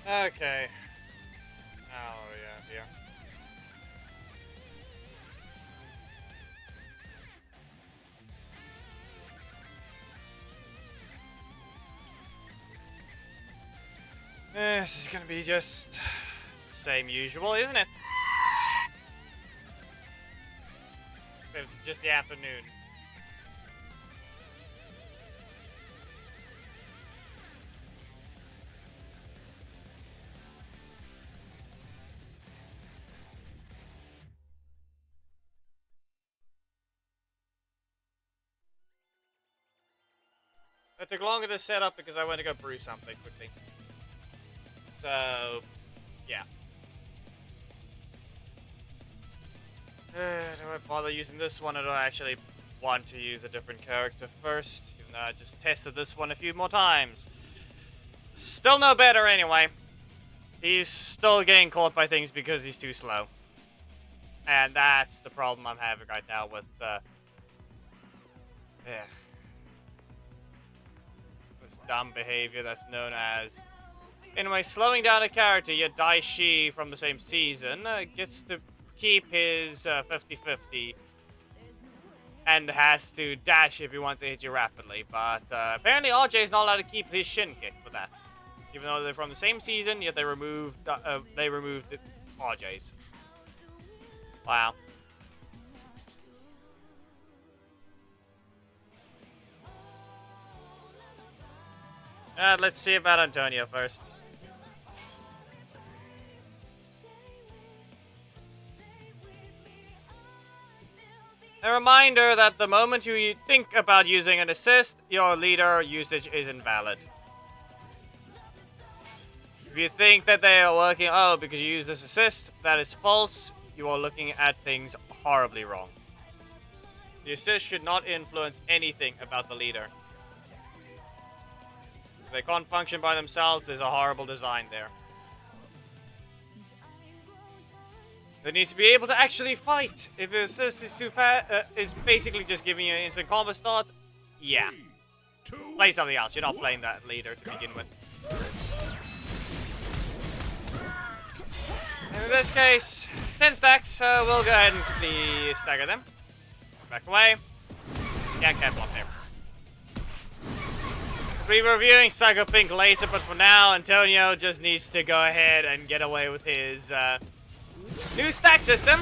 Okay. Oh, yeah, here. This is gonna be just the same usual, isn't it? Except it's just the afternoon. It took longer to set up because I went to go brew something quickly. So, yeah. Do I bother using this one, or do I actually want to use a different character first? Even though I just tested this one a few more times. Still no better anyway. He's still getting caught by things because he's too slow. And that's the problem I'm having right now with, this dumb behavior that's known as... Anyway, slowing down a character, yet Dai Shi from the same season gets to keep his 50-50 and has to dash if he wants to hit you rapidly. But apparently RJ is not allowed to keep his shin kick for that. Even though they're from the same season, yet they removed RJ's. Wow. Let's see about Antonio first. A reminder that the moment you think about using an assist, your leader usage is invalid. If you think that they are working, because you use this assist, that is false. You are looking at things horribly wrong. The assist should not influence anything about the leader. If they can't function by themselves, there's a horrible design there. They need to be able to actually fight. If the assist is too fast, is basically just giving you an instant combo start, yeah. Play something else. You're not playing that leader to begin with. And in this case, 10 stacks. We'll go ahead and quickly stagger them. Back away. Yeah, can't block there. We'll be reviewing Psycho Pink later, but for now, Antonio just needs to go ahead and get away with his new stack system,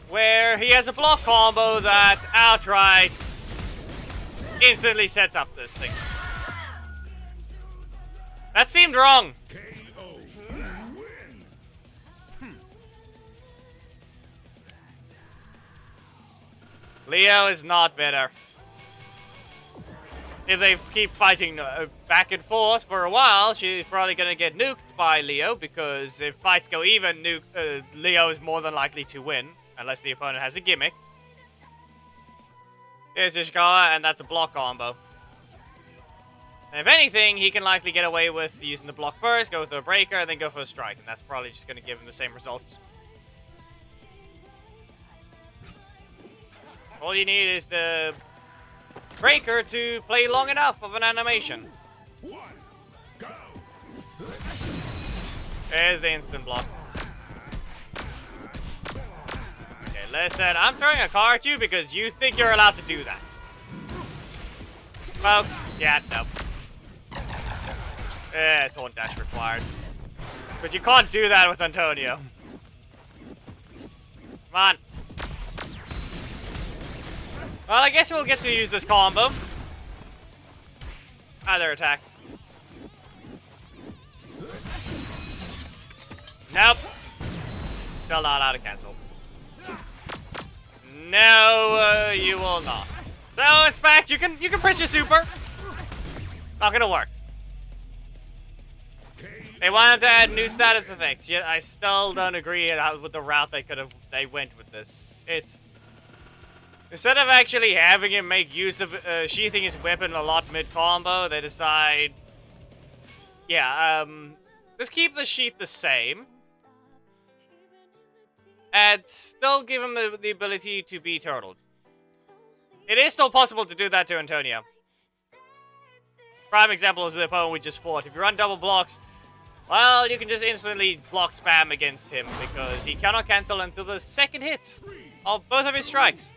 where he has a block combo that outright instantly sets up this thing. That seemed wrong. Leo is not better. If they keep fighting back and forth for a while, she's probably going to get nuked by Leo, because if fights go even, Leo is more than likely to win, unless the opponent has a gimmick. Here's Ishikawa, and that's a block combo. And if anything, he can likely get away with using the block first, go with a breaker, and then go for a strike, and that's probably just going to give him the same results. All you need is the breaker to play long enough of an animation. There's the instant block. Okay, listen, I'm throwing a car at you because you think you're allowed to do that. Well, yeah, no. Taunt dash required. But you can't do that with Antonio. Come on. Well, I guess we'll get to use this combo. Either attack. Nope. Still not allowed to cancel. No, you will not. So, in fact, you can press your super. Not gonna work. They wanted to add new status effects, yet I still don't agree with the route they went with this. It's instead of actually having him make use of sheathing his weapon a lot mid-combo, they decide... Yeah, let's keep the sheath the same. And still give him the ability to be turtled. It is still possible to do that to Antonio. Prime example is the opponent we just fought. If you run double blocks, Well, you can just instantly block spam against him because he cannot cancel until the second hit of both of his strikes.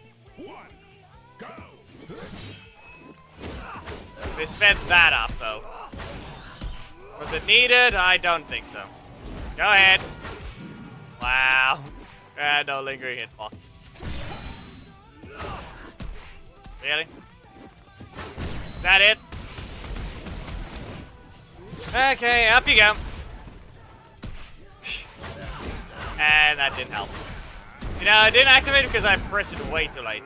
They sped that up, though. Was it needed? I don't think so. Go ahead. Wow. No lingering hitbox. Really? Is that it? Okay, up you go. And that didn't help. You know, it didn't activate because I pressed it way too late.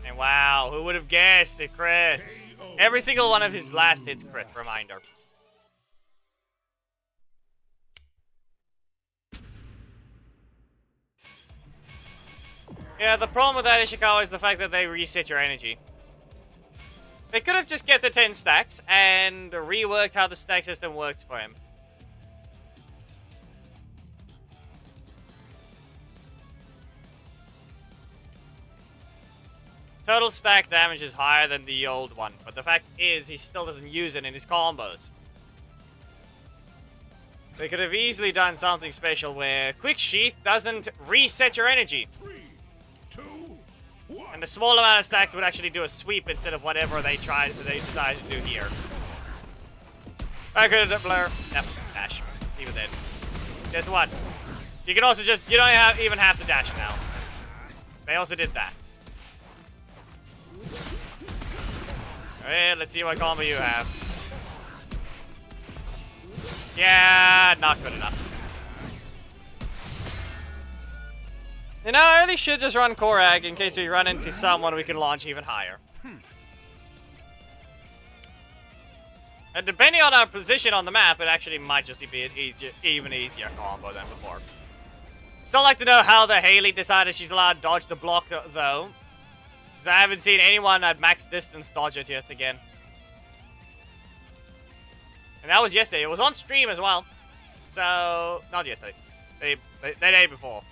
And wow, who would have guessed it crits? Every single one of his last hits crit, reminder. Yeah, the problem with that Ishikawa is the fact that they reset your energy. They could have just kept the 10 stacks and reworked how the stack system works for him. Total stack damage is higher than the old one, but the fact is he still doesn't use it in his combos. They could have easily done something special where Quick Sheath doesn't reset your energy. 3, 2, 1. And a small amount of stacks would actually do a sweep instead of whatever they decided to do here. I could have blur. Yep, dash. Leave it then. Guess what? You can also just, you don't even have to dash now. They also did that. Alright, let's see what combo you have. Yeah, not good enough. You know, I really should just run Korag in case we run into someone we can launch even higher. And depending on our position on the map, it actually might just be an even easier combo than before. Still like to know how the Haley decided she's allowed to dodge the block, though. Because I haven't seen anyone at max distance dodge it yet again. And that was yesterday. It was on stream as well. So, not yesterday. The day before.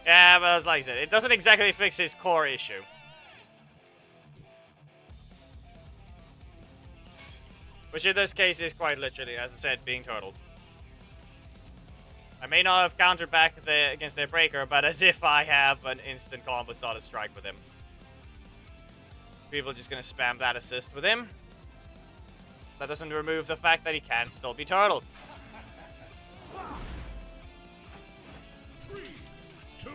Yeah, but as like I said, it doesn't exactly fix his core issue. Which in this case is quite literally, as I said, being turtled. I may not have countered back against their breaker, but as if I have an instant combo solid strike with him. People are just going to spam that assist with him. That doesn't remove the fact that he can still be turtled. 3, 2.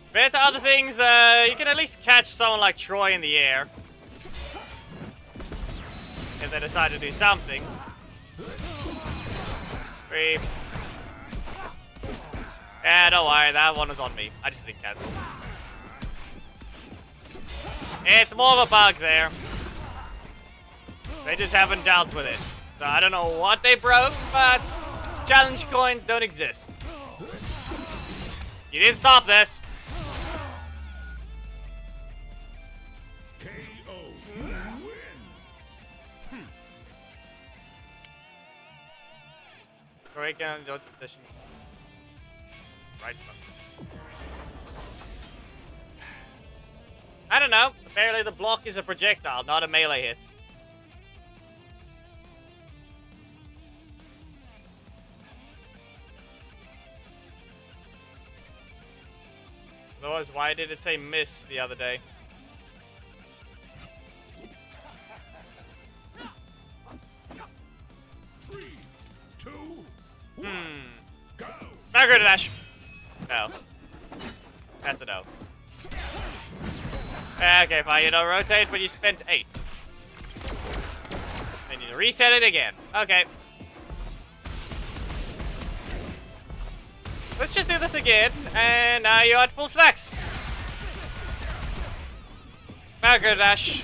Compared to other things, you can at least catch someone like Troy in the air. If they decide to do something. 3. Yeah, don't worry, that one was on me. I just didn't cancel. It's more of a bug there. They just haven't dealt with it. So I don't know what they broke, but challenge coins don't exist. You didn't stop this. Right. I don't know. Apparently the block is a projectile, not a melee hit. Otherwise, why did it say miss the other day? Not good at dash. No. That's a no. Okay, fine. You don't rotate, but you spent 8. Then you reset it again. Okay. Let's just do this again, and now you're at full stacks. Not good at dash.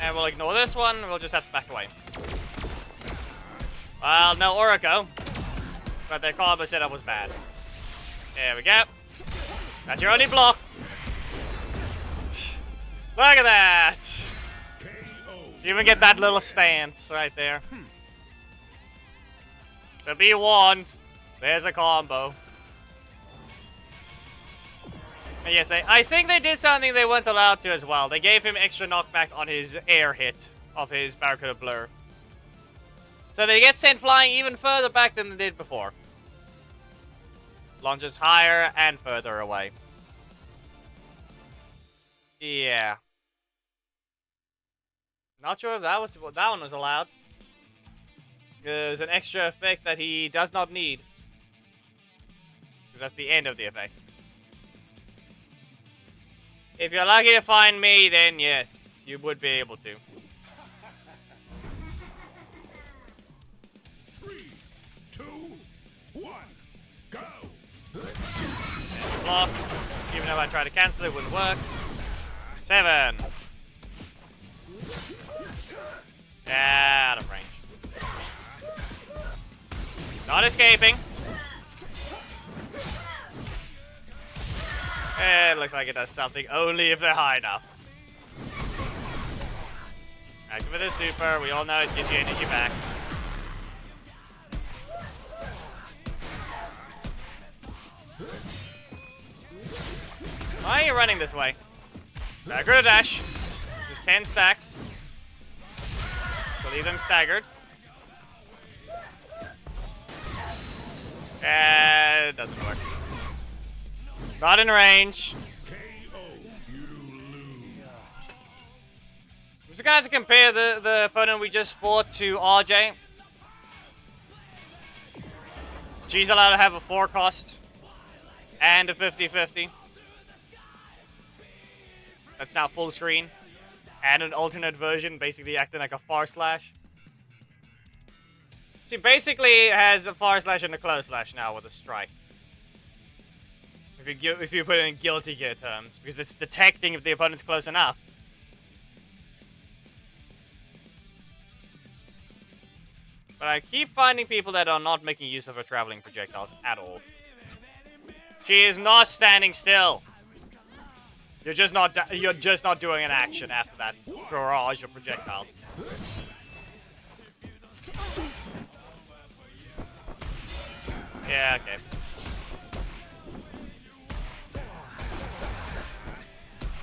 And we'll ignore this one. We'll just have to back away. Well, no Oracle. But their combo setup was bad. There we go. That's your only block. Look at that. You even get that little stance right there. So be warned. There's a combo. And yes, I think they did something they weren't allowed to as well. They gave him extra knockback on his air hit of his Barracuda Blur. So they get sent flying even further back than they did before. Launches higher and further away. Yeah. Not sure if that one was allowed. There's an extra effect that he does not need. Because that's the end of the effect. If you're lucky to find me, then yes, you would be able to. 3, 2, 1, go! Block. Even if I try to cancel it, wouldn't work. 7. Yeah, out of range. Not escaping. It looks like it does something only if they're high enough. Activate the super. We all know it gives you energy back. Why are you running this way? Stagger to dash. This is 10 stacks. So leave them staggered. It doesn't work. Not in range. I'm just gonna have to compare the opponent we just fought to RJ. She's allowed to have a 4 cost and a 50-50. That's now full screen. And an alternate version, basically acting like a far slash. She basically has a far slash and a close slash now with a strike. If you put it in Guilty Gear terms, because it's detecting if the opponent's close enough. But I keep finding people that are not making use of her traveling projectiles at all. She is not standing still. You're just not doing an action after that barrage of projectiles. Yeah, okay.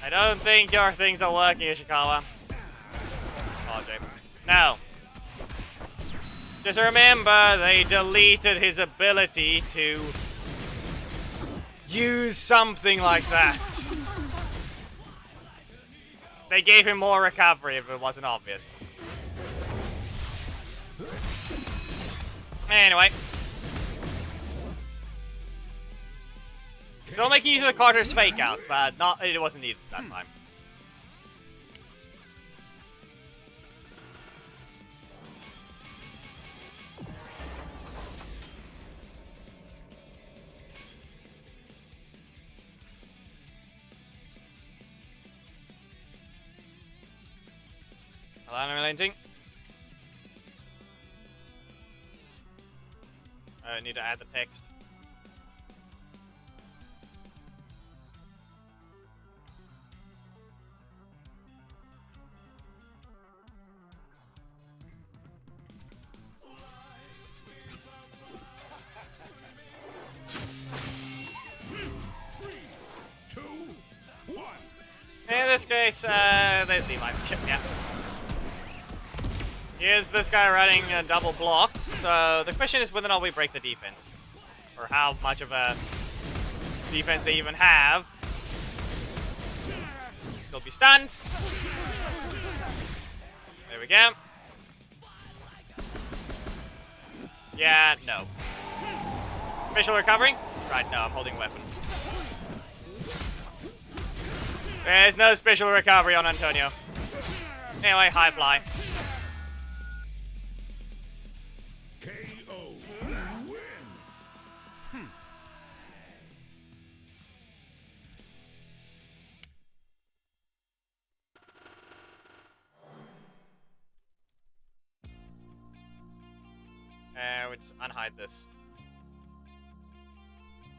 I don't think your things are working, Ishikawa. RJ. No. Just remember, they deleted his ability to use something like that. They gave him more recovery if it wasn't obvious. Anyway. Still making use of the Carter's fake outs, but it wasn't needed that time. Alarm relenting. I need to add the text. In this case, there's Levi. Yeah. Here's this guy running double blocks. So the question is whether or not we break the defense. Or how much of a defense they even have. He'll be stunned. There we go. Yeah, no. Special recovery? Right, no, I'm holding a weapon. There's no special recovery on Antonio. Anyway, high fly. KO. Win. We just unhide this.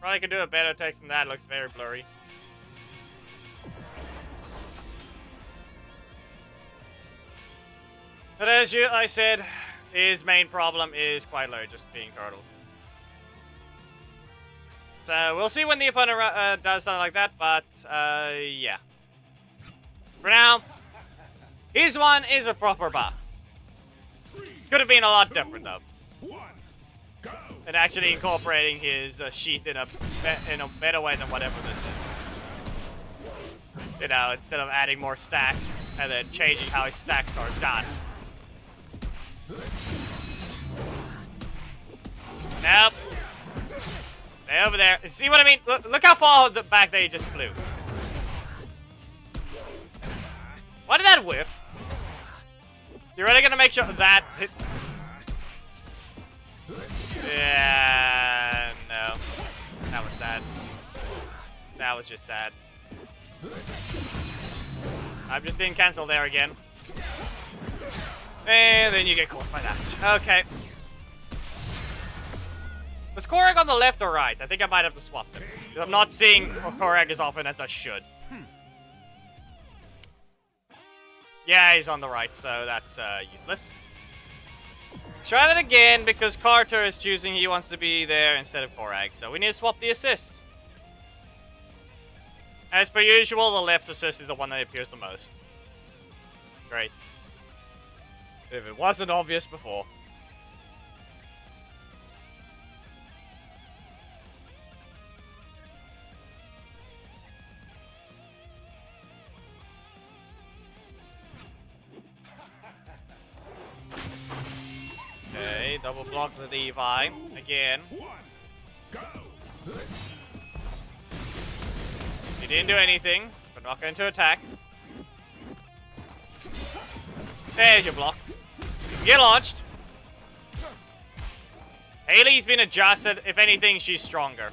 Probably could do a better text than that. It looks very blurry. But as I said, his main problem is quite low, just being turtled. So we'll see when the opponent does something like that, but yeah. For now, his one is a proper buff. Could have been a lot different, though. One, go. And actually incorporating his sheath in a better way than whatever this is. You know, instead of adding more stacks and then changing how his stacks are done. Nope. Stay over there. See what I mean? Look how far back they just flew. Why did that whiff? You're really gonna make sure that... Yeah, no. That was sad. That was just sad. I'm just being cancelled there again. And then you get caught by that. Okay. Was Korag on the left or right? I think I might have to swap them. I'm not seeing Korag as often as I should. Yeah, he's on the right, so that's useless. Let's try that again, because Carter is choosing he wants to be there instead of Korag, so we need to swap the assists. As per usual, the left assist is the one that appears the most. Great. If it wasn't obvious before. Okay, double block the Levi again. He didn't do anything, but not going to attack. There's your block. You can get launched. Haley's been adjusted. If anything, she's stronger.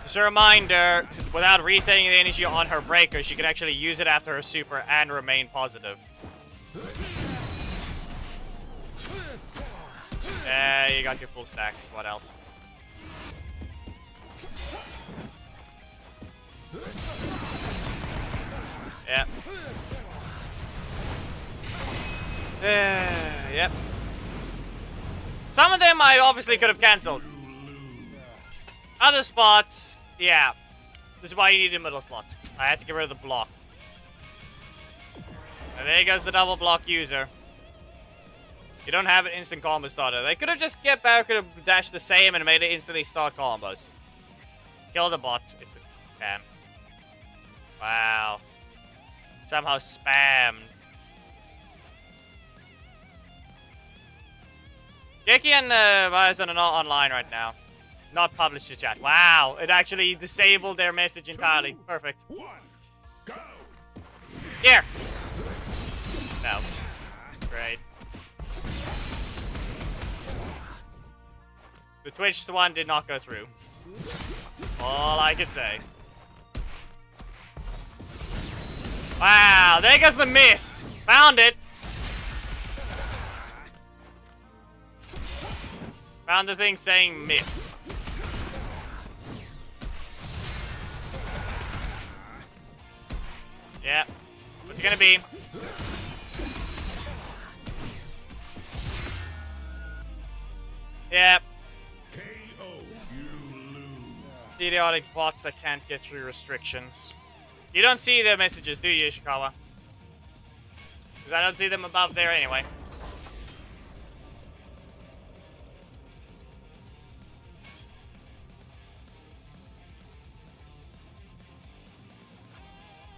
Just a reminder, without resetting the energy on her breaker, she can actually use it after her super and remain positive. You got your full stacks. What else? Yep. Yep. Some of them I obviously could have cancelled. Other spots, yeah. This is why you need a middle slot. I had to get rid of the block. And there goes the double block user. You don't have an instant combo starter. They could have just get back, could have dashed the same and made it instantly start combos. Kill the bot if it can. Wow. Somehow spammed. Geki and Bison are not online right now. Not published to chat. Wow, it actually disabled their message entirely. Perfect. Here. No. Great. The Twitch one did not go through. All I could say. Wow, there goes the miss. Found it. Found the thing saying miss. Yeah. What's it gonna be? Yeah. Idiotic bots that can't get through restrictions. You don't see their messages, do you, Ishikawa? Because I don't see them above there anyway.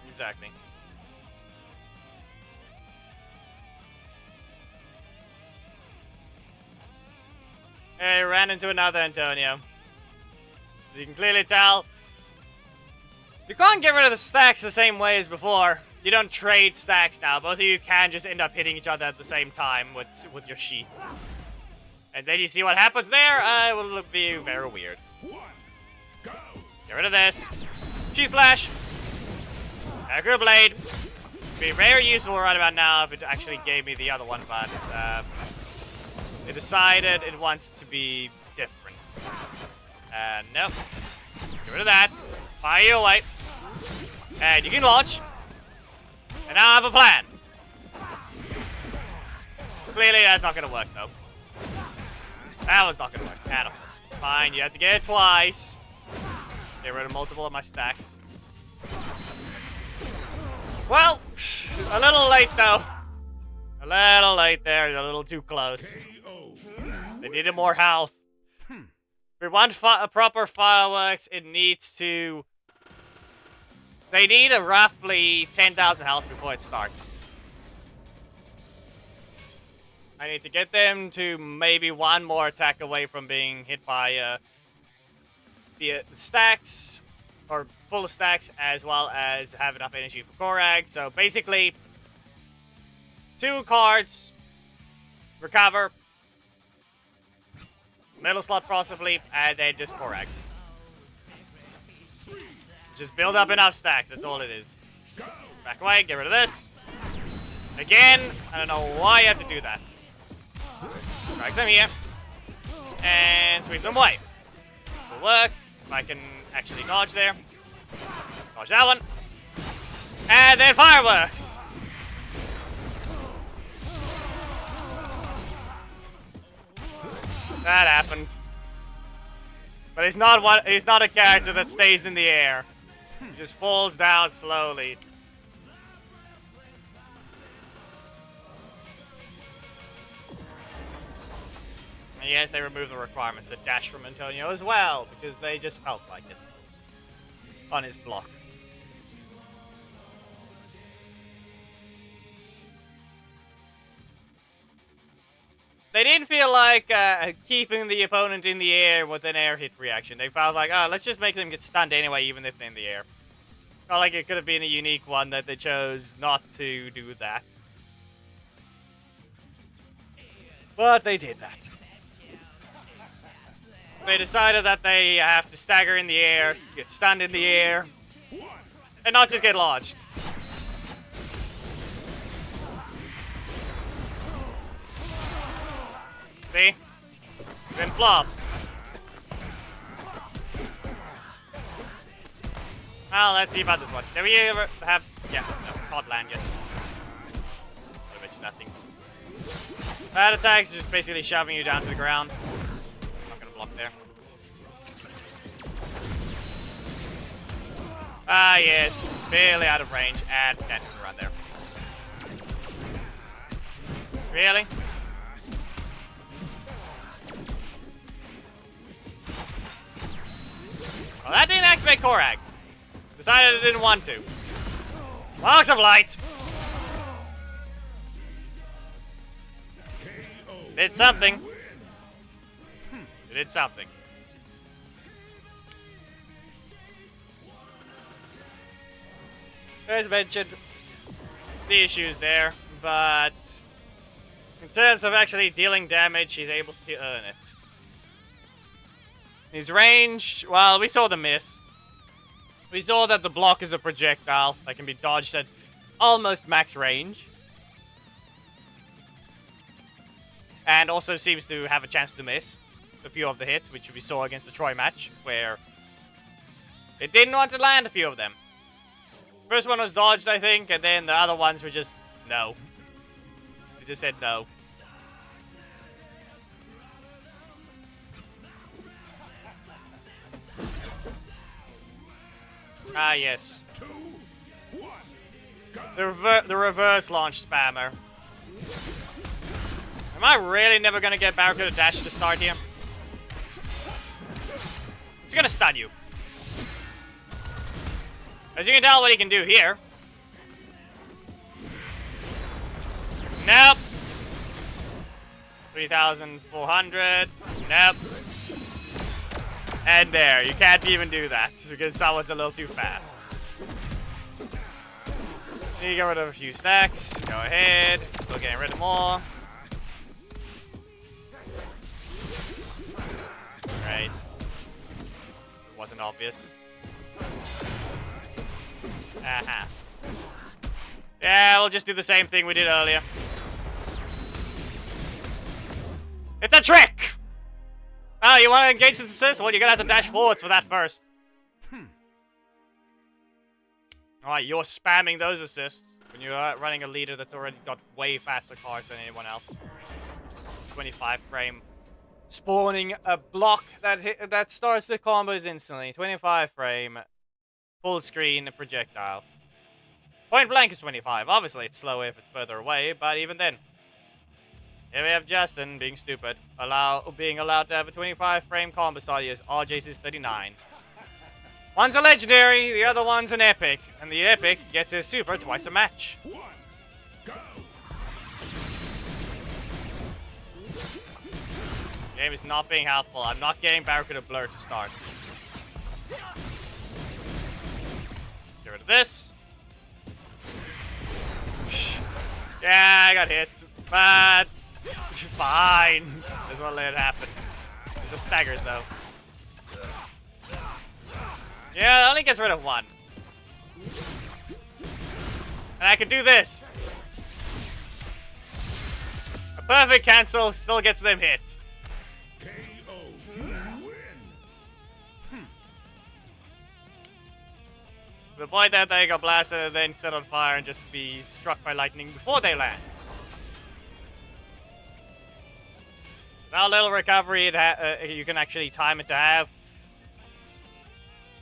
Exactly. Hey, ran into another Antonio. As you can clearly tell, you can't get rid of the stacks the same way as before. You don't trade stacks now. Both of you can just end up hitting each other at the same time with your sheath. And then you see what happens there. It will be very weird. Get rid of this. Sheath Flash. Accurate Blade. Be very useful right about now if it actually gave me the other one, but it decided it wants to be different. Nope. Get rid of that. Fire you away. And you can launch. And now I have a plan. Clearly that's not going to work, though. That was not going to work at all. Fine, you have to get it twice. Get rid of multiple of my stacks. Well, a little late though. A little late there, a little too close. KO. They needed more health. If we want proper fireworks, it needs to... They need a roughly 10,000 health before it starts. I need to get them to maybe one more attack away from being hit by the stacks, or full of stacks, as well as have enough energy for Korag. So basically, 2 cards, recover, middle slot possibly, and then just Korag. Just build up enough stacks, that's all it is. Back away, get rid of this. Again, I don't know why you have to do that. Drag them here. And sweep them away. This will work. If I can actually dodge there. Dodge that one. And then fireworks! That happened. But he's not a character that stays in the air. He just falls down slowly. And yes, they removed the requirements to dash from Antonio as well, because they just felt like it. On his block. They didn't feel like keeping the opponent in the air with an air hit reaction. They felt like, oh, let's just make them get stunned anyway, even if they're in the air. Felt like it could have been a unique one that they chose not to do that. But they did that. They decided that they have to stagger in the air, get stunned in the air, and not just get launched. See? Then flops. Well, let's see about this one. Did we ever have... Yeah, no, can't land yet. I bet you nothing's... Bad attacks is just basically shoving you down to the ground. I'm not gonna block there. Ah, yes. Barely out of range, and can't even run there. Really? Well, that didn't activate Korag. Decided it didn't want to. Box of light. Did something. It did something. As mentioned, the issues there, but in terms of actually dealing damage, he's able to earn it. His range, well, we saw the miss. We saw that the block is a projectile that can be dodged at almost max range. And also seems to have a chance to miss a few of the hits, which we saw against the Troy match, where it didn't want to land a few of them. First one was dodged, I think, and then the other ones were just no. They just said no. Ah, yes. 2, 1, The reverse launch spammer. Am I really never gonna get Barracuda Dash to start here? It's gonna stun you. As you can tell what he can do here. Nope. 3,400. Nope. And there, you can't even do that because someone's a little too fast. You get rid of a few stacks. Go ahead. Still getting rid of more. Right. It wasn't obvious. Aha. Yeah, we'll just do the same thing we did earlier. It's a trick! Oh, you want to engage this assist? Well, you're gonna have to dash forwards for that first. Alright, you're spamming those assists when you're running a leader that's already got way faster cars than anyone else. 25 frame. Spawning a block that starts the combos instantly. 25 frame. Full screen projectile. Point blank is 25. Obviously, it's slow if it's further away, but even then. Here we have Justin being stupid, being allowed to have a 25 frame combo style as RJ's is 39. One's a legendary, the other one's an epic, and the epic gets his super twice a match. One, go. Game is not being helpful. I'm not getting Barracuda Blur to start. Get rid of this. Yeah, I got hit, but fine. Just want to let it happen. It just staggers though. Yeah, it only gets rid of one. And I can do this. A perfect cancel still gets them hit. KO. Win. To the point that they got blasted and then set on fire and just be struck by lightning before they land. Now a little recovery, you can actually time it to have.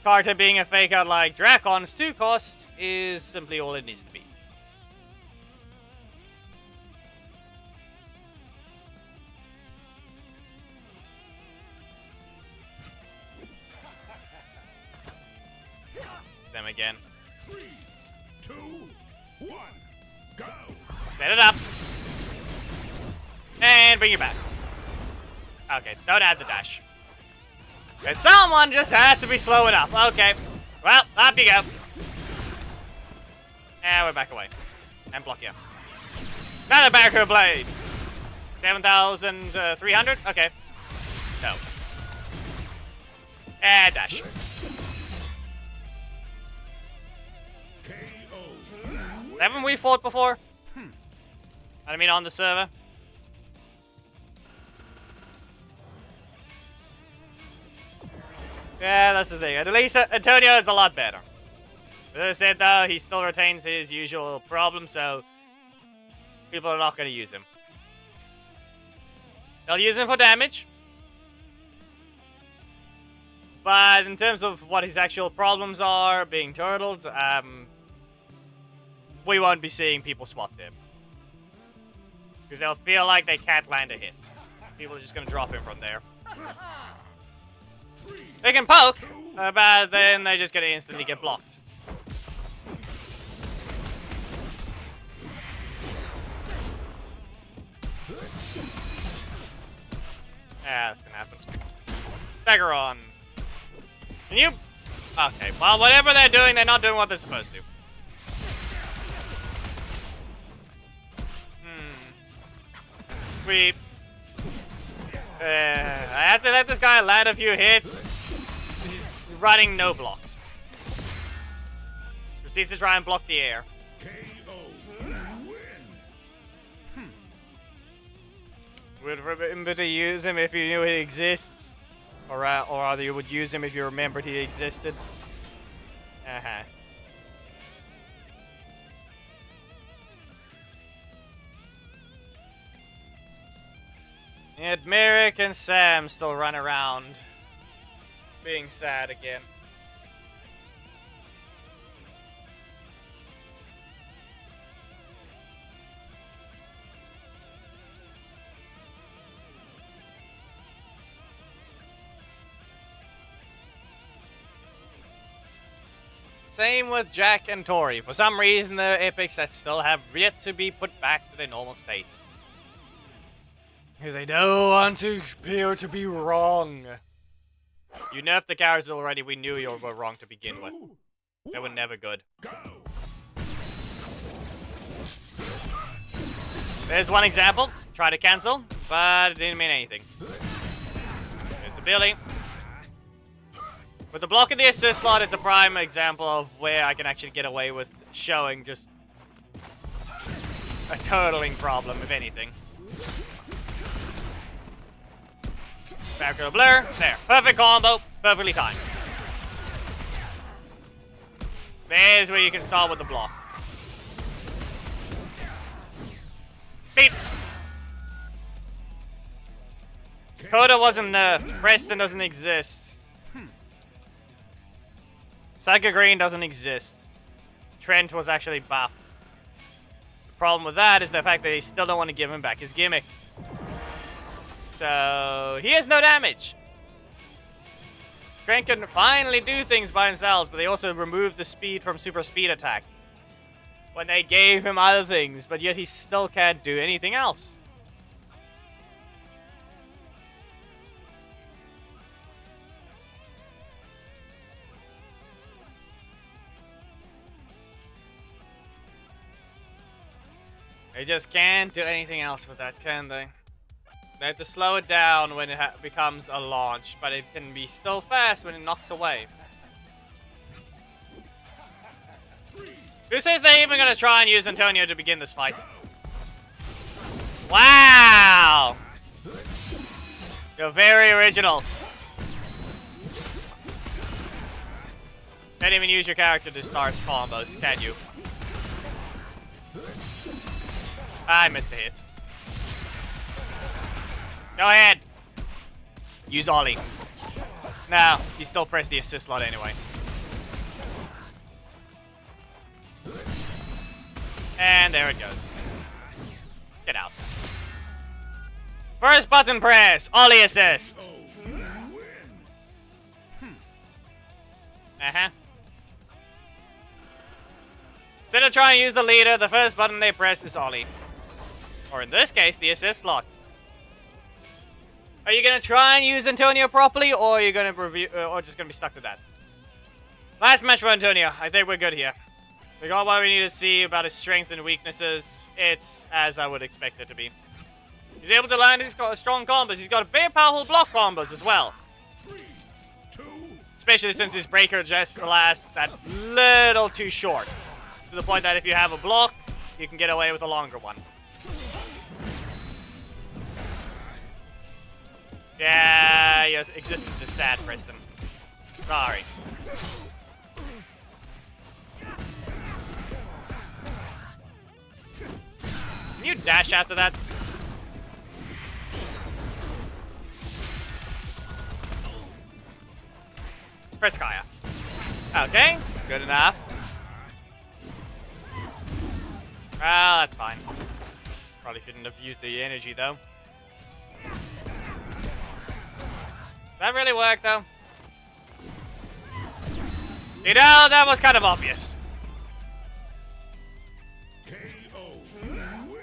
Carter being a fake out like Dracon's 2 cost is simply all it needs to be. Them again. 3, 2, 1, go. Set it up. And bring it back. Okay, don't add the dash. And someone just had to be slow enough. Okay. Well, up you go. And we're back away. And block you. Another Barracuda Blade. 7,300? Okay. No. And dash. KO. Haven't we fought before? I mean, on the server. Yeah, that's the thing. At least Antonio is a lot better. As I said, though, he still retains his usual problem, so people are not going to use him. They'll use him for damage. But in terms of what his actual problems are, being turtled, we won't be seeing people swap him. Because they'll feel like they can't land a hit. People are just going to drop him from there. They can poke, but then they're just going to instantly get blocked. Yeah, that's going to happen. Dagger on. Can you? Okay, well, whatever they're doing, they're not doing what they're supposed to. Sweep. I have to let this guy land a few hits. He's running no blocks. Proceeds to try and block the air. KO. Win. Would remember to use him if you knew he exists, or rather, you would use him if you remembered he existed. And Merrick and Sam still run around, being sad again. Same with Jack and Tori. For some reason, they're epics that still have yet to be put back to their normal state. Because they don't want to appear to be wrong. You nerfed the characters already, we knew you were wrong to begin with. They were never good. Go. There's one example. Try to cancel, but it didn't mean anything. There's the Billy. With the block in the assist slot, it's a prime example of where I can actually get away with showing just a turtling problem, if anything. Barracuda Blur. There. Perfect combo. Perfectly timed. There's where you can start with the block. Beat. Coda wasn't nerfed. Preston doesn't exist. Psycho Green doesn't exist. Trent was actually buffed. The problem with that is the fact that they still don't want to give him back his gimmick. So he has no damage. Trent can finally do things by himself, but they also removed the speed from super speed attack when they gave him other things, but yet he still can't do anything else. They just can't do anything else with that, can they? They have to slow it down when it becomes a launch, but it can be still fast when it knocks away. Who says they're even going to try and use Antonio to begin this fight? Wow! You're very original. Can't even use your character to start combos, can you? I missed a hit. Go ahead. Use Ollie. No, you still press the assist slot anyway. And there it goes. Get out. First button press. Ollie assist. Uh-huh. Instead of trying to use the leader, the first button they press is Ollie. Or in this case, the assist slot. Are you gonna try and use Antonio properly, or are you gonna review, or just gonna be stuck with that? Last match for Antonio. I think we're good here. We got what we need to see about his strengths and weaknesses. It's as I would expect it to be. He's able to land his strong combos. He's got very powerful block combos as well. 3, 2, Especially since his breaker just lasts that little too short. To the point that if you have a block, you can get away with a longer one. Yeah, your existence is sad, Preston. Sorry. Can you dash after that? Press Kaya. Okay, good enough. Well, that's fine. Probably shouldn't have used the energy, though. That really worked, though. You know, that was kind of obvious. KO. Win.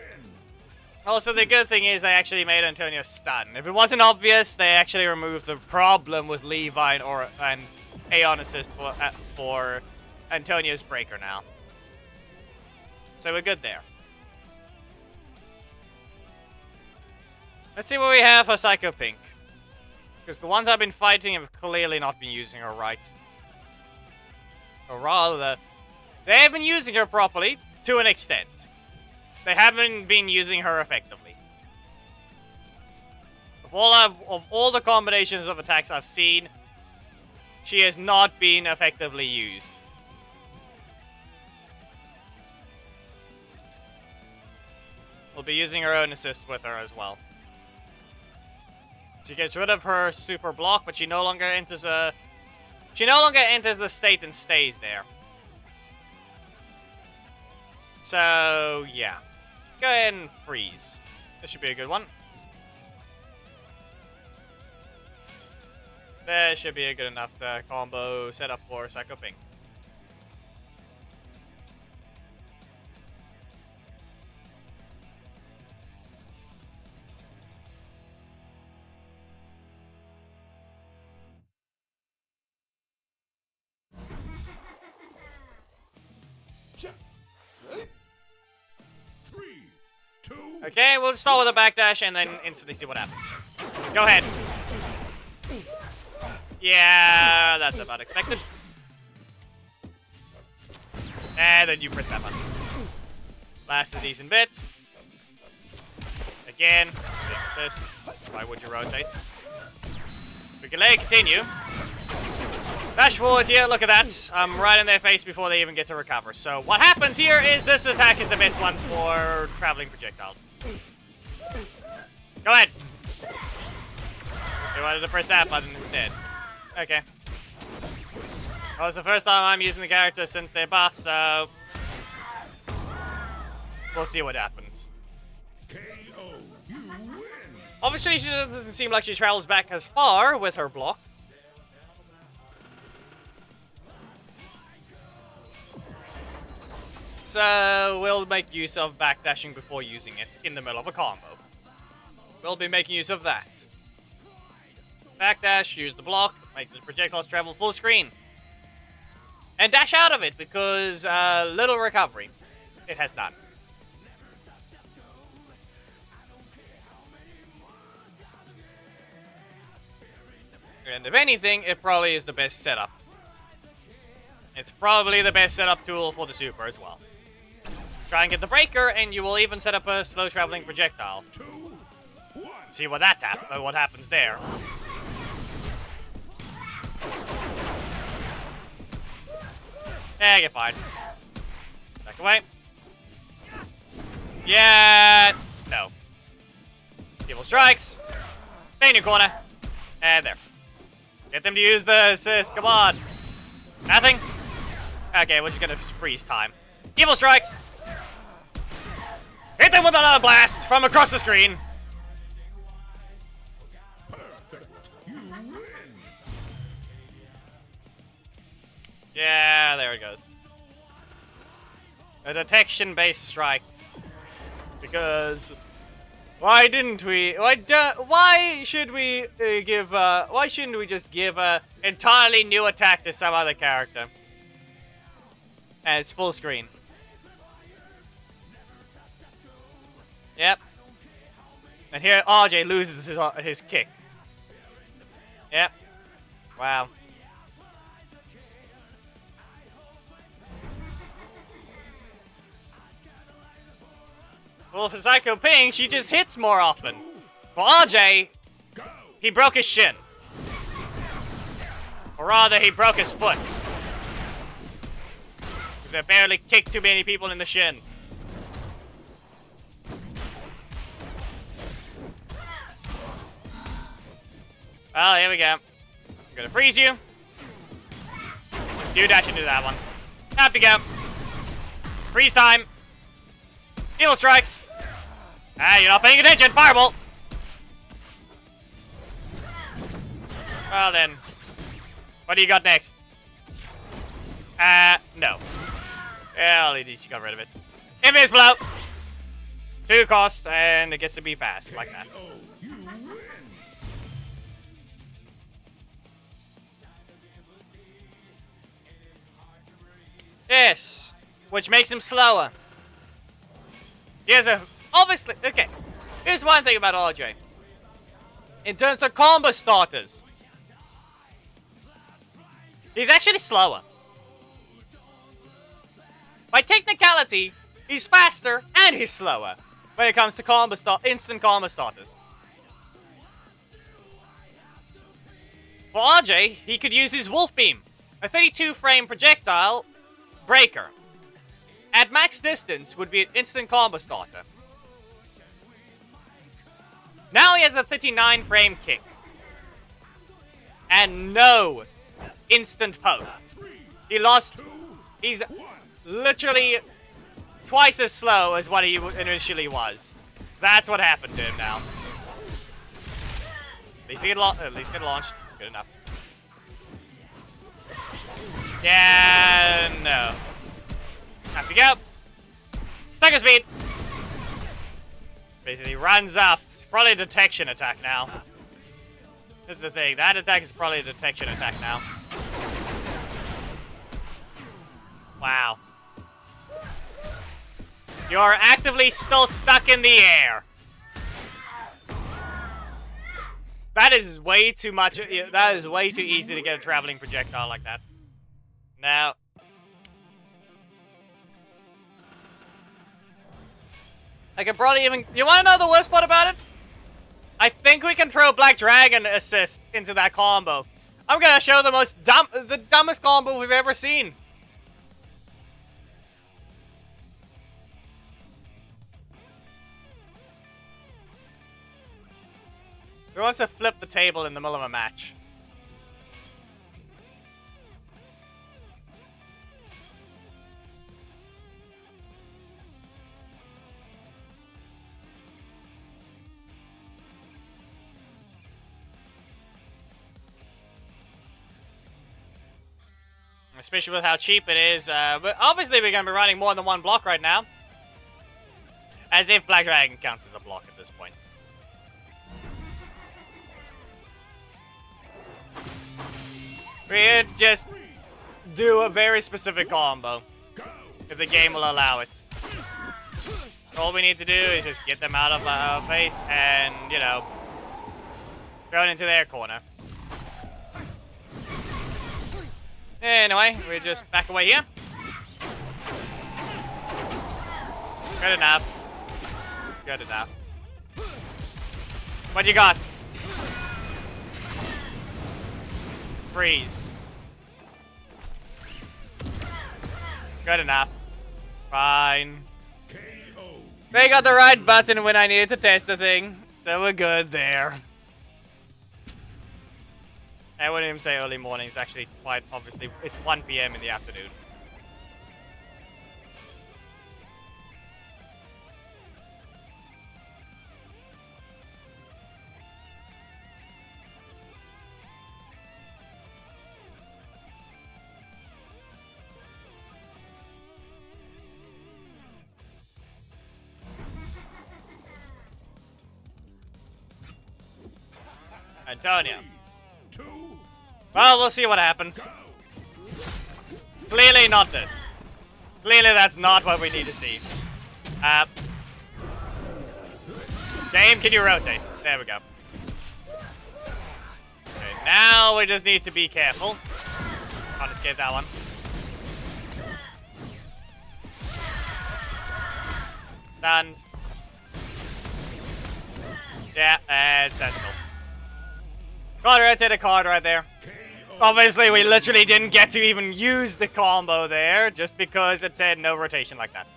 Also, the good thing is they actually made Antonio stun. If it wasn't obvious, they actually removed the problem with Levi and Aeon assist for Antonio's breaker now. So we're good there. Let's see what we have for Psycho Pink. Because the ones I've been fighting have clearly not been using her right. Or rather, they have been using her properly, to an extent. They haven't been using her effectively. Of all the combinations of attacks I've seen, she has not been effectively used. We'll be using her own assist with her as well. She gets rid of her super block, but she no longer enters the state and stays there. So yeah, let's go ahead and freeze. This should be a good one. There should be a good enough combo setup for Psycho Pink. Okay, we'll start with a backdash and then instantly see what happens. Go ahead. Yeah, that's about expected. And then you press that button. Lasts a decent bit. Again, big assist. Why would you rotate? We can let it continue. Dash forward here, look at that. I'm right in their face before they even get to recover. So what happens here is this attack is the best one for traveling projectiles. Go ahead. They wanted to press that button instead. Okay. Well, it's the first time I'm using the character since they're buff, so We'll see what happens. KO. You win. Obviously, she doesn't seem like she travels back as far with her block. So, we'll make use of backdashing before using it in the middle of a combo. We'll be making use of that. Backdash, use the block, make the projectiles travel full screen. And dash out of it, because little recovery. It has none. And if anything, it probably is the best setup. It's probably the best setup tool for the super as well. Try and get the breaker, and you will even set up a slow traveling projectile. 2, 1. See what what happens there. Yeah, get fine. Back away. Yeah, no. Evil strikes. Stay in your corner. And there. Get them to use the assist. Come on. Nothing. Okay, we're just gonna freeze time. Evil strikes. Hit them with another blast from across the screen. Perfect. You win. Yeah, there it goes. A detection-based strike. Because why didn't we? Why should we give? Why shouldn't we just give a entirely new attack to some other character? And it's full screen. Yep. And here RJ loses his kick. Yep. Wow. Well, for Psycho Ping, she just hits more often. For RJ, Go. he broke his shin. Or rather, he broke his foot. Because I barely kicked too many people in the shin. Well, here we go. I'm gonna freeze you. You dash into that one. Up you go. Freeze time. Evil strikes. Ah, you're not paying attention. Fireball. Well then. What do you got next? No. Well, at least you got rid of it. Invis blow. 2 cost, and it gets to be fast, like that. KO. You win. Yes. Which makes him slower. Here's obviously, okay. Here's one thing about RJ. In terms of combo starters, he's actually slower. By technicality, he's faster and he's slower when it comes to instant combo starters. For RJ, he could use his Wolf Beam, a 32 frame projectile breaker. At max distance would be an instant combo starter. Now he has a 39 frame kick. And no instant poke. He lost. He's literally twice as slow as what he initially was. That's what happened to him now. At least get launched. Good enough. Yeah, no. Have to go. Second speed. Basically runs up. It's probably a detection attack now. This is the thing. That attack is probably a detection attack now. Wow. You are actively still stuck in the air. That is way too much. That is way too easy to get a traveling projectile like that. Now. I could probably even... You want to know the worst part about it? I think we can throw Black Dragon assist into that combo. I'm gonna show the dumbest combo we've ever seen. Who wants to flip the table in the middle of a match? Especially with how cheap it is. But obviously we're going to be running more than one block right now. As if Black Dragon counts as a block at this point. We'd just do a very specific combo. If the game will allow it. All we need to do is just get them out of our face and, you know, throw it into their corner. Anyway, we just back away here. Good enough. Good enough. What you got? Freeze. Good enough. Fine. They got the right button when I needed to test the thing, so we're good there. I wouldn't even say early morning, it's actually quite obviously, it's 1 PM in the afternoon. Antonio. Well, we'll see what happens. Clearly not this. Clearly that's not what we need to see. Game, can you rotate? There we go. Okay, now we just need to be careful. Can't escape that one. Stunned. Yeah, and sensible. Got to rotate a card right there. Obviously, we literally didn't get to even use the combo there, just because it said no rotation like that.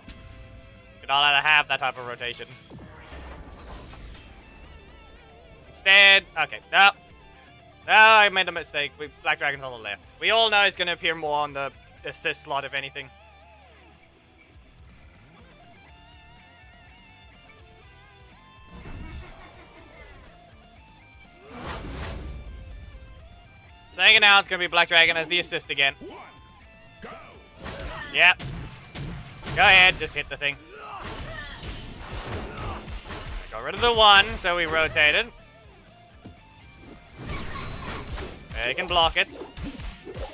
You're not allowed to have that type of rotation. Instead, okay, no. No, I made a mistake. Black Dragon's on the left. We all know it's going to appear more on the assist slot, if anything. So hanging out, it's going to be Black Dragon as the assist again. Yep. Go ahead, just hit the thing. Got rid of the 1, so we rotated. They can block it.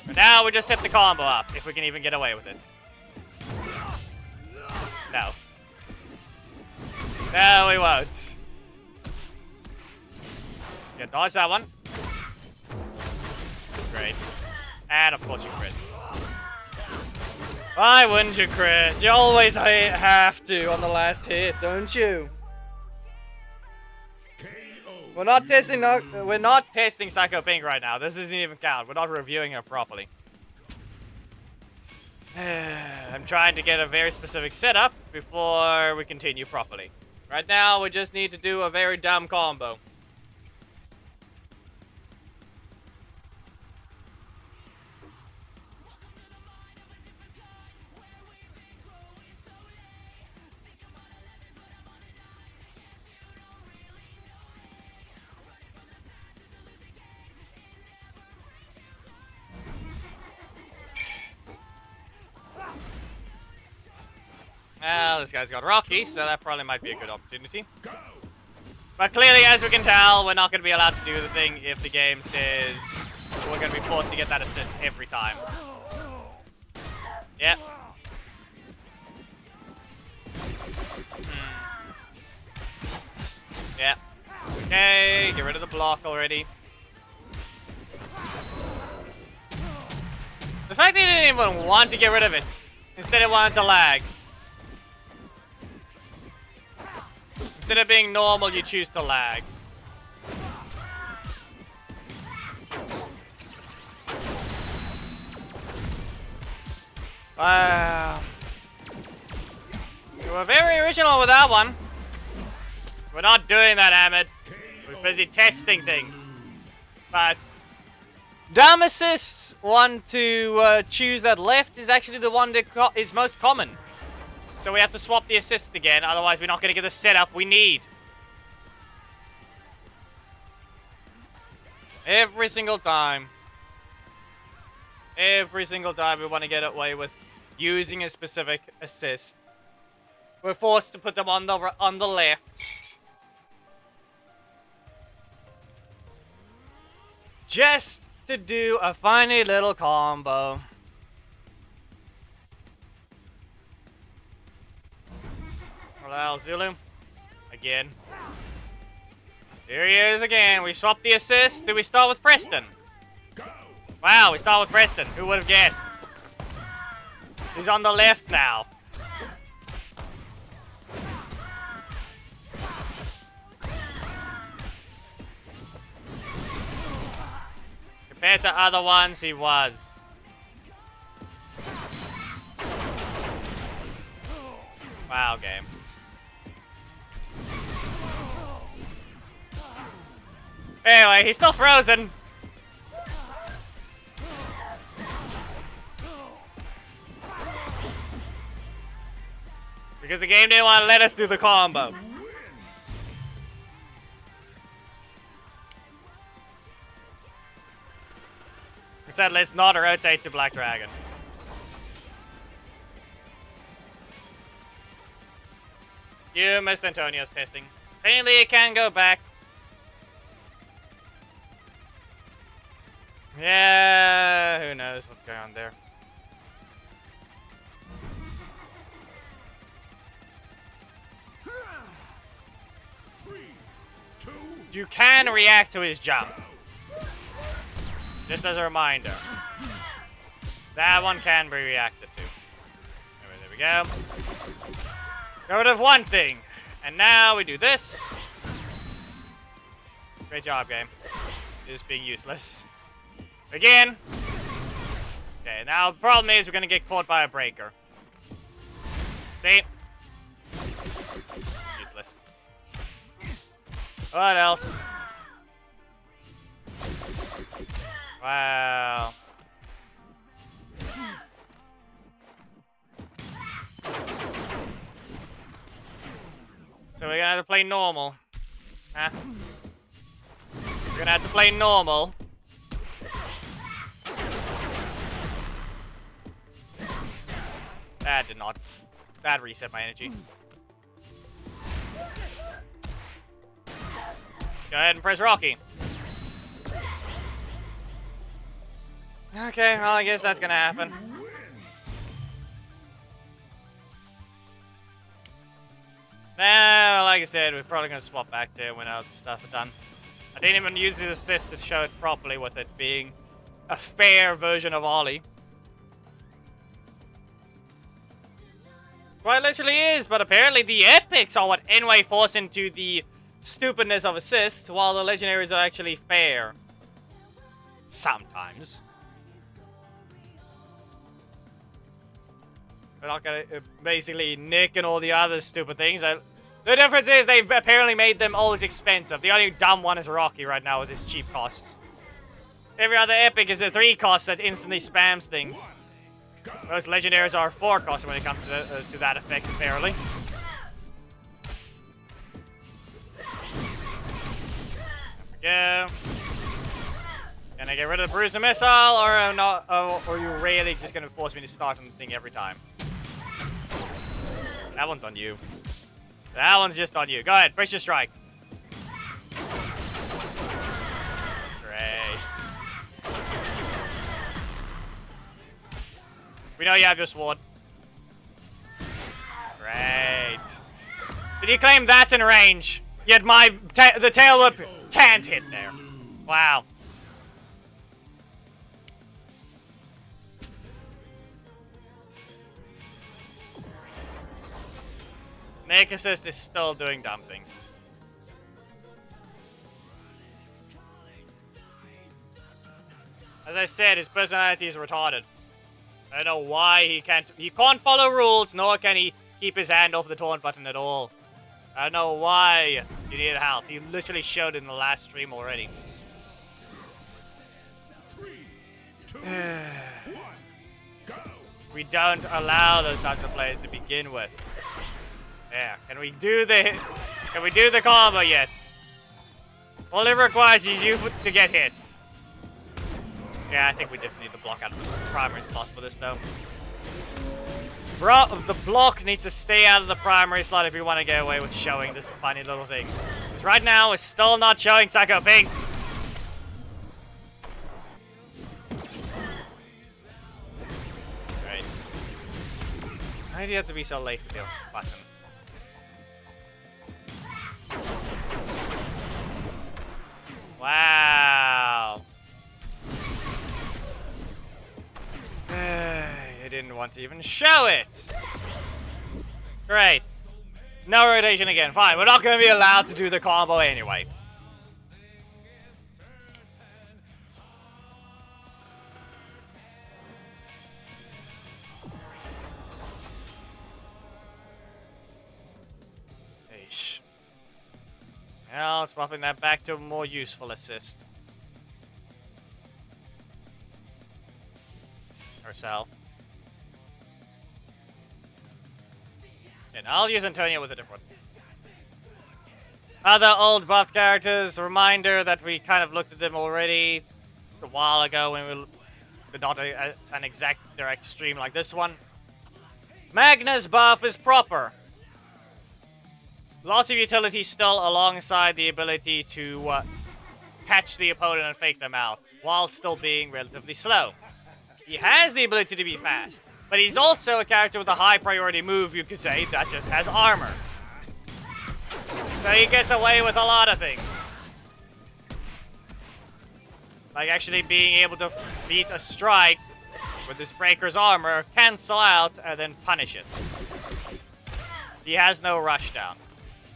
But now we just set the combo up, if we can even get away with it. No. No, we won't. Yeah, dodge that one. Great. And of course you crit. Why wouldn't you crit? You always have to on the last hit, don't you? We're not testing Psycho Pink right now. This doesn't even count. We're not reviewing her properly. I'm trying to get a very specific setup before we continue properly. Right now, we just need to do a very dumb combo. Well, this guy's got Rocky, so that probably might be a good opportunity. But clearly, as we can tell, we're not going to be allowed to do the thing if the game says we're going to be forced to get that assist every time. Yep. Yep. Okay, get rid of the block already. The fact that he didn't even want to get rid of it. Instead it wanted to lag. Instead of being normal, you choose to lag. Wow. You were very original with that one. We're not doing that, Ahmed. We're busy testing things. But dumb assists one to choose that left is actually the one that is most common. So we have to swap the assist again, otherwise we're not going to get the setup we need. Every single time. Every single time we want to get away with using a specific assist, we're forced to put them on the left. Just to do a funny little combo. Well, Zulu. Again. Here he is again. We swapped the assist. Do we start with Preston? Wow, we start with Preston. Who would have guessed? He's on the left now. Compared to other ones, he was. Wow, game. Anyway, he's still frozen. Because the game didn't want to let us do the combo. He said, let's not rotate to Black Dragon. You missed Antonio's testing. Apparently it can go back. Yeah, who knows what's going on there. You can react to his jump. Just as a reminder. That one can be reacted to. Anyway, there we go. Got rid of one thing. And now we do this. Great job, game. Just being useless. Again. Okay, now the problem is we're gonna get caught by a breaker. See? Useless. What else? Wow. So we're gonna have to play normal. Huh? We're gonna have to play normal. That did not. That reset my energy. Go ahead and press Rocky. Okay, well, I guess that's gonna happen. Now, like I said, we're probably gonna swap back to when all the stuff is done. I didn't even use the assist to show it properly with it being a fair version of Ollie. Quite literally is, but apparently the epics are what anyway force into the stupidness of assists, while the legendaries are actually fair. Sometimes. We're not gonna basically nick and all the other stupid things. The difference is they've apparently made them always expensive. The only dumb one is Rocky right now with his cheap costs. Every other epic is a 3 cost that instantly spams things. Most legendaries are 4 costs when it comes to that effect, apparently. There we go. Can I get rid of the Bruiser Missile, or not? Or are you really just gonna force me to start on the thing every time? That one's on you. That one's just on you. Go ahead, brace your strike. Great. We know you have your sword. Great. Did you claim that's in range? Yet the tail whip can't hit there. Wow. Make Assist is still doing dumb things. As I said, his personality is retarded. I don't know why he can't follow rules, nor can he keep his hand off the taunt button at all. I don't know why you need help. He literally showed in the last stream already. 3, 2, 1, go! We don't allow those types of players to begin with. Yeah, can we do the combo yet? All it requires is you to get hit. Yeah, I think we just need to block out the primary slot for this, though. Bro, the block needs to stay out of the primary slot if we want to get away with showing this funny little thing. Because right now, it's still not showing Psycho Pink. Right. Why do you have to be so late with your button? Wow. I didn't want to even show it. Great. No rotation again. Fine. We're not going to be allowed to do the combo anyway. Eesh. Well, swapping that back to a more useful assist. Herself. And I'll use Antonio with a different one. Other old buffed characters, reminder that we kind of looked at them already a while ago when we but not an exact direct stream like this one. Magna's buff is proper. Lots of utility still alongside the ability to catch the opponent and fake them out, while still being relatively slow. He has the ability to be fast, but he's also a character with a high priority move, you could say, that just has armor. So he gets away with a lot of things. Like actually being able to beat a strike with this breaker's armor, cancel out, and then punish it. He has no rush down.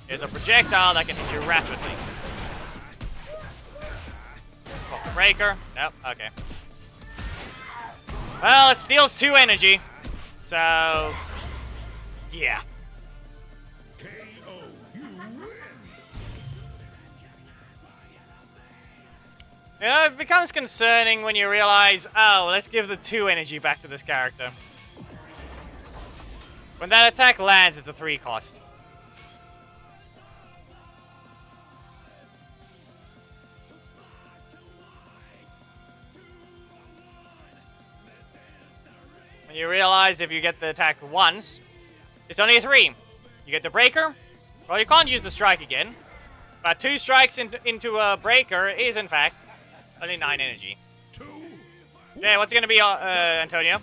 There's a projectile that can hit you rapidly. Oh, breaker. Nope, okay. Well, it steals 2 energy. So, yeah. KO, you win. You know, it becomes concerning when you realize, oh, let's give the 2 energy back to this character. When that attack lands, it's a 3 cost. When you realize if you get the attack once, it's only a 3. You get the breaker. Well, you can't use the strike again. But 2 strikes into a breaker is, in fact, only 9 energy. 2. Okay, what's it going to be, Antonio?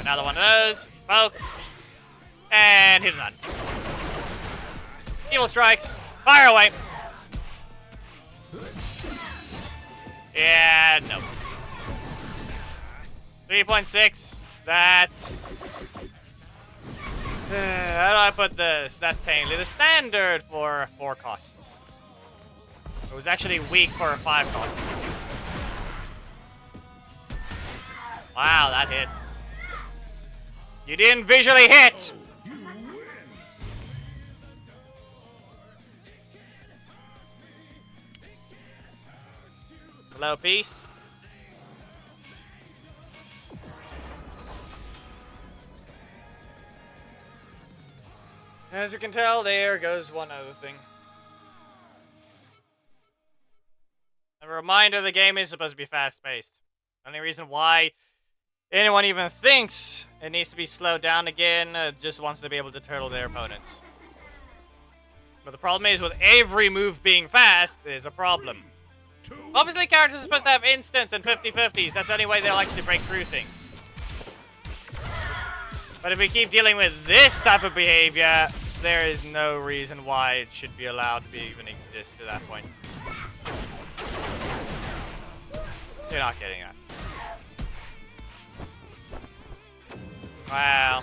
Another one of those. Poke. And hit a nut. Evil strikes. Fire away. Yeah, no. 3.6. That's... how do I put this? That's technically the standard for 4 costs. It was actually weak for a 5 cost. Wow, that hit. You didn't visually hit! Hello, peace. As you can tell, there goes one other thing. A reminder, the game is supposed to be fast-paced. The only reason why anyone even thinks it needs to be slowed down again just wants to be able to turtle their opponents. But the problem is, with every move being fast, there's a problem. Obviously, characters are supposed to have instants and 50-50s. That's the only way they'll actually break through things. But if we keep dealing with this type of behavior, there is no reason why it should be allowed to even exist at that point. You're not getting that. Wow.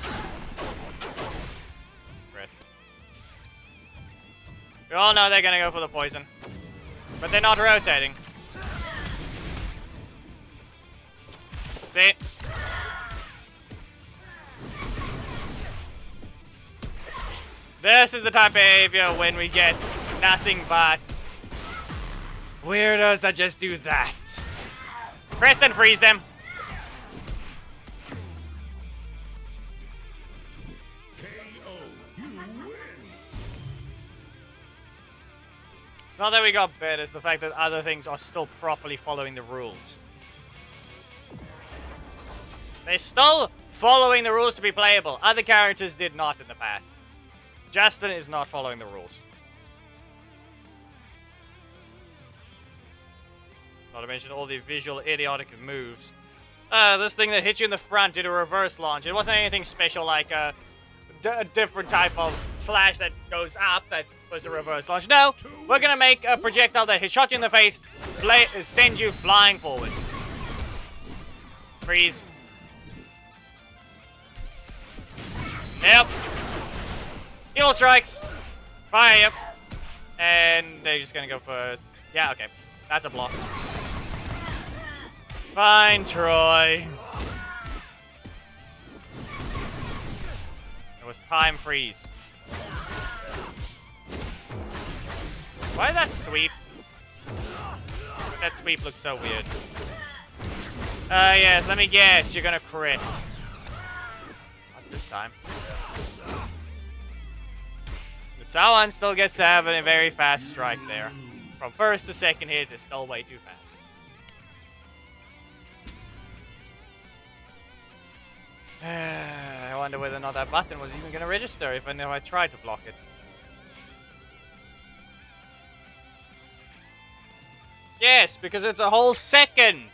Crit. We all know they're gonna go for the poison. But they're not rotating. See? This is the type of behavior when we get nothing but weirdos that just do that. Press and freeze them. KO, you win. It's not that we got better, it's the fact that other things are still properly following the rules. They're still following the rules to be playable. Other characters did not in the past. Justin is not following the rules. Not to mention all the visual idiotic moves. This thing that hit you in the front did a reverse launch. It wasn't anything special like a different type of slash that goes up that was a reverse launch. No, we're gonna make a projectile that shot you in the face, send you flying forwards. Freeze. Yep. Evil strikes. Fire, yep. And they're just gonna go for... Yeah, okay. That's a block. Fine, Troy. It was time freeze. Why did that sweep? That sweep looks so weird. Yes, let me guess. You're gonna crit. Not this time. But someone still gets to have a very fast strike there. From first to second hit is still way too fast. I wonder whether or not that button was even gonna register if I tried to block it. Yes, because it's a whole second.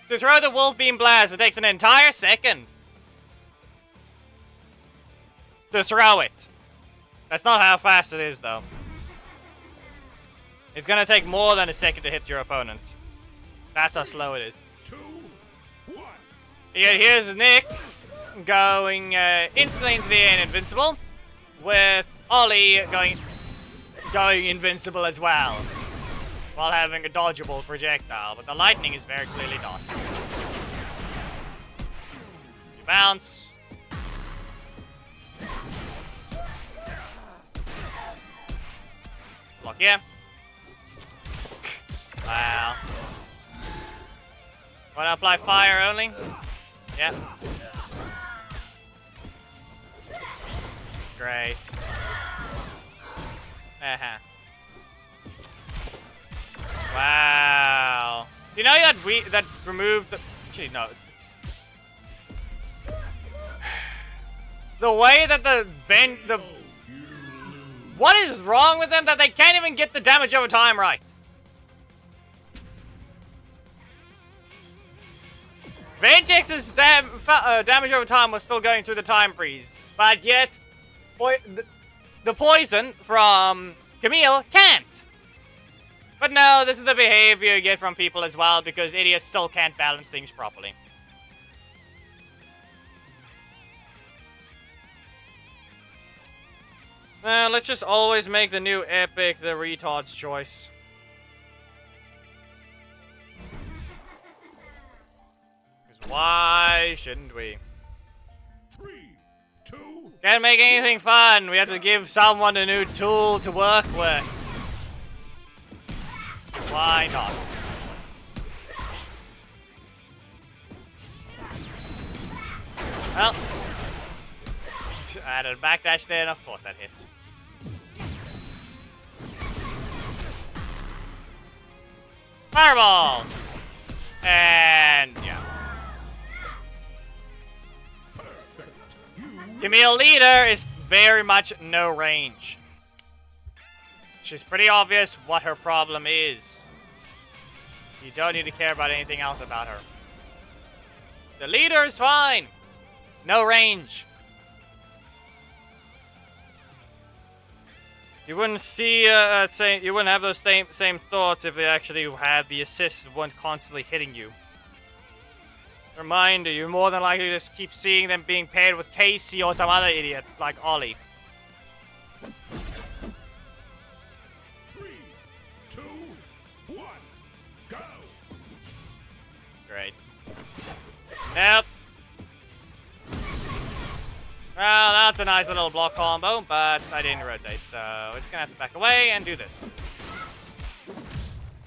To throw the Wolf Beam Blast, it takes an entire second. To throw it. That's not how fast it is, though. It's gonna take more than a second to hit your opponent. That's how slow it is. 2, 1. Here's Nick going instantly into the air and invincible, with Ollie going invincible as well, while having a dodgeable projectile, but the lightning is very clearly not. You bounce. Block here. Wow. Wanna apply fire only? Yep. Great. Wow. Do you know that removed the... Actually, no. It's... The way that the... What is wrong with them that they can't even get the damage over time right? Ventex's damage over time was still going through the time freeze, but yet the poison from Camille can't. But no, this is the behavior you get from people as well, because idiots still can't balance things properly. Let's just always make the new epic the retard's choice. Why shouldn't we? 3, 2. Can't make anything fun. We have to give someone a new tool to work with. Why not? Well, added a backdash there, and of course that hits. Fireball! And yeah. Camille Leader is very much no range. She's pretty obvious what her problem is. You don't need to care about anything else about her. The leader is fine. No range. You wouldn't see, you wouldn't have those same thoughts if they actually had the assist weren't constantly hitting you. Reminder, you're more than likely to just keep seeing them being paired with Casey or some other idiot like Ollie. 3, 2, 1, go! Great. Nope. Well, that's a nice little block combo, but I didn't rotate, so we're just gonna have to back away and do this.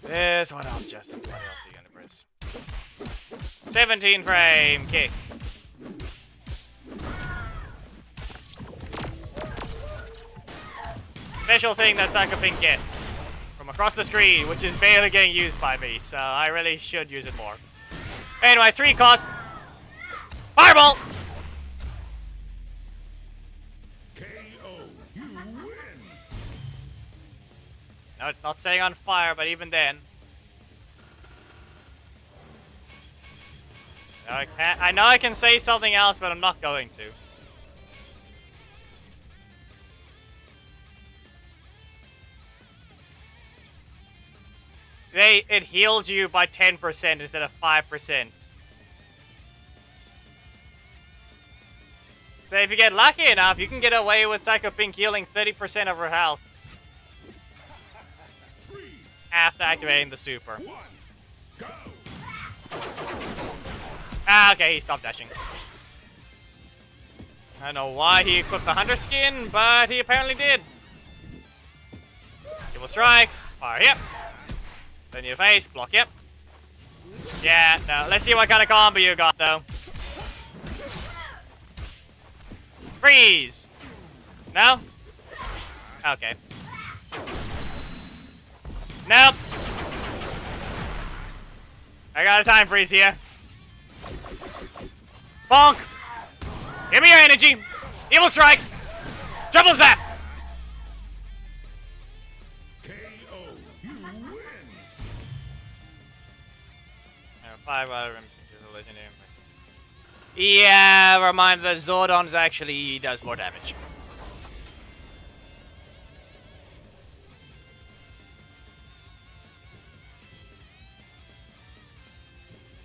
What else, Justin? What else are you gonna press? 17 frame kick. Special thing that Sucker Pink gets from across the screen, which is barely getting used by me, so I really should use it more. Anyway, 3 cost. Fireball! KO. You win. No, it's not setting on fire, but even then. No, I can't. I know I can say something else, but I'm not going to. It healed you by 10% instead of 5%. So if you get lucky enough, you can get away with Psycho Pink healing 30% of her health. 3, After activating the super. 1, go. Ah, okay, he stopped dashing. I don't know why he equipped the Hunter skin, but he apparently did. Evil strikes. Fire, yep. Then your face, block, yep. Yeah, no. Let's see what kind of combo you got, though. Freeze! No? Okay. Nope. I got a time freeze here. Bonk! Give me your energy! Evil strikes! Triple zap! KO. You win. 5 out of a legendary. Yeah, reminder that Zordon's actually does more damage.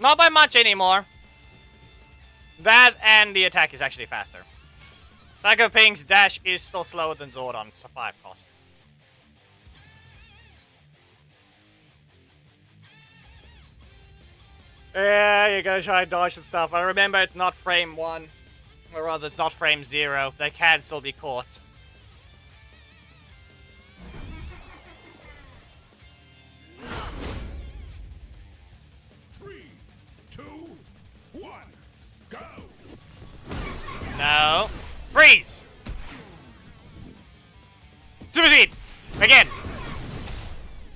Not by much anymore. That and the attack is actually faster. Psycho Pink's dash is still slower than Zordon's 5 cost. Yeah, you gotta try and dodge and stuff. I remember it's not frame 1. Or rather, it's not frame 0. They can still be caught. Three, 2, 1, go. No. Freeze! Super speed! Again!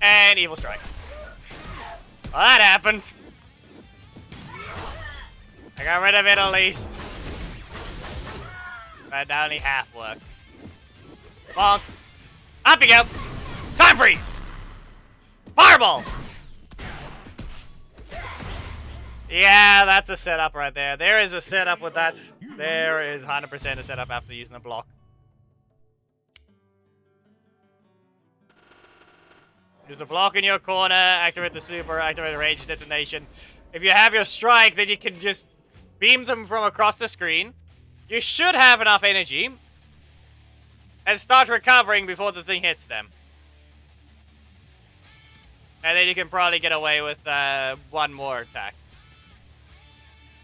And evil strikes. Well, that happened. I got rid of it at least. But that only half worked. Bonk. Up you go! Time freeze! Fireball! Yeah, that's a setup right there. There is a setup with that. There is 100% a setup after using the block. Use the block in your corner, activate the super, activate the range detonation. If you have your strike, then you can just beam them from across the screen. You should have enough energy. And start recovering before the thing hits them. And then you can probably get away with one more attack.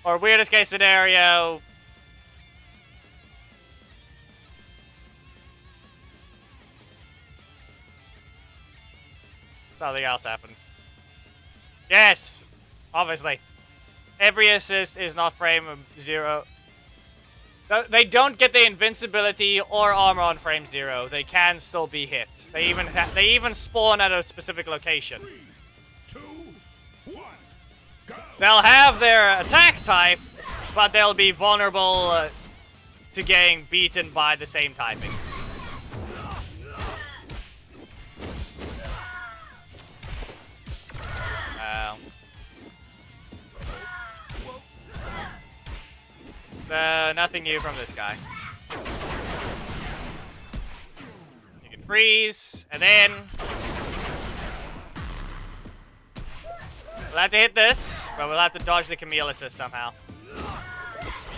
Or weirdest case scenario, something else happens. Yes! Obviously. Every assist is not frame 0. They don't get the invincibility or armor on frame 0. They can still be hit. They even spawn at a specific location. 3, 2, 1, go. They'll have their attack type, but they'll be vulnerable to getting beaten by the same typing. Nothing new from this guy. You can freeze, and then we'll have to hit this, but we'll have to dodge the Camille assist somehow.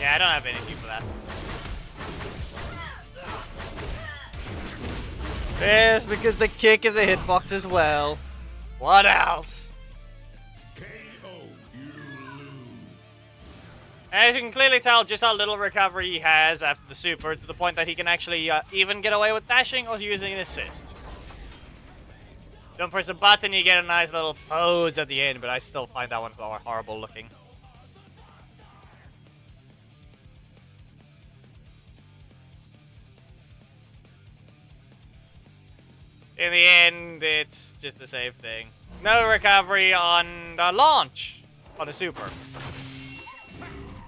Yeah, I don't have anything for that. Yes, because the kick is a hitbox as well. What else? KO. You lose. As you can clearly tell just how little recovery he has after the super, to the point that he can actually even get away with dashing or using an assist. Don't press a button, you get a nice little pose at the end, but I still find that one horrible looking. In the end, it's just the same thing. No recovery on the launch on a super.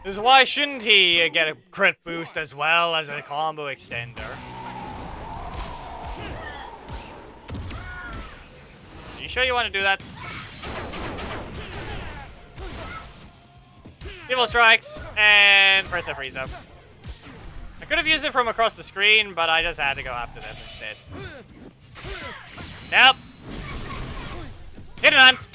Because why shouldn't he get a crit boost as well as a combo extender? Are you sure you want to do that? Evil strikes, and press the freeze up. I could have used it from across the screen, but I just had to go after them instead. Nope. Hit and hunt.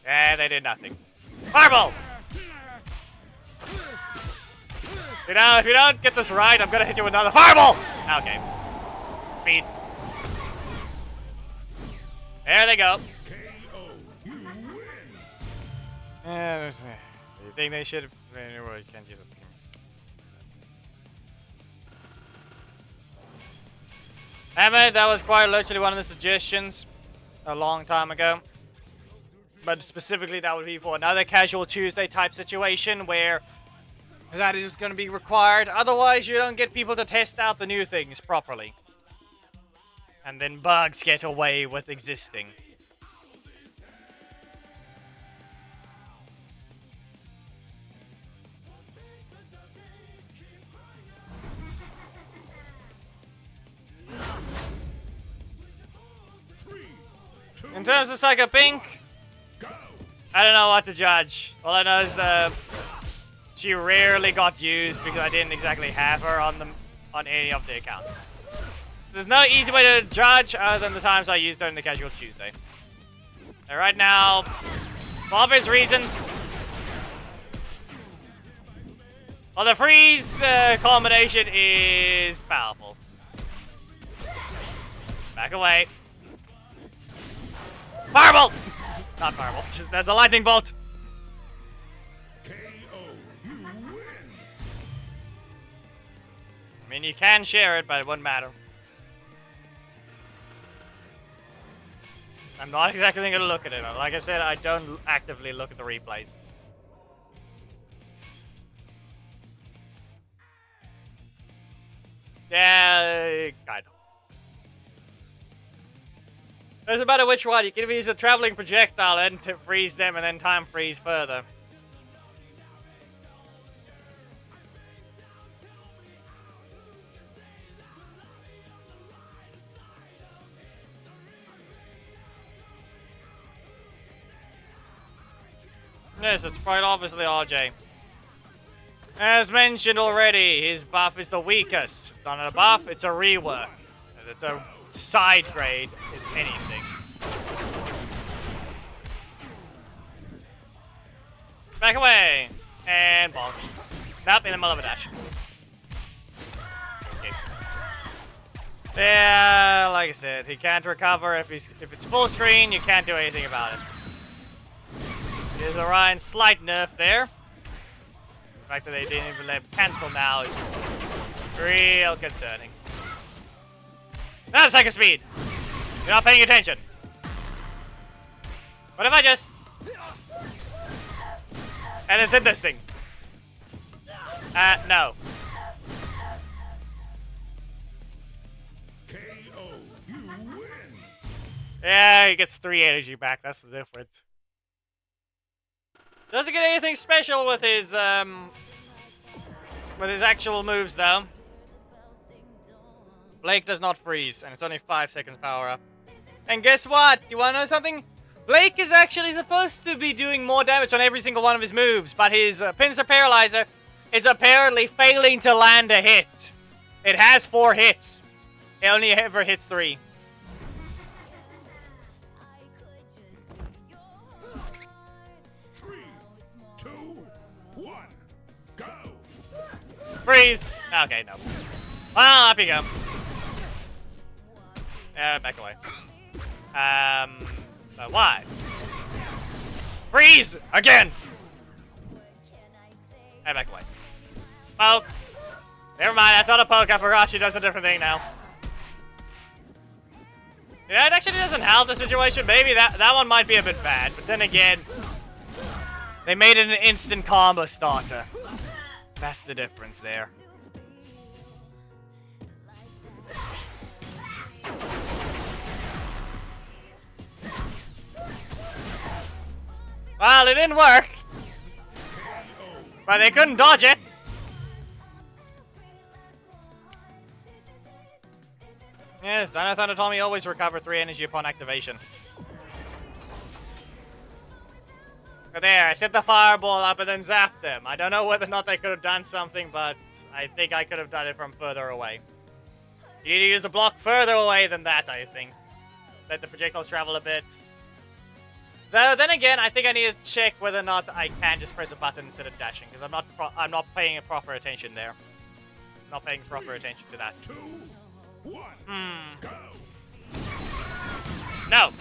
Yeah, they did nothing. Fireball! You know, if you don't get this right, I'm gonna hit you with another fireball! Okay. Speed. There they go. KO. You win. Yeah, you think they should have... Well, you can't use it. I admit that was quite literally one of the suggestions a long time ago. But specifically that would be for another casual Tuesday type situation where that is going to be required. Otherwise, you don't get people to test out the new things properly. And then bugs get away with existing. In terms of Psycho Pink, I don't know what to judge. All I know is she rarely got used because I didn't exactly have her on any of the accounts. There's no easy way to judge other than the times I used her in the Casual Tuesday. And right now, for obvious reasons, well, the freeze combination is powerful. Back away. Fireball! Not fireball. That's a lightning bolt. KO. You win. I mean, you can share it, but it wouldn't matter. I'm not exactly going to look at it. Like I said, I don't actively look at the replays. Yeah, kind of. Doesn't matter which one. You can either use a traveling projectile and to freeze them and then time freeze further. Yes, it's quite obviously RJ. As mentioned already, his buff is the weakest. It's not a buff, it's a rework. It's a side grade, if anything. Back away! And bonk. Nope, in the middle of a dash. Okay. Yeah, like I said, he can't recover if it's full screen, you can't do anything about it. There's Orion's slight nerf there. The fact that they didn't even let him cancel now is real concerning. That's Psycho Speed! You're not paying attention. What if I just... And it's in this thing. No. KO. You win. Yeah, he gets 3 energy back. That's the difference. Doesn't get anything special with his actual moves, though. Blake does not freeze, and it's only 5 seconds power up. And guess what? You wanna know something? Blake is actually supposed to be doing more damage on every single one of his moves, but his Pincer Paralyzer is apparently failing to land a hit. It has 4 hits. It only ever hits 3. Freeze! Okay, no. Well, up you go. Back away. Why? Freeze! Again! Back away. Poke. Never mind, that's not a poke. I forgot she does a different thing now. Yeah, it actually doesn't help the situation. Maybe that one might be a bit bad, but then again, they made it an instant combo starter. That's the difference there. Well, it didn't work. But they couldn't dodge it. Yes, Dino Thunder Tommy always recover 3 energy upon activation. But there, I set the fireball up and then zapped them. I don't know whether or not I could have done something, but I think I could have done it from further away. You need to use the block further away than that, I think. Let the projectiles travel a bit. Though, then again, I think I need to check whether or not I can just press a button instead of dashing, because I'm not paying proper attention there. I'm not paying proper attention to that. 2, 1, go. No.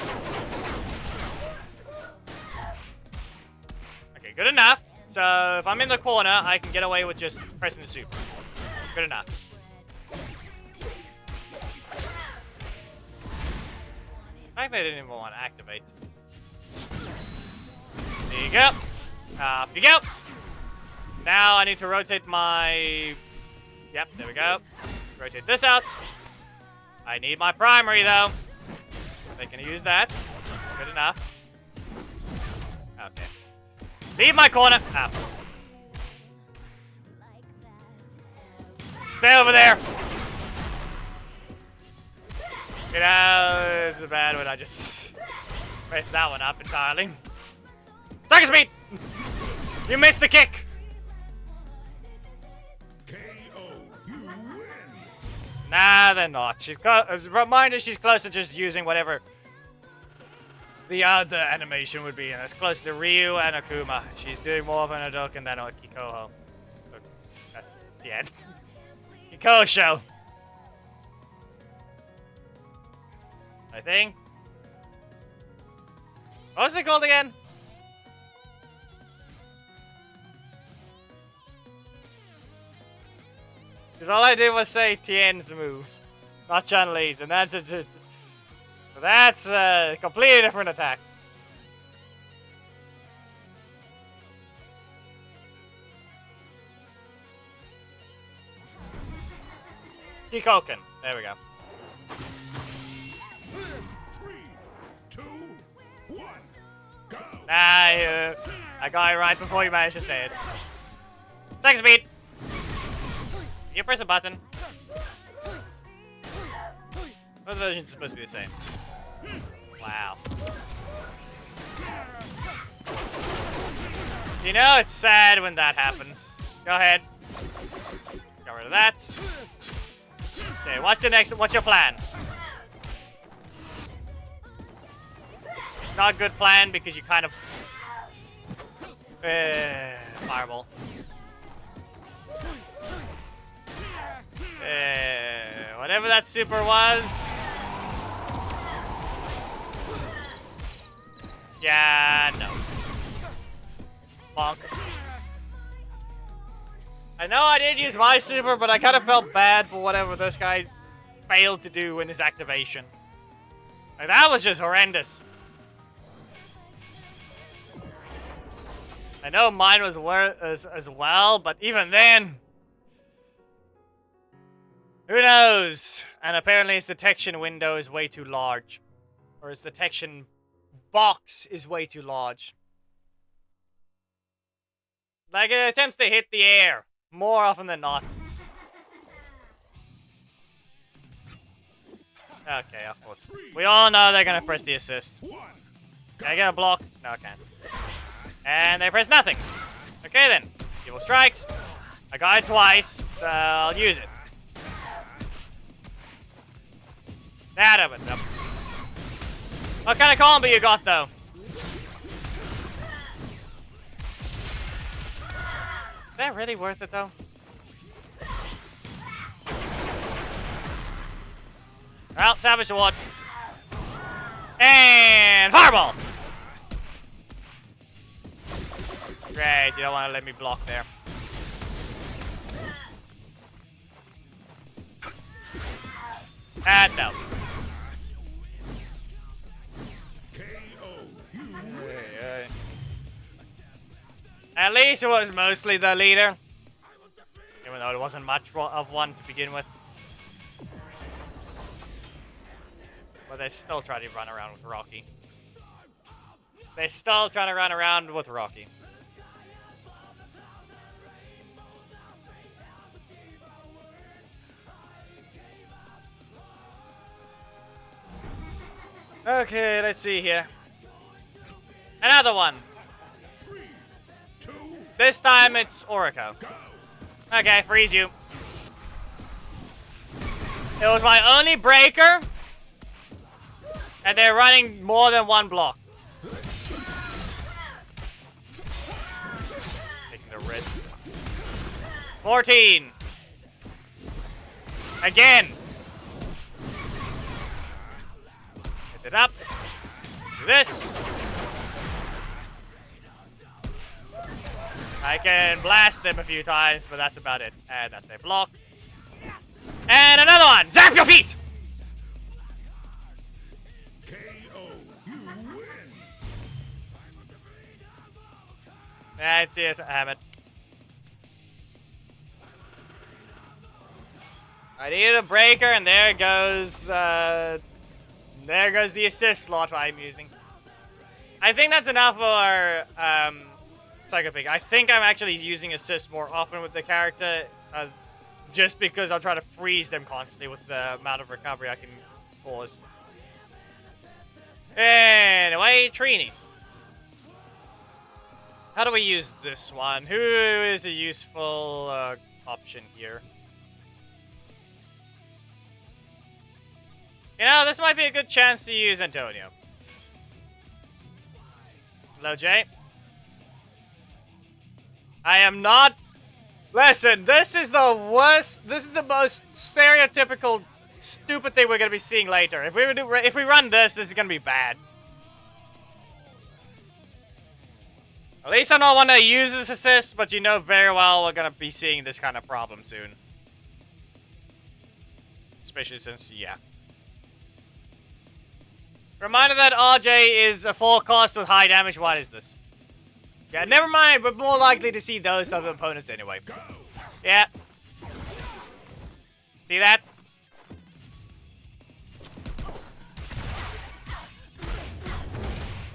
Okay, good enough. So if I'm in the corner, I can get away with just pressing the super. Good enough. I think they didn't even want to activate. There you go. Up you go. Now I need to rotate my... Yep, there we go. Rotate this out. I need my primary, though. They can use that. Good enough. Okay. Leave my corner. Ah. Stay over there. You know, it's bad when I just press that one up entirely. Sucker speed! You missed the kick! KO, you win. Nah, they're not. She's as a reminder, she's close to just using whatever the other animation would be, and it's close to Ryu and Akuma. She's doing more of an Hadouken than a Kikoho. But that's the end. Kikoho show. I think. What was it called again? Because all I did was say Tien's move, not Chun-Li's, and that's a completely different attack. Kikoken. There we go. 3, 2, 1, go. I got it right before you managed to say it. Second speed. You press a button. Both versions are supposed to be the same. Wow. You know, it's sad when that happens. Go ahead. Get rid of that. Okay, what's your plan? It's not a good plan because you kind of... fireball. Whatever that super was. Yeah, no. Bonk. I know I did use my super, but I kind of felt bad for whatever this guy failed to do in his activation. Like, that was just horrendous. I know mine was worse as well, but even then... Who knows? And apparently his detection window is way too large. Or his detection box is way too large. Like, it attempts to hit the air more often than not. Okay, of course. We all know they're gonna press the assist. Can I get a block? No, I can't. And they press nothing. Okay then. Evil strikes. I got it twice, so I'll use it. That opened up. What kind of combo you got, though? Is that really worth it, though? Well, Savage Award. And Fireball! Great, you don't want to let me block there. And no. At least it was mostly the leader. Even though it wasn't much of one to begin with. But they still try to run around with Rocky. They're still trying to run around with Rocky. Okay, let's see here. Another one. 3, 2, This time it's Orico. go. Okay, freeze you. It was my only breaker. And they're running more than one block. Taking the risk. 14. Again. Hit it up. Do this. I can blast them a few times, but that's about it. And that's a block. And another one! Zap your feet! KO. You win. That's it, Hammett. I need a breaker, and there goes the assist slot I'm using. I think that's enough for Psycho Pig. I think I'm actually using assist more often with the character, just because I'll try to freeze them constantly with the amount of recovery I can cause. Anyway, Trini. How do we use this one? Who is a useful option here? You know, this might be a good chance to use Antonio. Hello, Jay. I am not... Listen, this is the worst... This is the most stereotypical, stupid thing we're going to be seeing later. If we run this is going to be bad. At least I'm not one that uses assist, but you know very well we're going to be seeing this kind of problem soon. Especially since, yeah. Reminder that RJ is a full cost with high damage. What is this? Yeah, never mind. We're more likely to see those other opponents anyway. Yeah. See that?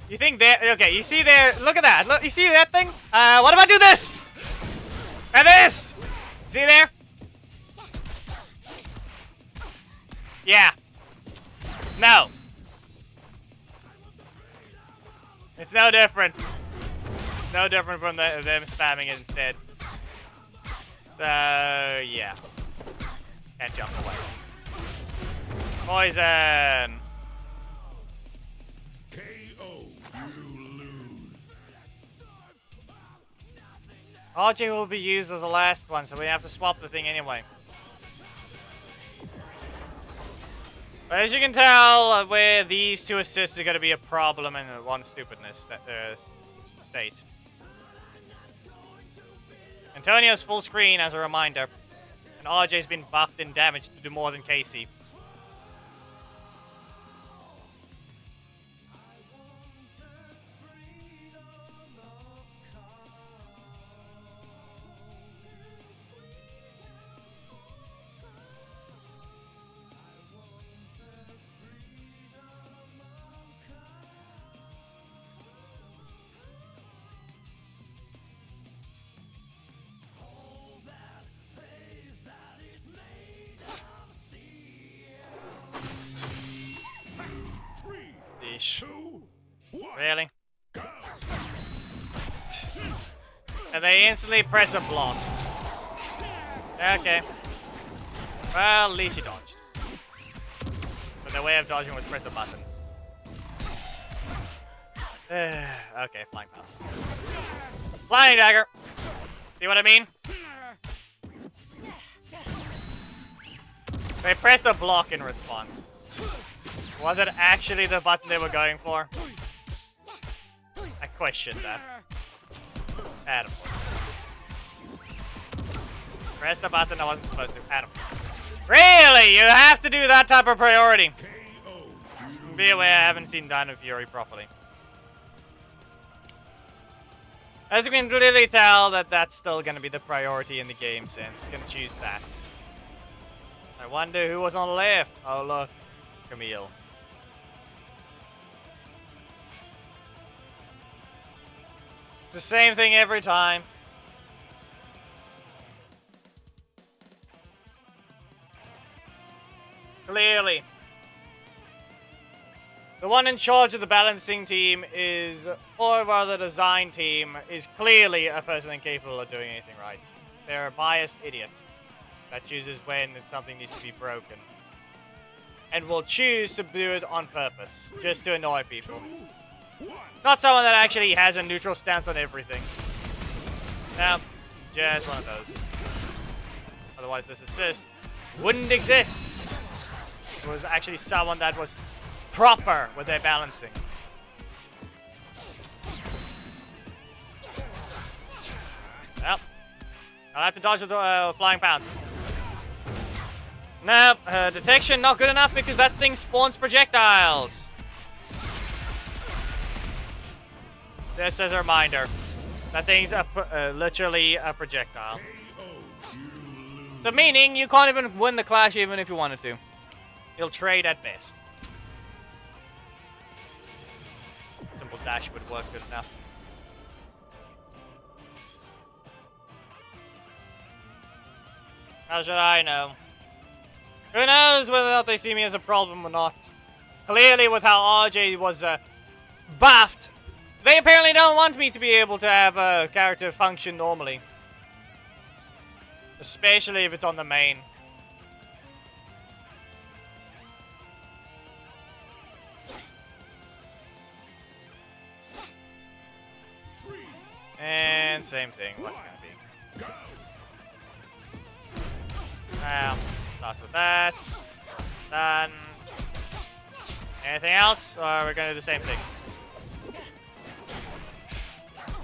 You think there? Okay, you see there? Look at that. Look, you see that thing? What if I do this? And this? See there? Yeah. No. It's no different. It's no different from them spamming it instead. So, yeah. Can't jump away. Poison! KO. You lose. RJ will be used as the last one, so we have to swap the thing anyway. But as you can tell, where these two assists are going to be a problem in one stupidness state. Antonio's full screen as a reminder, and RJ's been buffed and damaged to do more than Casey. Yeesh. 2, 1, Really? go. And they instantly press a block. Okay. Well, at least you dodged. But the way of dodging was press a button. Okay, flying pass. Flying dagger! See what I mean? They pressed a block in response. Was it actually the button they were going for? I questioned that. Adam. Press the button I wasn't supposed to. Adam. Really? You have to do that type of priority. KO. Be aware, I haven't seen Dino Fury properly. As you can clearly tell, that's still going to be the priority in the game, since it's going to choose that. I wonder who was on the left. Oh, look. Camille. It's the same thing every time. Clearly. The one in charge of the balancing team is, or rather the design team, is clearly a person incapable of doing anything right. They're a biased idiot that chooses when something needs to be broken. And will choose to do it on purpose, just to annoy people. Not someone that actually has a neutral stance on everything. No, just one of those. Otherwise this assist wouldn't exist. It was actually someone that was proper with their balancing. Well, I'll have to dodge with flying pounds. Nope, detection not good enough because that thing spawns projectiles. Just as a reminder, that thing's literally a projectile. So meaning you can't even win the clash even if you wanted to. You'll trade at best. Simple dash would work good enough. How should I know? Who knows whether or not they see me as a problem or not. Clearly with how RJ was buffed, they apparently don't want me to be able to have a character function normally. Especially if it's on the main. And same thing, what's it gonna be? Well, starts with that. Done. Anything else? Or are we gonna do the same thing?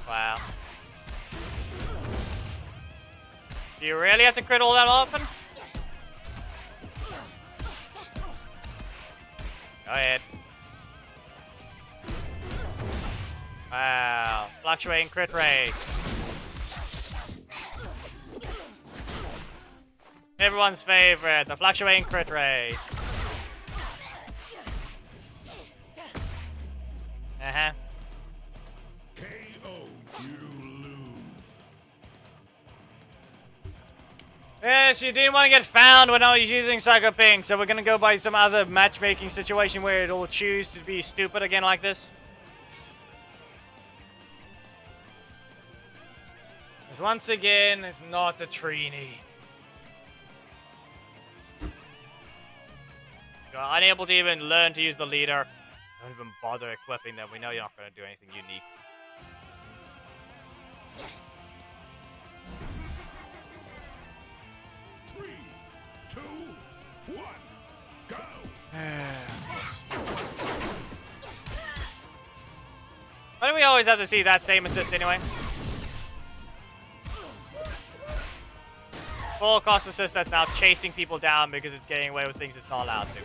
Wow. Do you really have to crit all that often? Go ahead. Wow. Fluctuating crit rate. Everyone's favorite, the fluctuating crit rate. Uh-huh. KO, you lose. Yes, you didn't want to get found when I was using Psycho Pink, so we're gonna go by some other matchmaking situation where it'll choose to be stupid again like this. Because once again, it's not a Trini. You're unable to even learn to use the leader. Don't even bother equipping them. We know you're not going to do anything unique. Three, two, one, go. Why do we always have to see that same assist anyway? Full cost assist that's now chasing people down because it's getting away with things it's not allowed to.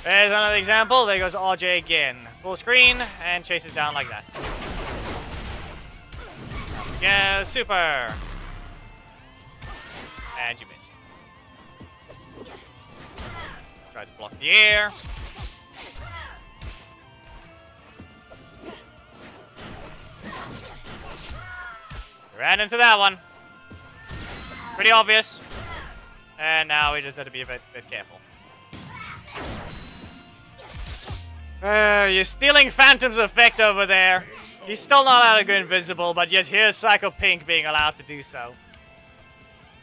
There's another example. There goes RJ again. Full screen and chases down like that. Yeah, super. And you missed. Try to block the air. Ran into that one. Pretty obvious. And now we just have to be a bit careful. You're stealing Phantom's effect over there. He's still not allowed to go invisible, but yet here's Psycho Pink being allowed to do so.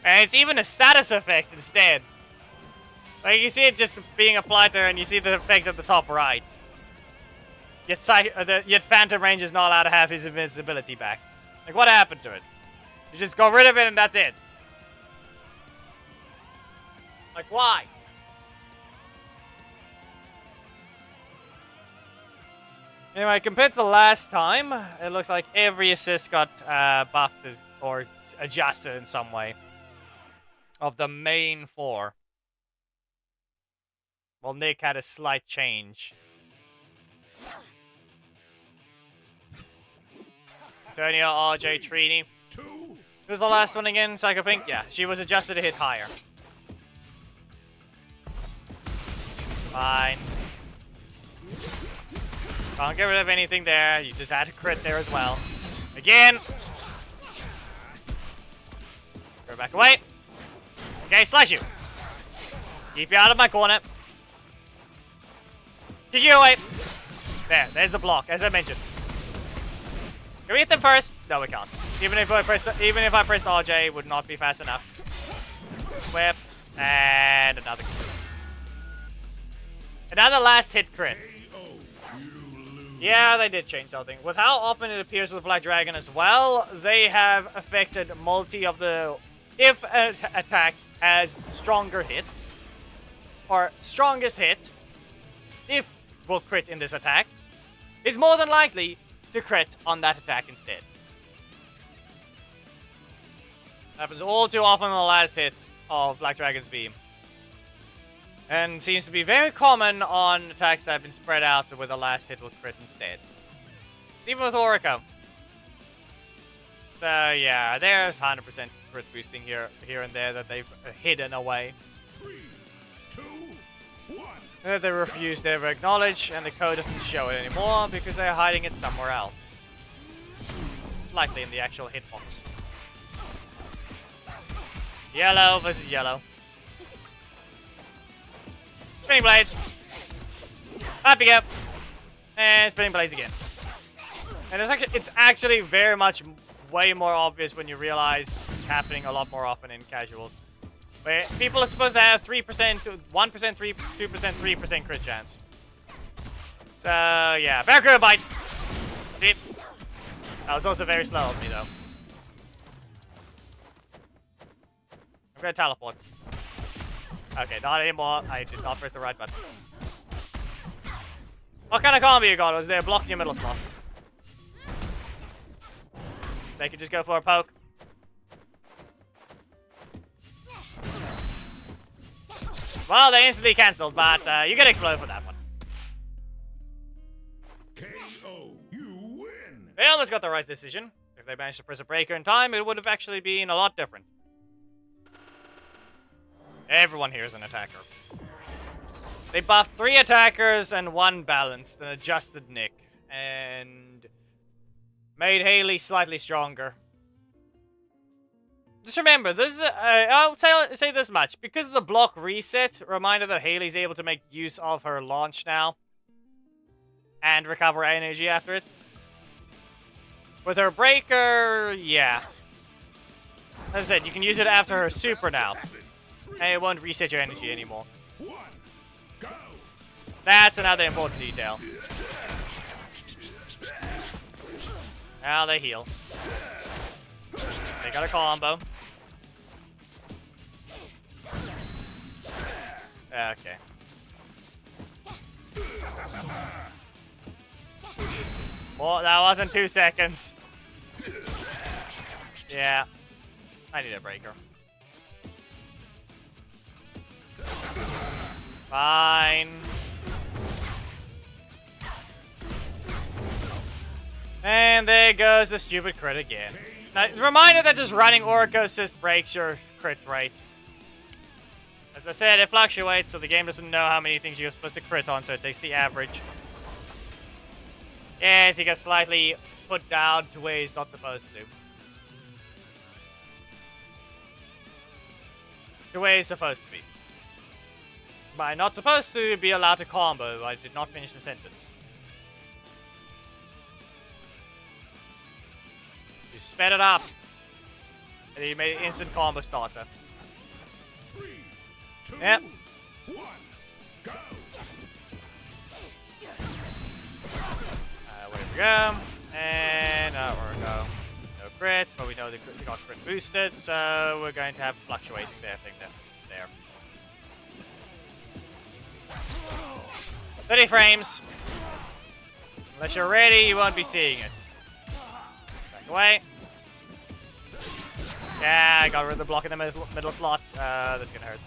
And it's even a status effect instead. Like, you see it just being applied there, and you see the effect at the top right. Yet Phantom Range is not allowed to have his invisibility back. Like, what happened to it? You just got rid of it and that's it. Like, why? Anyway, compared to the last time, it looks like every assist got buffed or adjusted in some way. Of the main four. Well, Nick had a slight change. Antonio, RJ, Trini. Who's the last one again? Psycho Pink? Yeah, she was adjusted to hit higher. Fine. Can't get rid of anything there. You just had a crit there as well. Again. Go back away. Okay, slash you. Keep you out of my corner. Kick you away. There's the block, as I mentioned. Can we hit them first? No, we can't. Even if I pressed RJ, it would not be fast enough. Swept, and another crit. Another last hit crit. Yeah, they did change something. With how often it appears with Black Dragon as well, they have affected multi of the... If an attack has stronger hit, or strongest hit, if will crit in this attack, is more than likely to crit on that attack instead. Happens all too often on the last hit of Black Dragon's beam. And seems to be very common on attacks that have been spread out with the last hit will crit instead. Even with Orico. So yeah, there's 100% crit boosting here and there that they've hidden away. 3, 2, 1. They refuse to ever acknowledge, and the code doesn't show it anymore because they're hiding it somewhere else. Likely in the actual hitbox. Yellow versus yellow. Spinning blades. Up you go. And spinning blades again. And it's actually very much way more obvious when you realize it's happening a lot more often in casuals. Where people are supposed to have 3%, 1%, 2%, 3% crit chance. So, yeah. Barracuda bite. See? That was also very slow of me, though. I'm gonna teleport. Okay, not anymore. I did not press the right button. What kind of combo you got? Was there blocking your middle slot? They could just go for a poke. Well, they instantly cancelled, but you get explode for that one. KO. You win. They almost got the right decision. If they managed to press a breaker in time, it would have actually been a lot different. Everyone here is an attacker. They buffed 3 attackers and 1 balanced and adjusted Nick. And made Haley slightly stronger. Just remember, this is I'll say this much. Because of the block reset, reminder that Haley's able to make use of her launch now. And recover energy after it. With her breaker, yeah. As I said, you can use it after her super now. And it won't reset your energy anymore. 1, go. That's another important detail. Now they heal. They got a combo. Okay. Well, that wasn't 2 seconds. Yeah. I need a breaker. Fine. And there goes the stupid crit again. Now, reminder that just running Orico Assist breaks your crit rate. As I said, it fluctuates, so the game doesn't know how many things you're supposed to crit on, so it takes the average. Yes, he got slightly put down to where he's not supposed to. To where he's supposed to be. By not supposed to be allowed to combo, I did not finish the sentence. You sped it up. And you made an instant combo starter. 3, 2, Yep. 1, go. Where we go. And we go. No crit, but we know they got crit boosted, so we're going to have fluctuating there thing there. 30 frames. Unless you're ready, you won't be seeing it. Back away. Yeah, I got rid of the block in the middle slot. This is gonna hurt.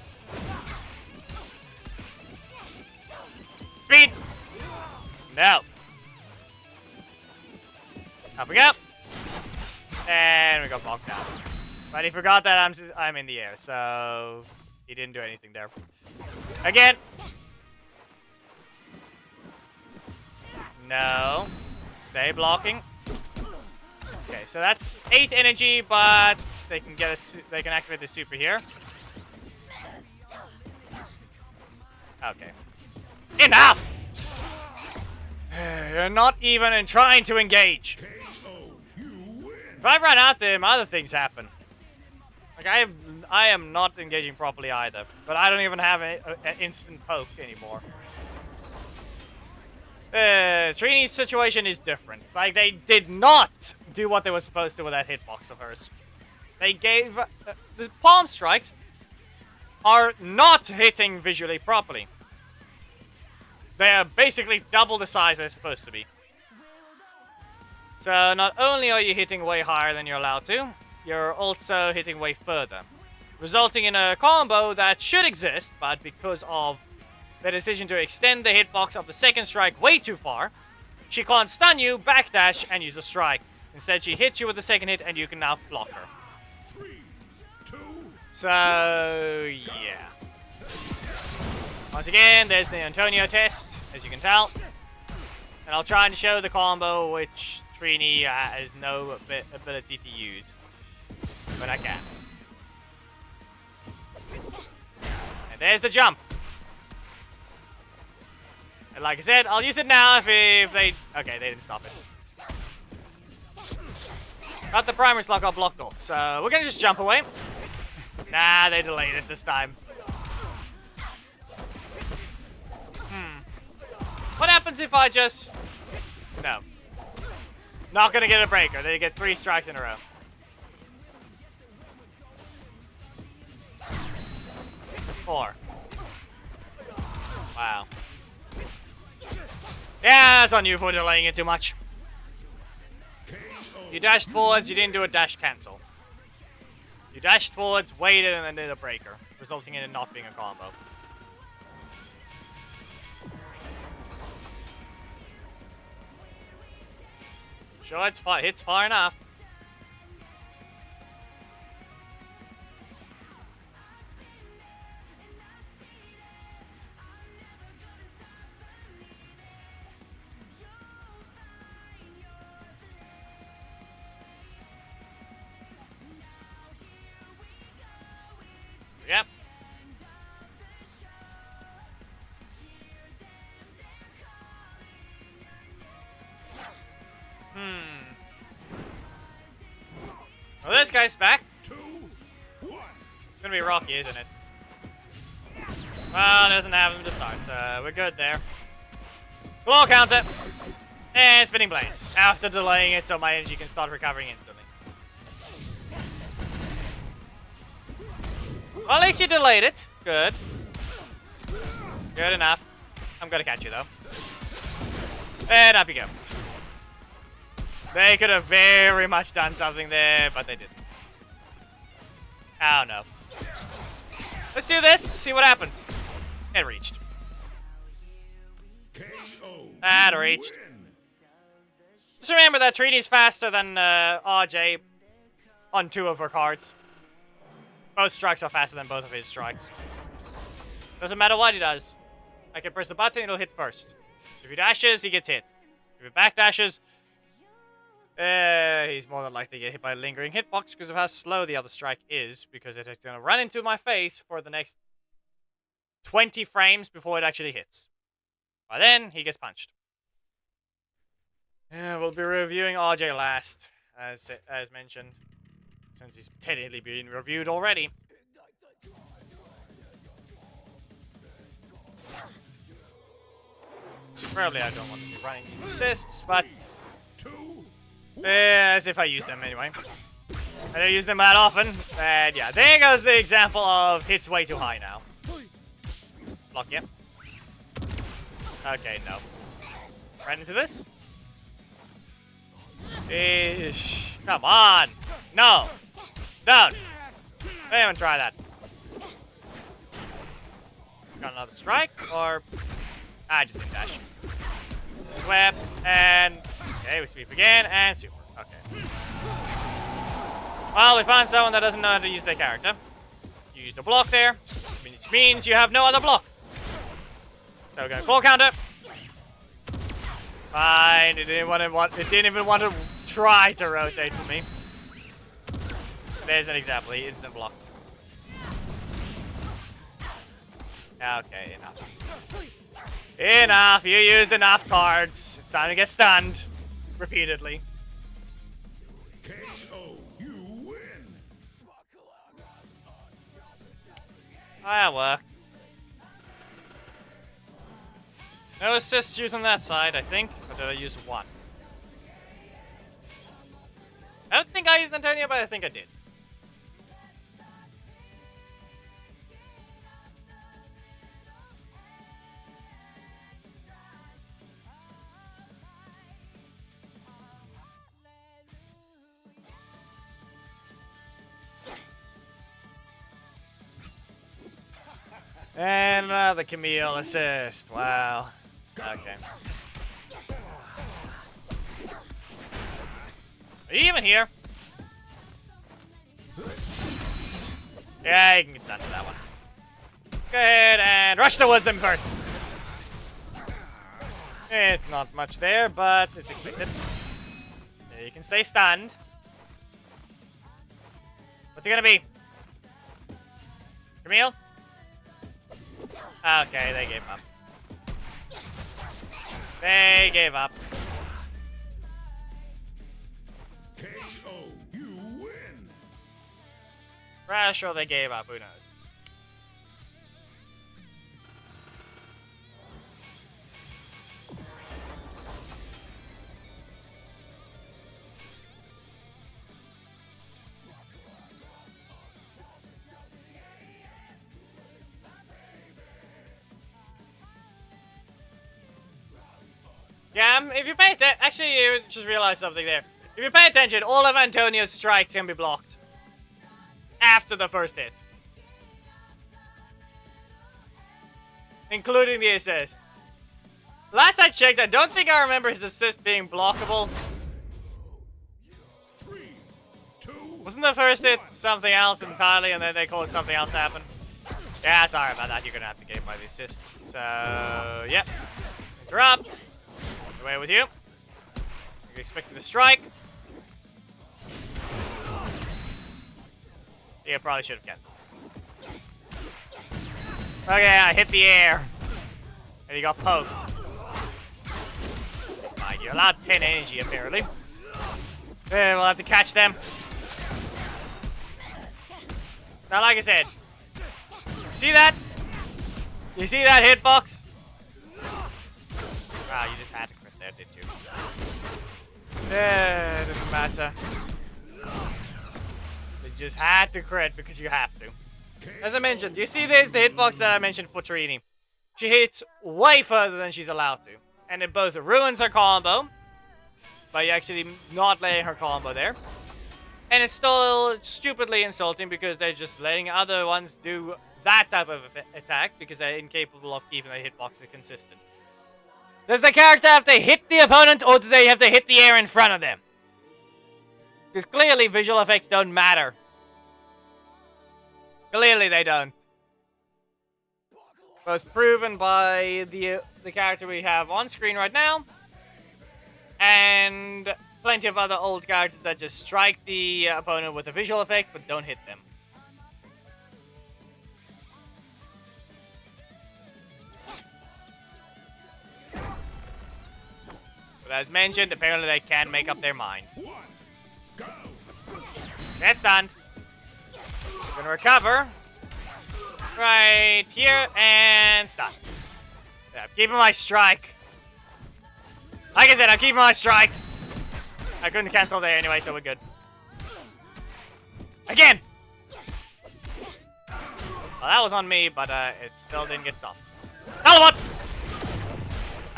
Speed! No. Up we go. And we got blocked out. But he forgot that I'm in the air, so he didn't do anything there. Again. No. Stay blocking. Okay, so that's 8 energy, but they can they can activate the super here. Okay. Enough! You're not even trying to engage. If I run out to him, other things happen. Like, I am not engaging properly either. But I don't even have an instant poke anymore. Trini's situation is different. Like, they did not do what they were supposed to with that hitbox of hers. They gave... the palm strikes are not hitting visually properly. They're basically double the size they're supposed to be. So not only are you hitting way higher than you're allowed to, you're also hitting way further. Resulting in a combo that should exist, but because of the decision to extend the hitbox of the second strike way too far, she can't stun you, backdash, and use a strike. Instead, she hits you with the second hit, and you can now block her. 3, 2, so, yeah. Once again, there's the Antonio test, as you can tell. And I'll try and show the combo, which Trini has no ability to use. But I can. And there's the jump. And like I said, I'll use it now if they... Okay, they didn't stop it. Got the primary slot got blocked off, so we're gonna just jump away. Nah, they delayed it this time. What happens if I just... No. Not gonna get a breaker. They get 3 strikes in a row. Four. Wow. Yeah, that's on you for delaying it too much. You dashed forwards, you didn't do a dash cancel. You dashed forwards, waited, and then did a breaker, resulting in it not being a combo. Sure, hits far enough. Yep. Well, this guy's back. 2, 1. It's gonna be rocky, isn't it? Well, it doesn't have him to start, so we're good there. Blow counter. And spinning blades. After delaying it so my energy can start recovering instantly. Well, at least you delayed it. Good. Good enough. I'm gonna catch you, though. And up you go. They could have very much done something there, but they didn't. Oh, no. Let's do this, see what happens. It reached. KO. That reached. Just remember that Trini's faster than RJ on 2 of her cards. Both strikes are faster than both of his strikes. Doesn't matter what he does. I can press the button, it'll hit first. If he dashes, he gets hit. If he backdashes, he's more than likely to get hit by a lingering hitbox because of how slow the other strike is, because it is going to run into my face for the next 20 frames before it actually hits. By then, he gets punched. Yeah, we'll be reviewing RJ last, as mentioned, since he's technically being reviewed already. Probably I don't want to be running these assists, but as if I use them anyway. I don't use them that often, and yeah, there goes the example of hits way too high now. Block you. Okay, no. Right into this. Ish. Come on. No. Don't. Don't even try that. Got another strike, or... I just didn't dash. Swept, and... Okay, we sweep again, and super. Okay. Well, we found someone that doesn't know how to use their character. You used a block there, which means you have no other block. So we're gonna call counter. Fine, it didn't even want to try to rotate to me. There's an example. He instant blocked. Okay, enough. Enough! You used enough cards. It's time to get stunned. Repeatedly. KO, you win. Oh, that worked. No assists used on that side, I think. Or did I use one? I don't think I used Antonio, but I think I did. And another Camille assist. Wow. Okay. Are you even here? Yeah, you can get stunned with that one. Let's go ahead and rush towards them first. It's not much there, but it's expected. Yeah, you can stay stunned. What's it gonna be? Camille? Okay, they gave up. They gave up. KO, you win. Crash or they gave up, who knows? Yeah, if you pay attention, actually, you just realized something there. If you pay attention, all of Antonio's strikes can be blocked after the first hit, including the assist. Last I checked, I don't think I remember his assist being blockable. 3, 2, Wasn't the first hit something else entirely, and then they caused something else to happen? Yeah, sorry about that. You're gonna have to get by the assist. So, yep. Interrupt. Away with you. You expected to strike. Yeah, probably should have canceled. Okay, I hit the air. And he got poked. Fine, you're allowed 10 energy apparently. Yeah, we'll have to catch them. Now, like I said, see that? You see that hitbox? Wow, you just had to crit there, did you? Yeah, it doesn't matter. You just had to crit because you have to. As I mentioned, you see there's the hitbox that I mentioned for Trini. She hits way further than she's allowed to. And it both ruins her combo by actually not letting her combo there. And it's still stupidly insulting because they're just letting other ones do that type of attack because they're incapable of keeping their hitboxes consistent. Does the character have to hit the opponent or do they have to hit the air in front of them? Because clearly visual effects don't matter. Clearly they don't. Both proven by the character we have on screen right now. And plenty of other old characters that just strike the opponent with a visual effect but don't hit them. But as mentioned, apparently they can make up their mind. 1, go. Get stunned. We're gonna recover. Right here, and stun. Yeah, I'm keeping my strike. Like I said, I'm keeping my strike. I couldn't cancel there anyway, so we're good. Again! Well, that was on me, but it still didn't get stopped. Hello, what?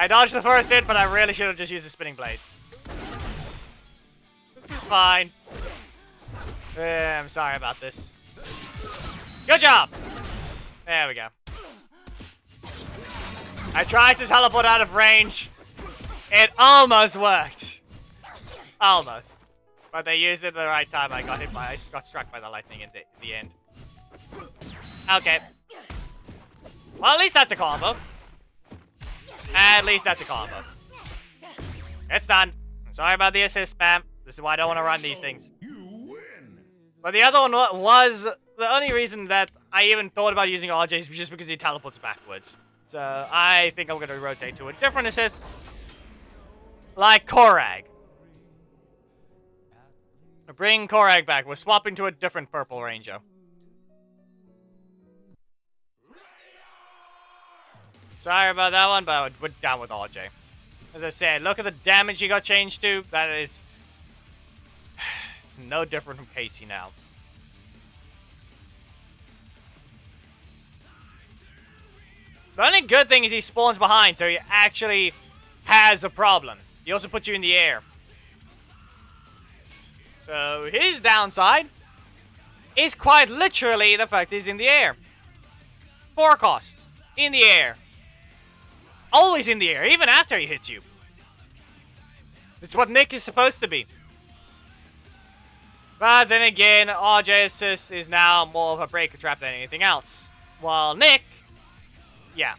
I dodged the first hit, but I really should have just used the spinning blades. This is fine. I'm sorry about this. Good job! There we go. I tried to teleport out of range. It almost worked. Almost. But they used it at the right time. I got struck by the lightning in the end. Okay. Well, at least that's a combo. At least that's a combo. It's done. Sorry about the assist spam. This is why I don't want to run these things. You win. But the other one was the only reason that I even thought about using RJ is just because he teleports backwards. So I think I'm going to rotate to a different assist, like Korag. Bring Korag back. We're swapping to a different purple ranger. Sorry about that one, but we're down with RJ. As I said, look at the damage he got changed to. That is... It's no different from Casey now. The only good thing is he spawns behind, so he actually has a problem. He also puts you in the air. So his downside is quite literally the fact he's in the air. 4 cost. In the air. Always in the air, even after he hits you. It's what Nick is supposed to be. But then again, RJ Assist is now more of a breaker trap than anything else. While Nick... Yeah.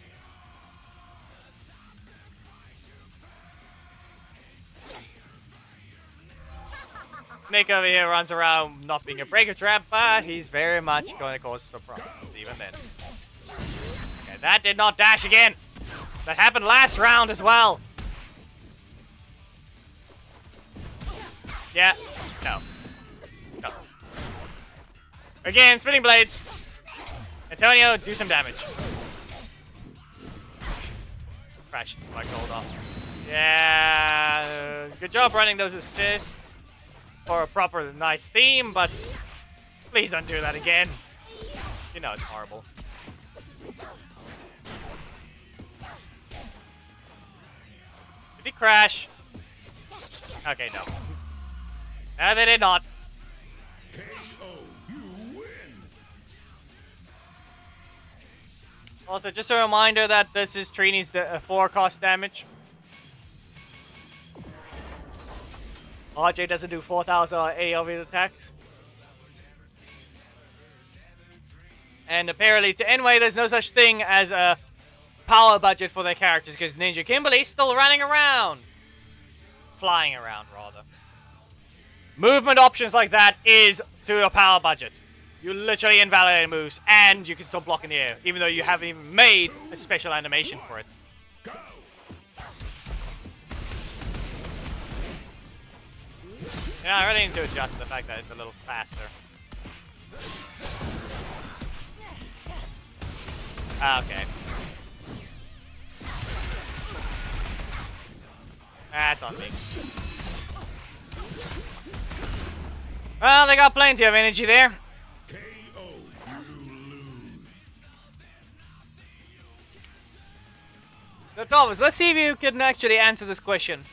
Nick over here runs around not being a breaker trap, but he's very much going to cause some problems even then. Okay, that did not dash again. That happened last round as well. Yeah. No. No. Again, spinning blades. Antonio, do some damage. Crashed into my gold off. Yeah. Good job running those assists for a proper nice theme, but please don't do that again. You know it's horrible. Did he crash? Okay, no. No, they did not. KO. You win. Also, just a reminder that this is Trini's 4-cost damage. RJ doesn't do 4,000 AoV attacks. And apparently, anyway, there's no such thing as a power budget for their characters because Ninja Kimberly's still running around. Flying around, rather. Movement options like that is to a power budget. You literally invalidate moves, and you can still block in the air, even though you haven't even made a special animation for it. Go. Yeah, I really need to adjust the fact that it's a little faster. Okay. That's on me. Well, they got plenty of energy there. KO. You lose. So, Thomas, let's see if you can actually answer this question.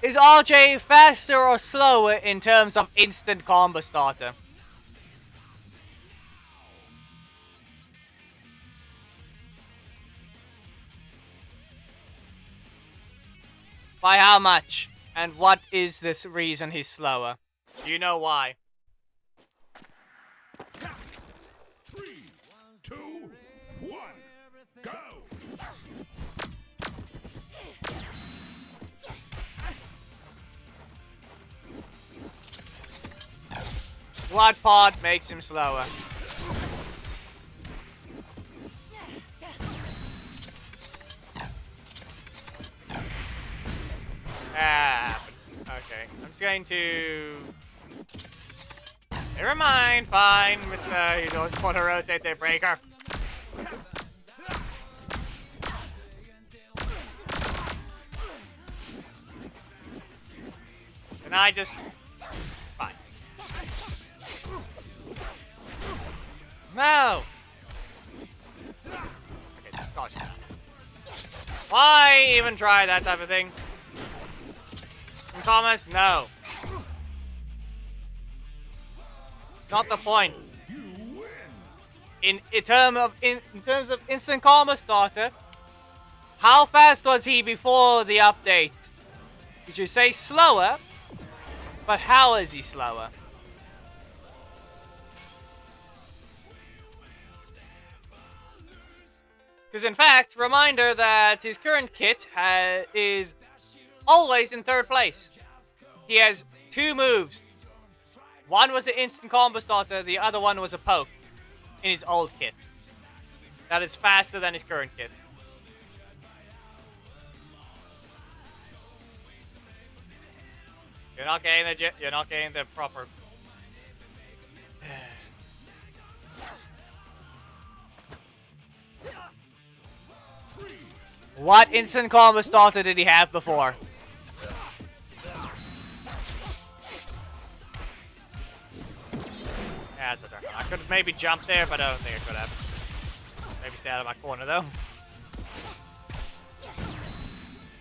Is RJ faster or slower in terms of instant combo starter? By how much? And what is this reason he's slower? Do you know why? 3, 2, 1. Go. What part makes him slower? Okay. I'm just going to... Never mind, fine, Mr. You don't want to rotate their breaker. And I just... Fine. No! Okay, just dodge that. Why even try that type of thing? Thomas, no. It's not the point. You win. In terms of instant karma starter, how fast was he before the update? Did you say slower? But how is he slower? Because in fact, reminder that his current kit is always in third place. He has 2 moves. One was an instant combo starter, the other one was a poke in his old kit. That is faster than his current kit. You're not getting the proper. What instant combo starter did he have before? Yeah, that's a dark one. I could have maybe jumped there, but I don't think I could have. Maybe stay out of my corner, though.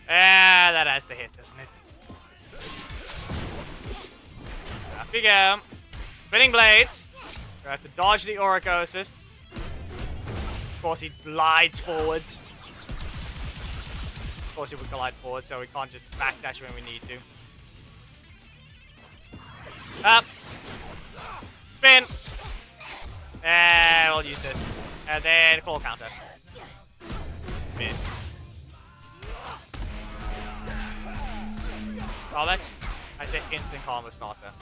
Ah, that has to hit, doesn't it? Up we go. Spinning blades. We have to dodge the Auric assist. Of course, he glides forwards. Of course, he would glide forward, so we can't just backdash when we need to. Up. Spin. And we'll use this. And then claw counter. Missed. Promise? I said instant combo starter.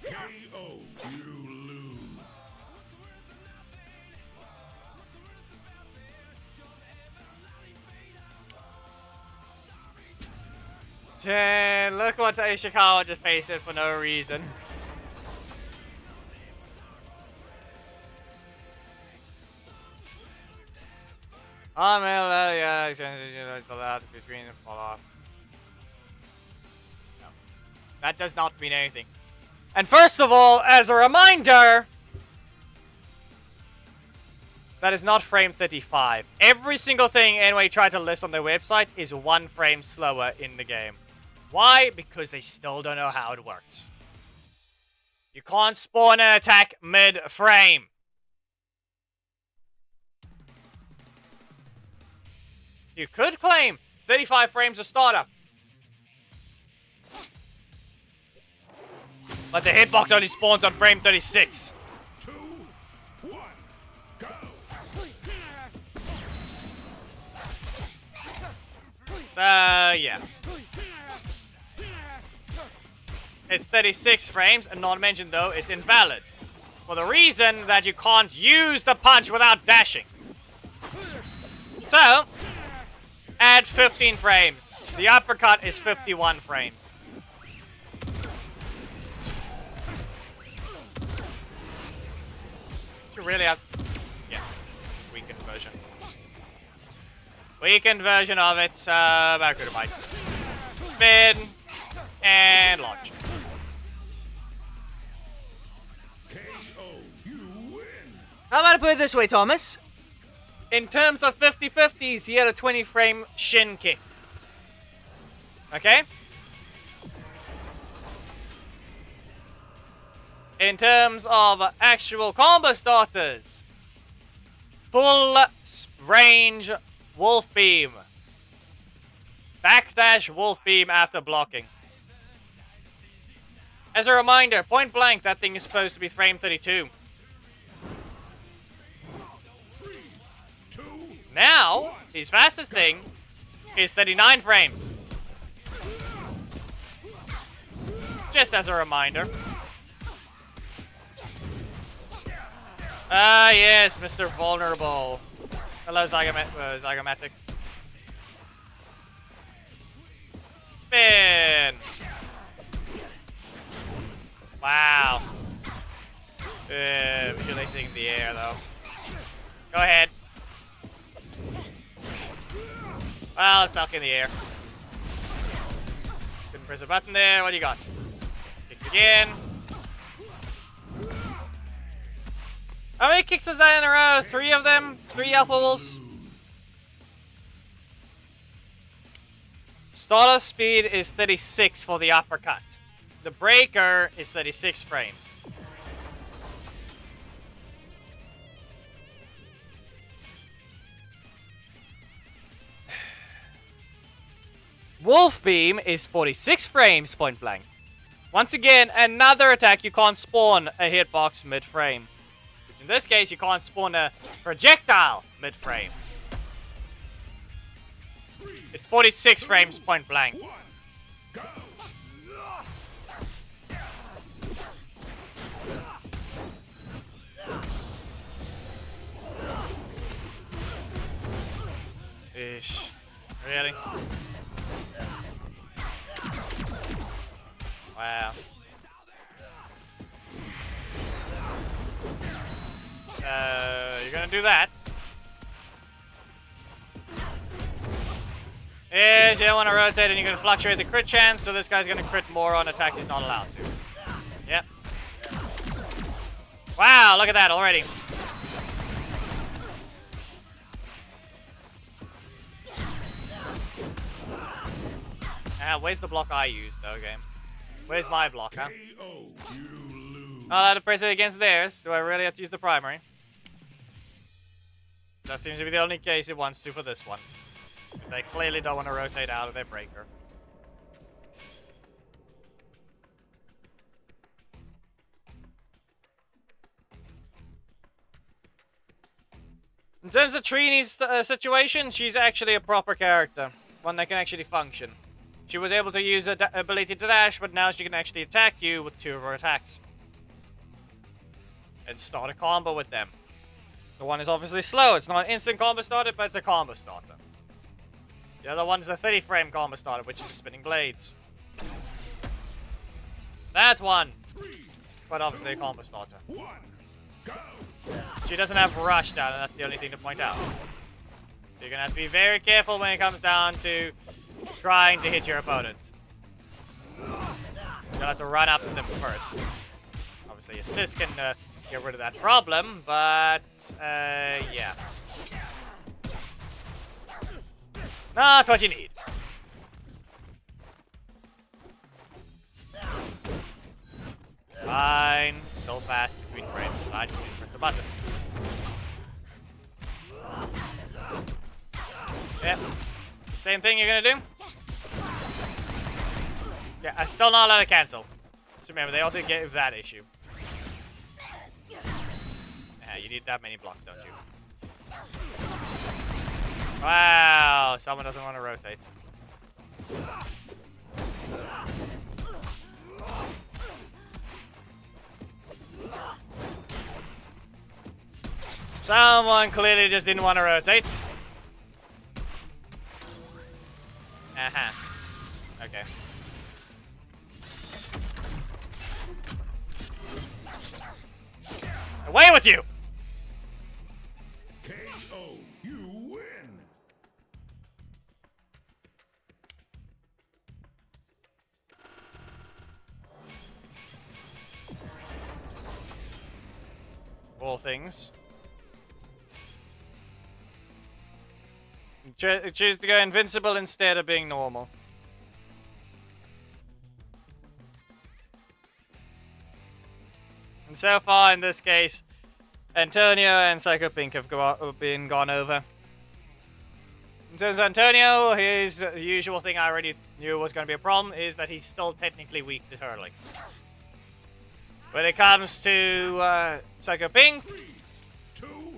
KO, you lose. Look what Ishikawa just pasted for no reason. It's allowed between the fall off. No. That does not mean anything. And first of all, as a reminder, that is not frame 35. Every single thing anybody tried to list on their website is 1 frame slower in the game. Why? Because they still don't know how it works. You can't spawn an attack mid-frame. You could claim 35 frames of startup. But the hitbox only spawns on frame 36. 2, 1, go. So, yeah. It's 36 frames, and not mentioned though, it's invalid. For the reason that you can't use the punch without dashing. So, add 15 frames. The uppercut is 51 frames. You really have... Yeah. Weakened version. Weakened version of it. Barracuda Bite. Spin. And launch. KO, you win. How about I put it this way, Thomas? In terms of 50-50s, he had a 20 frame shin kick. Okay? In terms of actual combo starters, full range Wolf Beam. Backdash Wolf Beam after blocking. As a reminder, point blank, that thing is supposed to be frame 32. 3, 2, Now, his fastest thing is 39 frames. Just as a reminder. Ah, yes, Mr. Vulnerable. Hello, Zygomatic. Spin! Wow. Visualizing the air, though. Go ahead. Well, it's stuck in the air. Couldn't press a button there. What do you got? Kicks again. How many kicks was that in a row? 3 of them? 3 Alpha Wolves? Starter speed is 36 for the uppercut. The breaker is 36 frames. Wolf Beam is 46 frames point blank. Once again, another attack you can't spawn a hitbox mid-frame. Which in this case, you can't spawn a projectile mid-frame. It's 46 frames point blank. One, go. Ish. Really? Wow. You're gonna do that? Yes, you don't want to rotate and you're gonna fluctuate the crit chance, so this guy's gonna crit more on attacks he's not allowed to. Yep. Wow, look at that already. Where's the block I used, though, game? Where's my block, huh? KO, you lose. Not allowed to press it against theirs. Do I really have to use the primary? That seems to be the only case it wants to for this one. Because they clearly don't want to rotate out of their breaker. In terms of Trini's situation, she's actually a proper character. One that can actually function. She was able to use her ability to dash, but now she can actually attack you with 2 of her attacks. And start a combo with them. The one is obviously slow. It's not an instant combo starter, but it's a combo starter. The other one's a 30 frame combo starter, which is the spinning blades. That one! It's quite obviously a combo starter. One, go. She doesn't have rush down, and that's the only thing to point out. So you're gonna have to be very careful when it comes down to trying to hit your opponent. You'll have to run up to them first. Obviously, assist can get rid of that problem, but yeah. Not what you need. Fine. So fast between frames. I just need to press the button. Yep. Same thing you're gonna do? Yeah, I'm still not allowed to cancel. So remember, they also get that issue. Yeah, you need that many blocks, don't you? Wow, someone doesn't want to rotate. Someone clearly just didn't want to rotate. Okay. Away with you! KO, you win. All things. Choose to go invincible instead of being normal. And so far, in this case, Antonio and Psycho Pink have been gone over. In terms of Antonio, his usual thing I already knew was going to be a problem is that he's still technically weak to hurling. When it comes to Psycho Pink,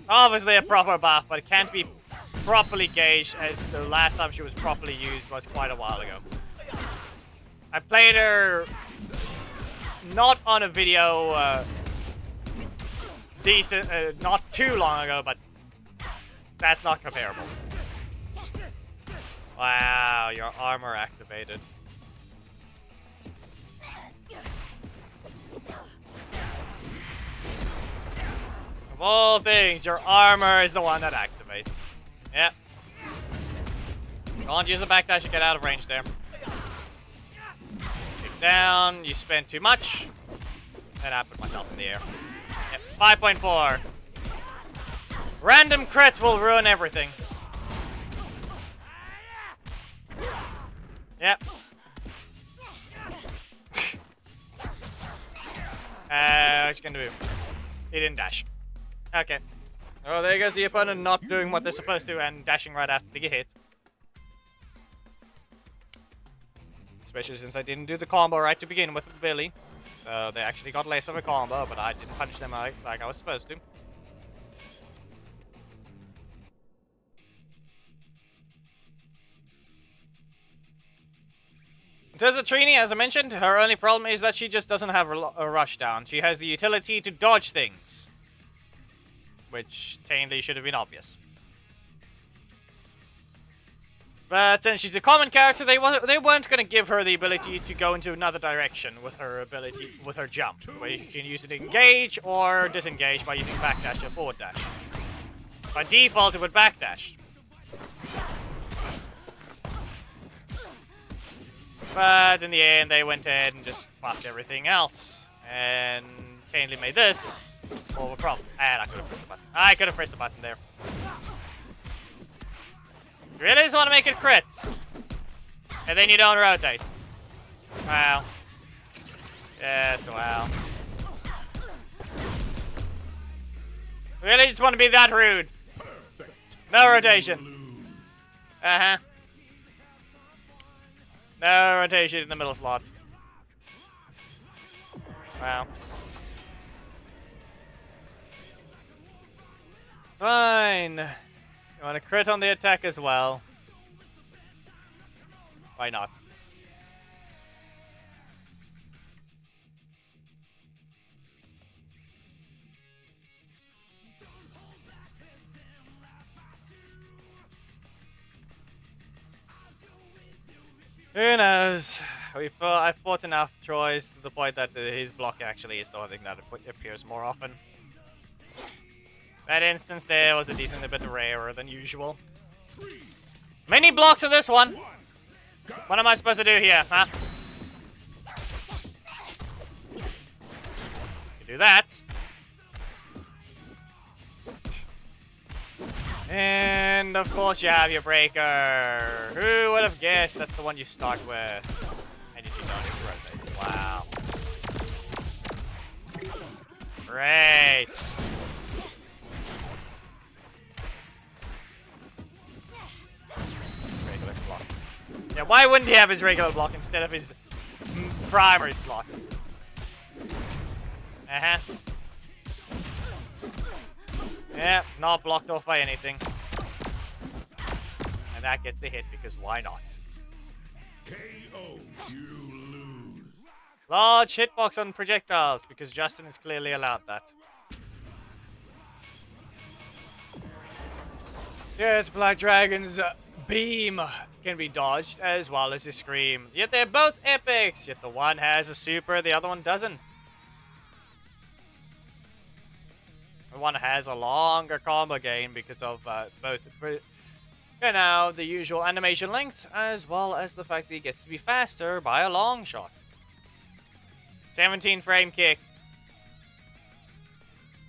obviously a proper buff, but it can't be properly gauged as the last time she was properly used was quite a while ago. I played her not on a video not too long ago, but that's not comparable. Wow, your armor activated. Of all things, your armor is the one that activates. Yep. Can't use a backdash to get out of range there. Get down, you spend too much. And I put myself in the air. Yep, 5.4. Random crits will ruin everything. Yep. What you gonna do? He didn't dash. Okay. Oh, there goes the opponent not doing what they're supposed to and dashing right after they get hit. Especially since I didn't do the combo right to begin with Billy. So they actually got less of a combo, but I didn't punish them like I was supposed to. Desert Trini, as I mentioned, her only problem is that she just doesn't have a rush down. She has the utility to dodge things. Which technically should have been obvious. But since she's a common character, they weren't going to give her the ability to go into another direction with her jump, where you can use it to engage or disengage by using backdash or forward dash. By default, it would backdash. But in the end, they went ahead and just buffed everything else, and technically made this more of a problem. And I could have pressed the button. I could have pressed the button there. You really just want to make it crit. And then you don't rotate. Wow. Yes, wow. Really just want to be that rude. No rotation. Uh-huh. No rotation in the middle slots. Wow. Fine. You want to crit on the attack as well. Why not? Who knows? I've fought enough Troys to the point that his block actually is the thing that appears more often. That instance there was a decent bit rarer than usual. Many blocks in this one. What am I supposed to do here, huh? You do that. And of course you have your breaker. Who would have guessed that's the one you start with? And you see don't even rotate. Wow. Great. Regular block. Yeah, why wouldn't he have his regular block instead of his primary slot? Uh-huh. Yeah, not blocked off by anything. And that gets the hit because why not? KO. You lose. Large hitbox on projectiles because Justin has clearly allowed that. Yes, Black Dragon's beam can be dodged as well as his scream. Yet they're both epics. Yet the one has a super, the other one doesn't. The one has a longer combo gain because of both, you know, the usual animation length, as well as the fact that he gets to be faster by a long shot. 17 frame kick.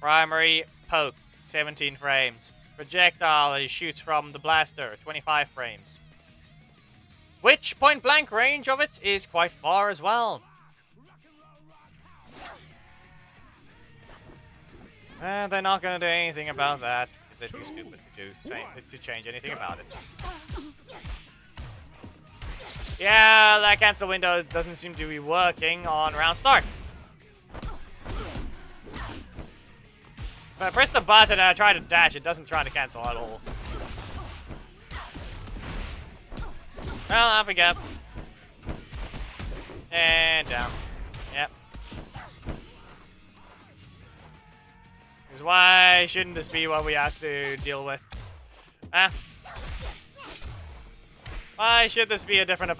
Primary poke, 17 frames. Projectile he shoots from the blaster, 25 frames. Which point blank range of it is quite far as well. And they're not going to do anything about that, because they're too stupid to change anything about it. Yeah, that cancel window doesn't seem to be working on round start. If I press the button and I try to dash, it doesn't try to cancel at all. Well, up we go. And down. Yep. Because why shouldn't this be what we have to deal with? Huh? Why should this be a different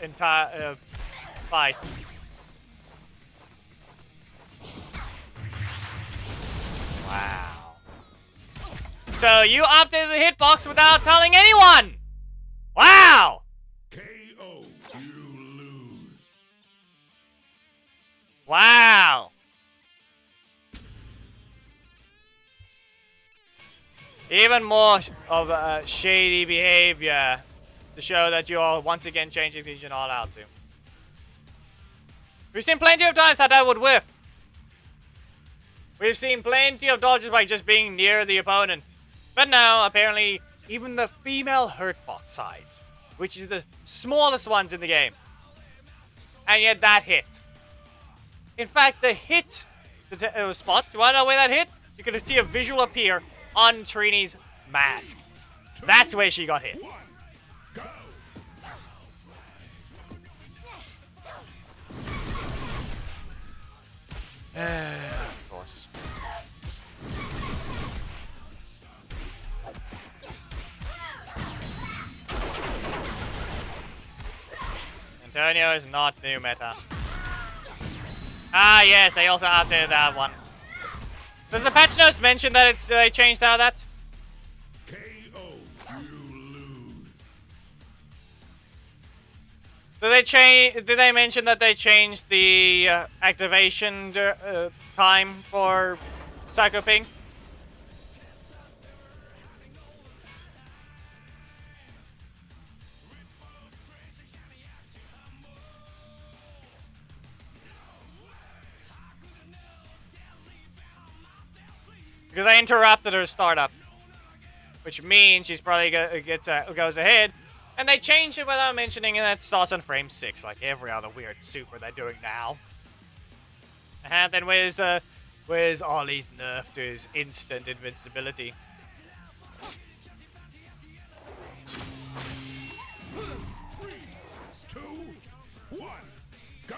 entire fight? Wow. So you updated the hitbox without telling anyone! Wow! KO. You lose. Wow! Even more of shady behavior to show that you are once again changing things you're not allowed to. We've seen plenty of times that would whiff. We've seen plenty of dodges by just being near the opponent. But now, apparently, even the female hurtbox size, which is the smallest ones in the game, and yet that hit. In fact, the hit spot, you want to know where that hit? You can see a visual appear on Trini's mask. That's where she got hit. Of course. Antonio is not new meta. Ah, yes, they also updated that one. Does the patch notes mention that they changed how that? KO. You lose. Did they mention that they changed the activation time for Psycho Ping? Because I interrupted her startup, which means she's probably goes ahead, and they changed it without mentioning it. That starts on frame 6, like every other weird super they're doing now. And then where's Ollie's nerf to his instant invincibility? 3, 2, 1, go.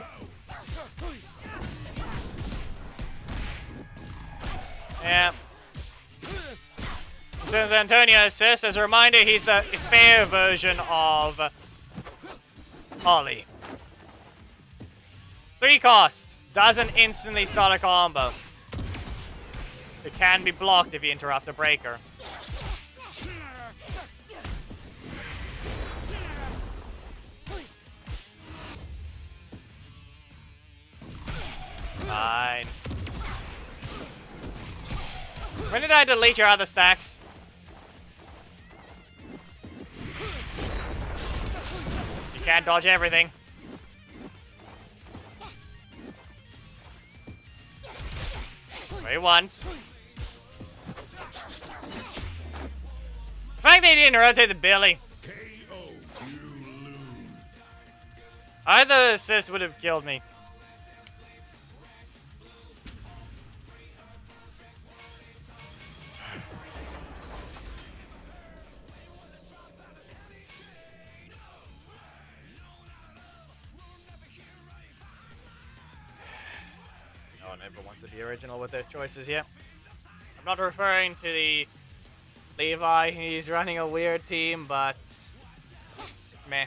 Yeah. Since Antonio assists, as a reminder, he's the fair version of Ollie. 3 costs. Doesn't instantly start a combo. It can be blocked if you interrupt a breaker. Fine. When did I delete your other stacks? You can't dodge everything. Wait once. The fact they didn't rotate the Billy. KO. You lose. Either assist would have killed me. No one ever wants to be original with their choices yet. I'm not referring to the Levi. He's running a weird team, but meh.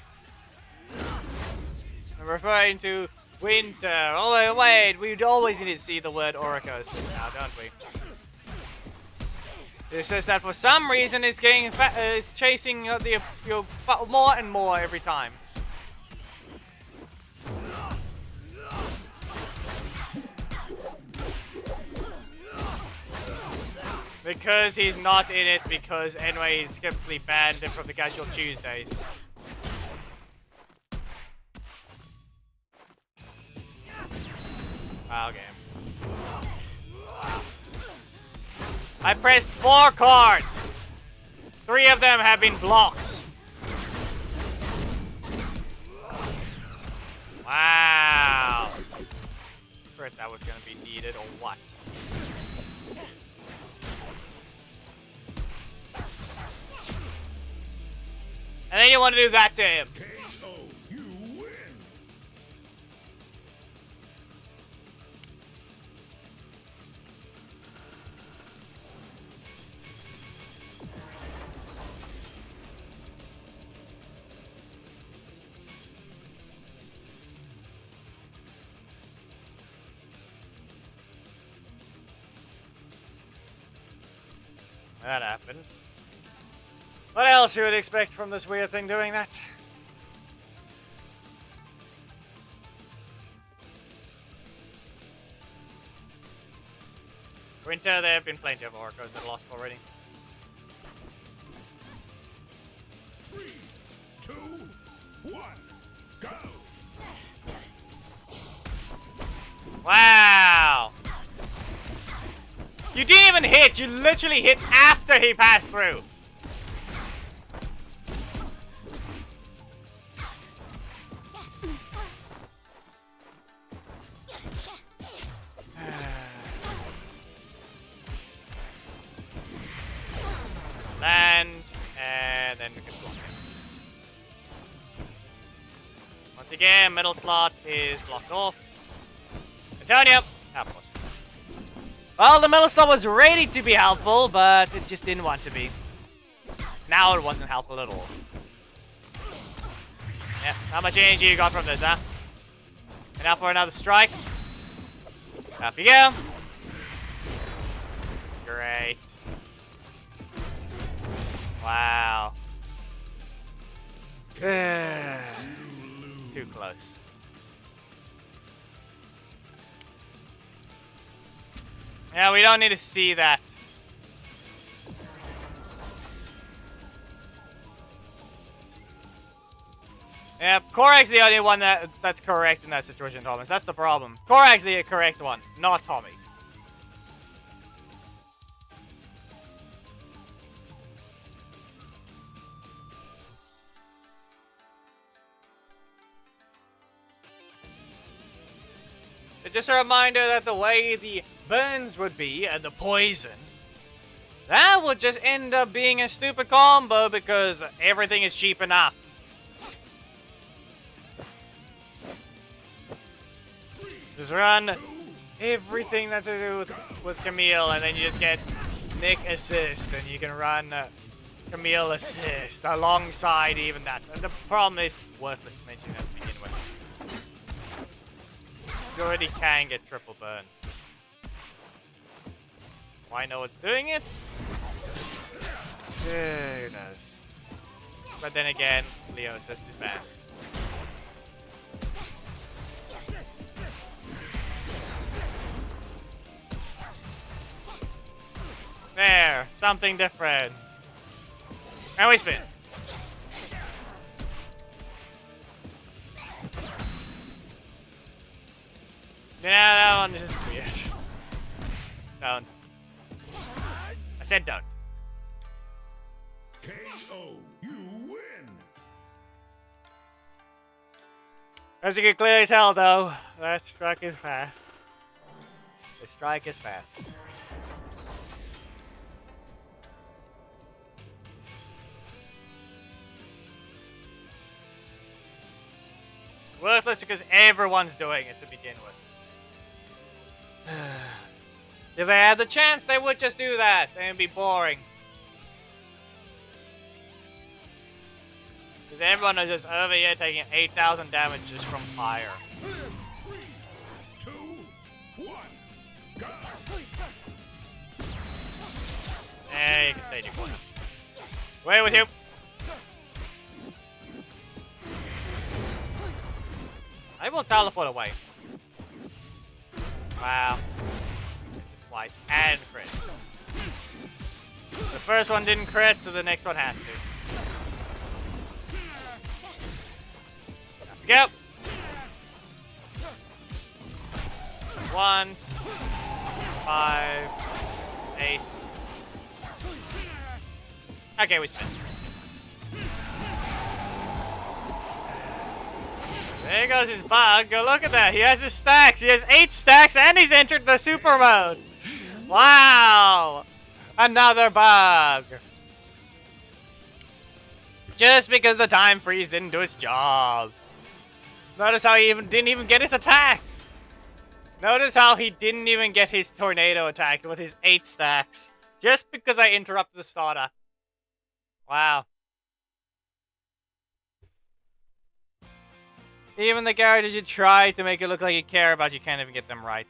I'm referring to Winter. Oh wait, we always need to see the word Oracos now, don't we? It says that for some reason is chasing the more and more every time. Because he's not in it, because anyway he's simply banned him from the Casual Tuesdays. Wow, game. I pressed 4 cards! 3 of them have been blocks. Wow. Thought that was gonna be needed, or what? And then you want to do that to him. KO. You win. That happened. What else you would expect from this weird thing doing that? Winter, there have been plenty of Oracos that lost already. 3, 2, 1, go. Wow! You didn't even hit! You literally hit after he passed through! Land, and then we can block it. Once again, middle slot is blocked off. Antonio! Ah, of course. Well, the middle slot was ready to be helpful, but it just didn't want to be. Now it wasn't helpful at all. Yeah, how much energy you got from this, huh? Enough for another strike? Up you go. Great. Wow. Too close. Yeah, we don't need to see that. Yeah, Korag's the only one that's correct in that situation, Thomas. That's the problem. Korag's the correct one, not Tommy. It's just a reminder that the way the burns would be and the poison, that would just end up being a stupid combo because everything is cheap enough. Just run everything that's to do with Camille, and then you just get Nick assist, and you can run Camille assist alongside even that. And the problem is it's worthless mentioning that to begin with. You already can get triple burn. Why know it's doing it? Who knows? But then again, Leo assist is bad. There, something different. And we spin. Yeah, that one is just weird. Don't. I said don't. KO. You win. As you can clearly tell, though, that strike is fast. The strike is fast. Worthless because everyone's doing it to begin with. If they had the chance, they would just do that. It'd be boring. Because everyone is just over here taking 8,000 damage just from fire. 3, 2, 1, go. There, you can stay in your corner. Away with you. I will teleport away. Wow. Twice and crits. The first one didn't crit, so the next one has to. There we go. Once. 5. 8. Okay, we spin. There goes his bug. Go look at that. He has his stacks. He has 8 stacks and he's entered the super mode. Wow. Another bug. Just because the time freeze didn't do its job. Notice how he didn't even get his attack. Notice how he didn't even get his tornado attack with his 8 stacks. Just because I interrupted the starter. Wow. Even the characters you try to make it look like you care about, you can't even get them right.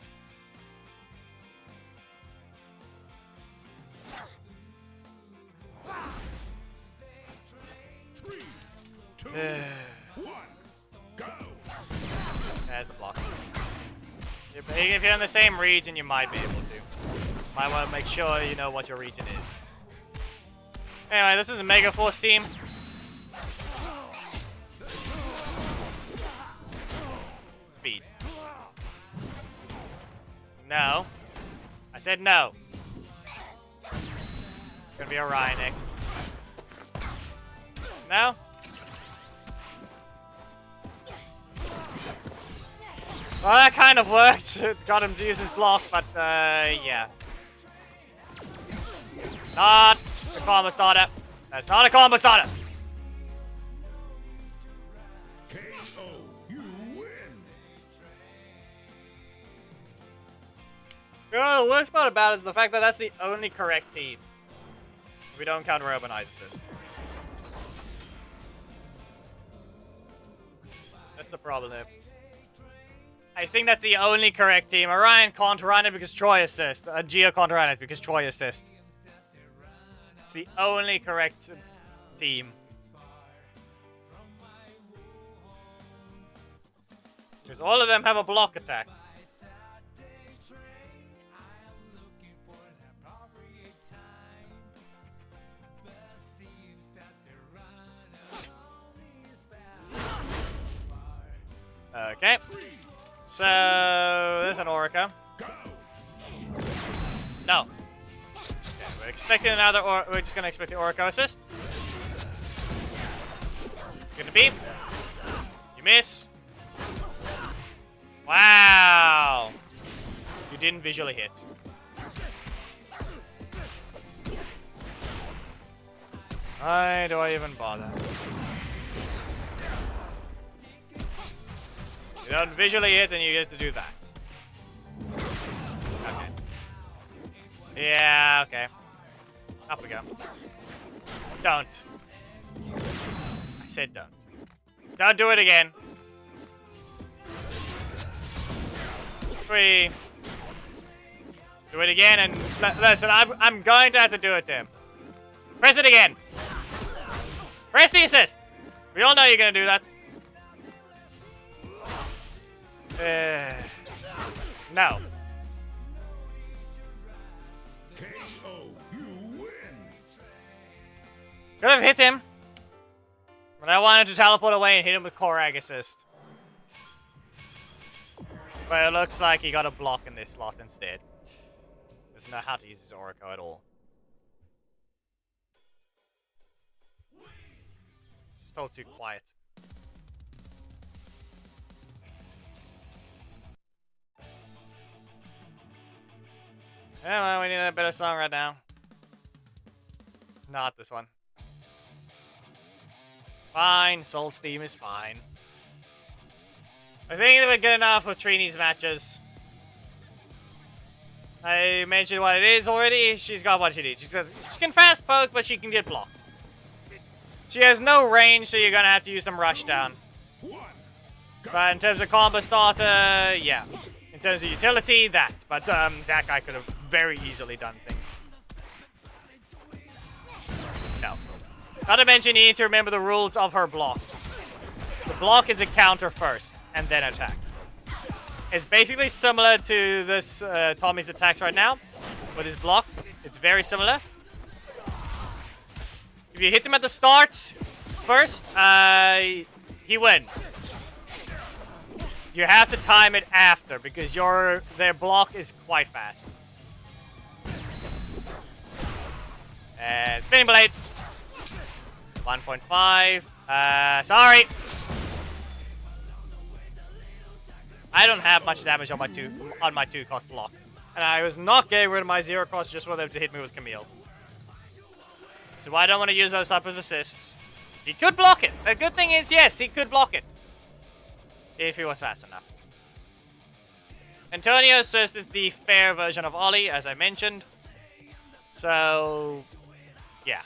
Three, two, 1, go. There's the block. If you're in the same region, you might be able to. Might want to make sure you know what your region is. Anyway, this is a Mega Force team. Speed. No. I said no. It's gonna be Orion next. No? Well, that kind of worked. It got him to use his block, but, yeah. Not a combo starter. That's not a combo starter. KO. You win. Oh, the worst part about it is the fact that that's the only correct team. We don't count Robinite assist. That's the problem there. I think that's the only correct team. Orion can't run it because Troy assist. Geo can't run it because Troy assist. It's the only correct team. Because all of them have a block attack. Okay. So, there's an Orica. No. Okay, we're expecting another, or we're just gonna expect the Orica assist. Gonna beep. You miss. Wow. You didn't visually hit. Why do I even bother? You don't visually hit and you get to do that. Okay. Yeah, okay. Up we go. Don't. I said don't. Don't do it again. 3. Do it again and listen, I'm going to have to do it to him. Press it again. Press the assist. We all know you're going to do that. No. KO, you win. Could have hit him. But I wanted to teleport away and hit him with Korag assist. But it looks like he got a block in this slot instead. Doesn't know how to use his Oracle at all. Still too quiet. Yeah, well, we need a better song right now. Not this one. Fine, Soul's theme is fine. I think we're good enough with Trini's matches. I mentioned what it is already. She's got what she needs. She can fast poke, but she can get blocked. She has no range, so you're gonna have to use some rush down. But in terms of combo starter, yeah. In terms of utility, that. But that guy could have very easily done things. No. Not to mention, you need to remember the rules of her block. The block is a counter first, and then attack. It's basically similar to this Tommy's attacks right now, with his block. It's very similar. If you hit him at the start first, he wins. You have to time it after, because their block is quite fast. And spinning blades. 1.5. Sorry. I don't have much damage on my 2-cost block. And I was not getting rid of my 0-cost just for them to hit me with Camille. So I don't want to use those type of assists. He could block it. The good thing is, yes, he could block it. If he was fast enough. Antonio's assist is the fair version of Ollie, as I mentioned. So, yeah.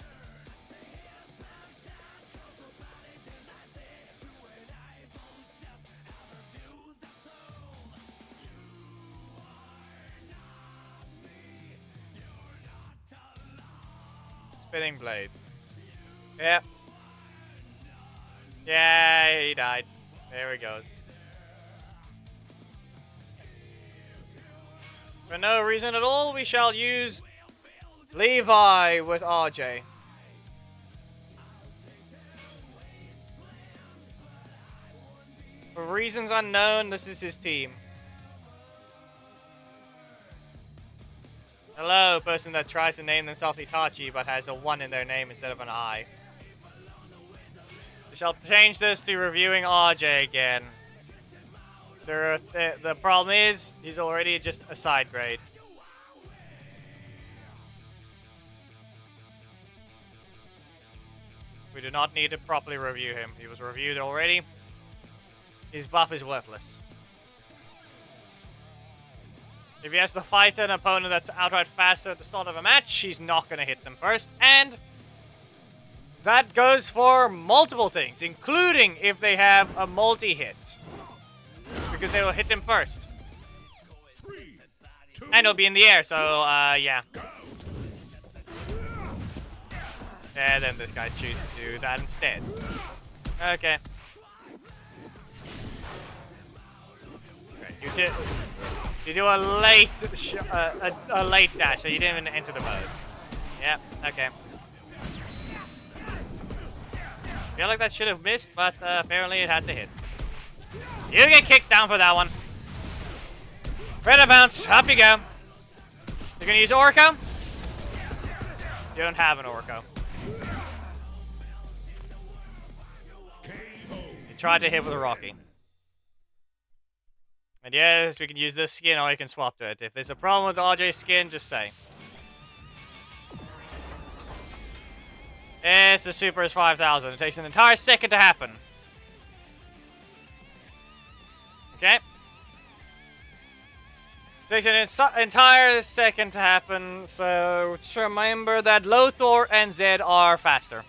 Spinning blade. Yep. Yeah, he died. There he goes. For no reason at all, we shall use Levi with RJ. For reasons unknown, this is his team. Hello, person that tries to name themselves Itachi but has a 1 in their name instead of an I. We shall change this to reviewing RJ again. The problem is, he's already just a side grade. We do not need to properly review him. He was reviewed already. His buff is worthless. If he has to fight an opponent that's outright faster at the start of a match, he's not going to hit them first. And that goes for multiple things, including if they have a multi-hit. Because they will hit him first. And it'll be in the air, so, yeah. And then this guy chooses to do that instead. Okay. You do a late a late dash, so you didn't even enter the mode. Yeah, okay. Feel like that should have missed, but apparently it had to hit. You get kicked down for that one. Red bounce, up you go. You're gonna use Orco? You don't have an Orco. You tried to hit with a Rocky. And yes, we can use this skin or you can swap to it. If there's a problem with the RJ skin, just say. Yes, the super is 5,000. It takes an entire second to happen. Okay. Takes an entire second to happen, so just remember that Lothar and Zed are faster.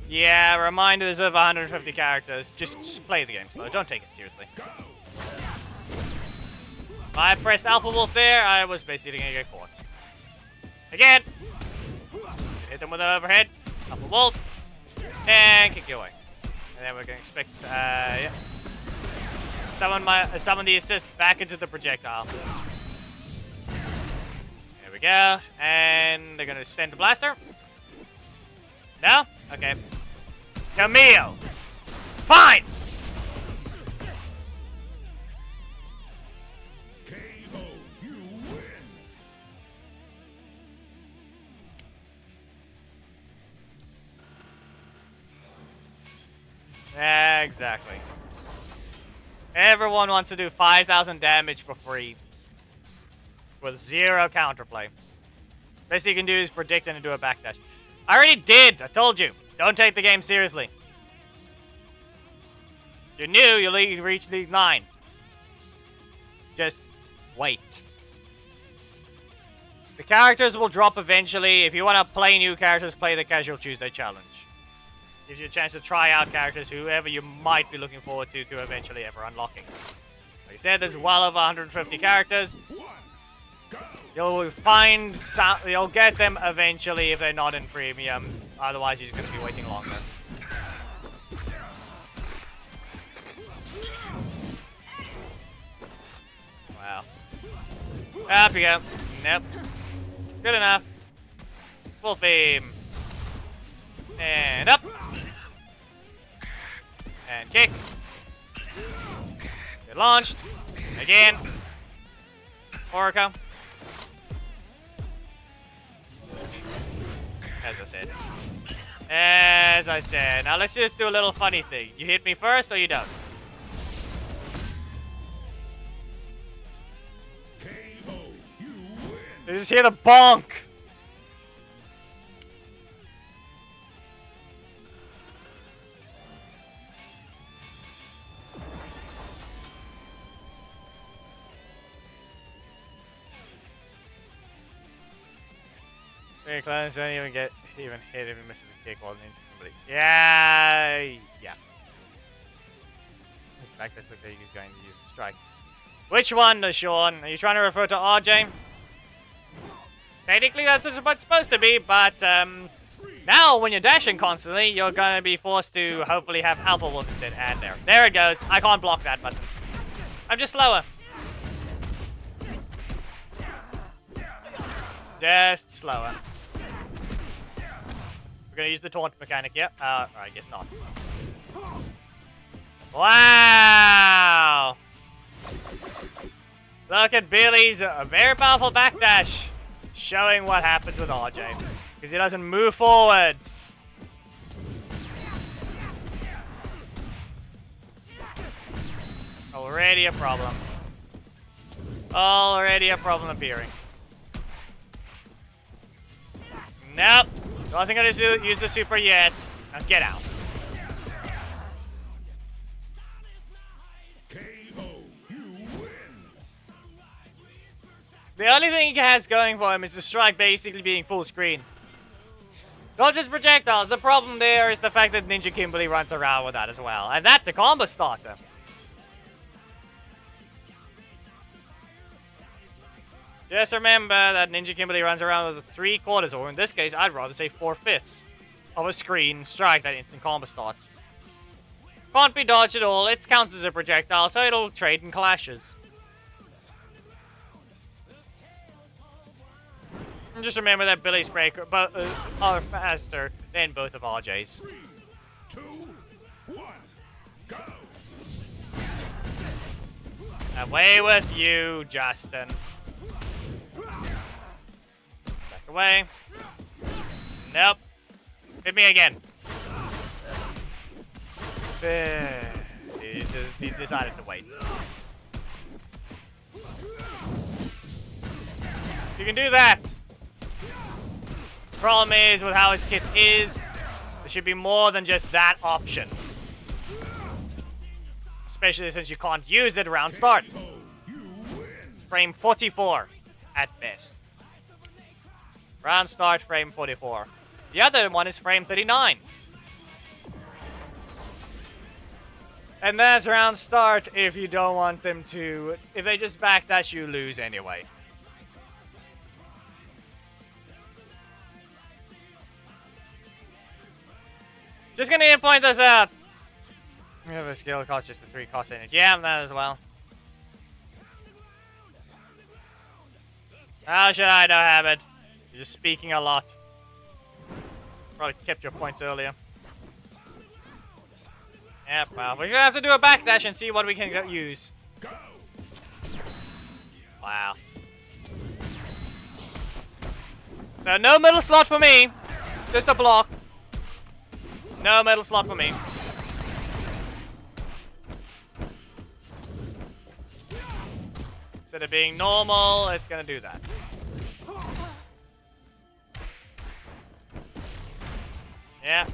Yeah, reminders of 150 characters. Just play the game slow. Don't take it seriously. If I pressed Alpha Wolf there, I was basically gonna get caught. Again! Hit them with an overhead. Alpha Wolf. And kick you away. And then we're gonna expect, yeah. Summon the assist back into the projectile. There we go. And they're gonna send the blaster. No? Okay. Camille! Fine! KO, you win. Exactly. Everyone wants to do 5,000 damage for free. With zero counterplay. Best you can do is predict and do a backdash. I already did! I told you! Don't take the game seriously. You're new, you'll reach League 9. Just wait. The characters will drop eventually. If you want to play new characters, play the Casual Tuesday Challenge. Gives you a chance to try out characters, whoever you might be looking forward to eventually ever unlocking. Like I said, there's well over 150 characters. You'll find you'll get them eventually if they're not in premium. Otherwise, you're just going to be waiting longer. Wow. Up you go. Nope. Good enough. Full theme. And up. And kick. Get launched. Again. Orca. As I said. Now let's just do a little funny thing. You hit me first or you don't? KO, you win. You just hear the bonk. Very close, don't even hit if he misses the kick while ninja somebody. Yeah. This back does look like he's going to use the strike. Which one, Sean? Are you trying to refer to RJ? Technically, that's what it's supposed to be, but now when you're dashing constantly, you're going to be forced to hopefully have Alpha Wolf instead. And there it goes. I can't block that button. I'm just slower. Just slower. We're gonna use the taunt mechanic, yeah? I guess not. Wow! Look at Billy's very powerful backdash, showing what happens with RJ. Because he doesn't move forwards. Already a problem. Already a problem appearing. Nope. Wasn't gonna use the super yet. Now get out. KO. You win. The only thing he has going for him is the strike basically being full screen. Not just projectiles. The problem there is the fact that Ninja Kimberly runs around with that as well. And that's a combo starter. Just remember that Ninja Kimberly runs around with 3/4, or in this case, I'd rather say 4/5 of a screen strike that instant combo starts. Can't be dodged at all. It counts as a projectile, so it'll trade in clashes. And just remember that Billy's breaker are faster than both of RJ's. 3, 2, 1, go. Away with you, Justin. Back away. Nope. Hit me again. He's decided to wait. You can do that. Problem is, with how his kit is, there should be more than just that option. Especially since you can't use it around start. Frame 44 at best. Round start, frame 44. The other one is frame 39. And that's round start if you don't want them to... If they just backdash, you lose anyway. Just gonna point this out. We have a skill cost just the 3 cost energy. Yeah, that as well. How should I know, Habit? You're just speaking a lot. Probably kept your points earlier. Yep, well, we're gonna have to do a backdash and see what we can use. Wow. So, no middle slot for me. Just a block. No middle slot for me. Instead of being normal, it's gonna do that. Yeah.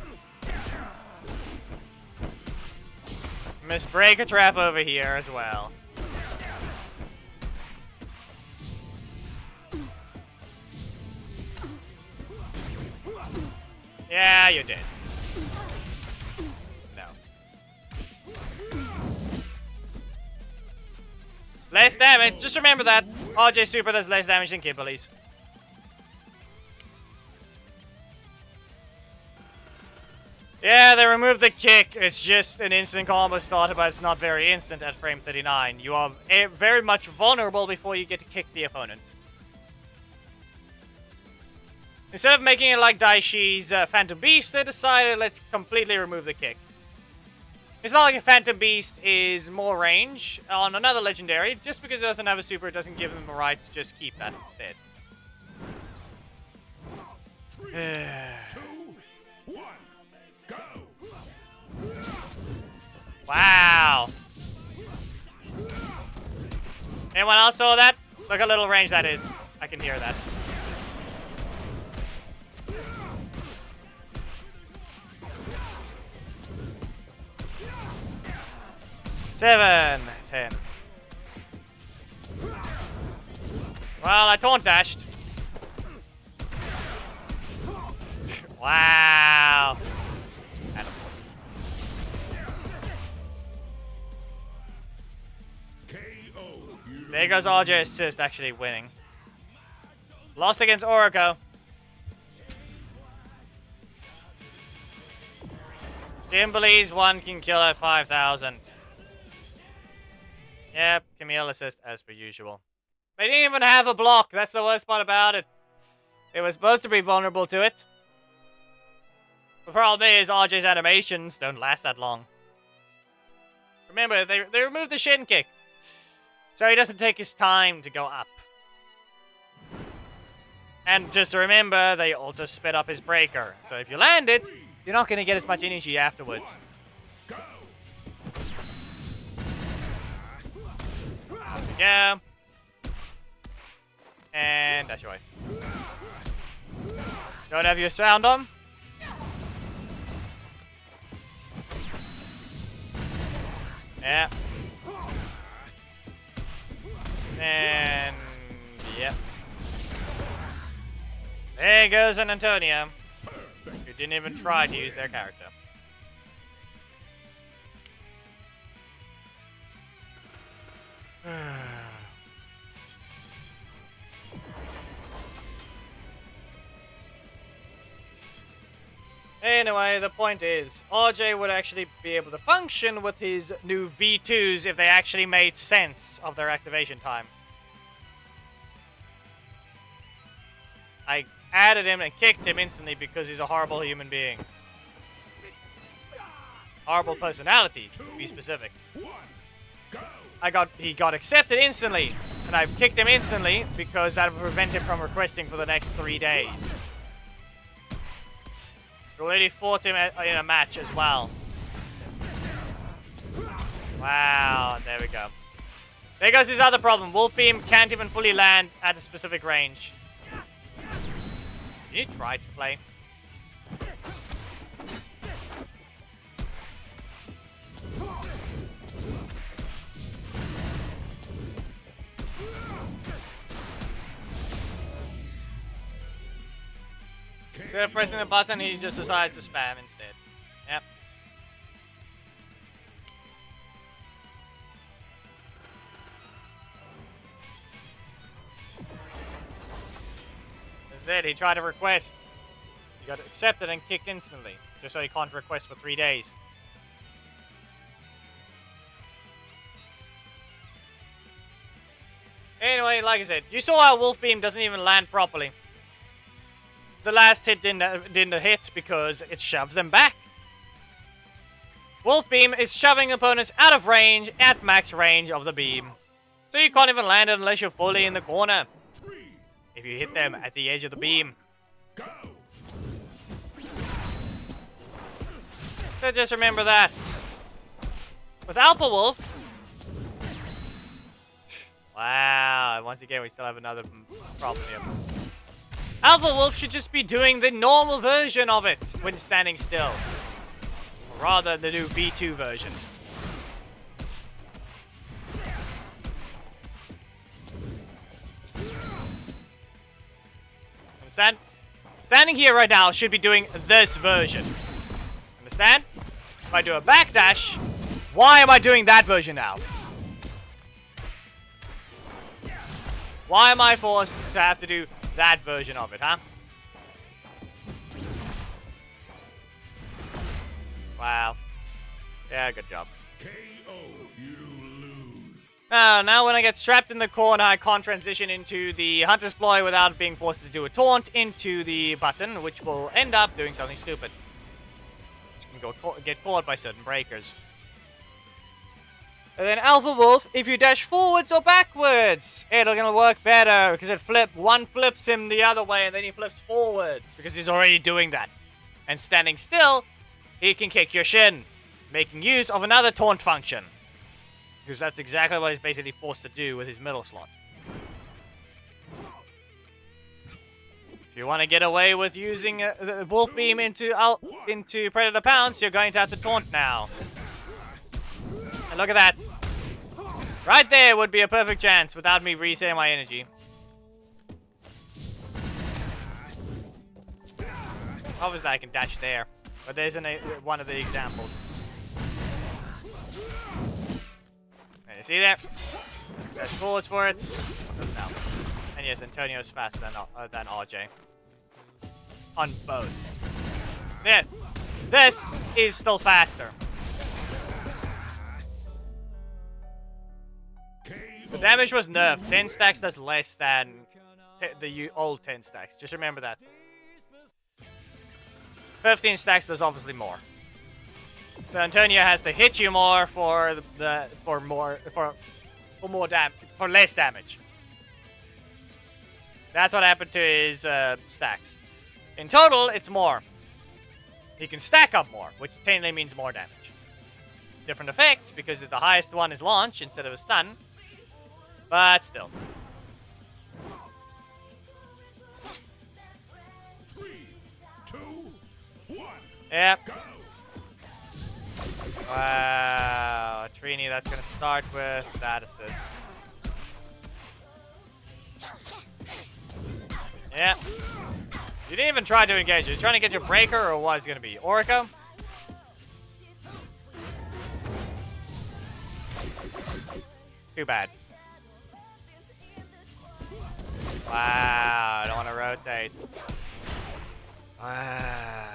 Miss break a trap over here as well. Yeah, you did. No. Less damage. Just remember that. RJ Super does less damage than Kimberly's. Yeah, they removed the kick. It's just an instant combo starter, but it's not very instant at frame 39. You are very much vulnerable before you get to kick the opponent. Instead of making it like Daishi's Phantom Beast, they decided let's completely remove the kick. It's not like a Phantom Beast is more range on another legendary. Just because it doesn't have a super, it doesn't give them the right to just keep that instead. 3, 2, 1, go. Wow. Anyone else saw that? Look how little range that is. I can hear that. Seven, 10. Well, I taunt dashed. Wow. Animals. There goes RJ assist actually winning. Lost against Orico. Kimberly's one can kill at 5,000. Yep, Camille assist as per usual. They didn't even have a block. That's the worst part about it. It was supposed to be vulnerable to it. The problem is RJ's animations don't last that long. Remember, they removed the shin kick. So he doesn't take his time to go up. And just remember, they also sped up his breaker. So if you land it, you're not going to get as much energy afterwards. There we go. And dash away. Don't have your sound on? Yeah. And... yep. There goes an Antonio. Who didn't even try to use their character. Anyway, the point is, RJ would actually be able to function with his new V2s if they actually made sense of their activation time. I added him and kicked him instantly because he's a horrible human being. Horrible personality, to be specific. He got accepted instantly, and I kicked him instantly because that would prevent him from requesting for the next 3 days. Already fought him in a match as well. Wow, there we go. There goes his other problem. Wolf Beam can't even fully land at a specific range. Did you try to play? Instead of pressing the button, he just decides to spam instead. Yep. That's it, he tried to request. He got accepted and kicked instantly, just so he can't request for 3 days. Anyway, like I said, you saw how Wolf Beam doesn't even land properly. The last hit didn't hit because it shoves them back. Wolf Beam is shoving opponents out of range at max range of the beam. So you can't even land it unless you're fully in the corner. If you hit them at the edge of the beam. So just remember that. With Alpha Wolf... wow, once again we still have another problem here. Alpha Wolf should just be doing the normal version of it when standing still. Or rather, the new V2 version. Understand? Standing here right now should be doing this version. Understand? If I do a backdash, why am I doing that version now? Why am I forced to have to do that version of it, huh? Wow. Yeah, good job. KO, you lose. Now when I get strapped in the corner, I can't transition into the Hunter's Ploy without being forced to do a taunt into the button, which will end up doing something stupid. You can get caught by certain breakers. And then Alpha Wolf, if you dash forwards or backwards, it'll gonna work better because one flips him the other way and then he flips forwards because he's already doing that. And standing still, he can kick your shin, making use of another taunt function. Because that's exactly what he's basically forced to do with his middle slot. If you want to get away with using the Wolf Beam into Predator Pounce, you're going to have to taunt now. And look at that. Right there would be a perfect chance without me resetting my energy. Obviously I can dash there, but there's one of the examples. And you see there? Dash forwards for it. Doesn't help. And yes, Antonio's faster than RJ. On both. Yeah. This is still faster. The damage was nerfed. 10 stacks does less than the old 10 stacks. Just remember that. 15 stacks does obviously more. So Antonio has to hit you more for less damage. That's what happened to his stacks. In total, it's more. He can stack up more, which technically means more damage. Different effects because the highest one is launch instead of a stun. But still. Yep. Wow. Trini, that's going to start with that assist. Yep. You didn't even try to engage. You're trying to get your breaker, or what is it going to be? Orica? Too bad. Wow, I don't want to rotate. Wow.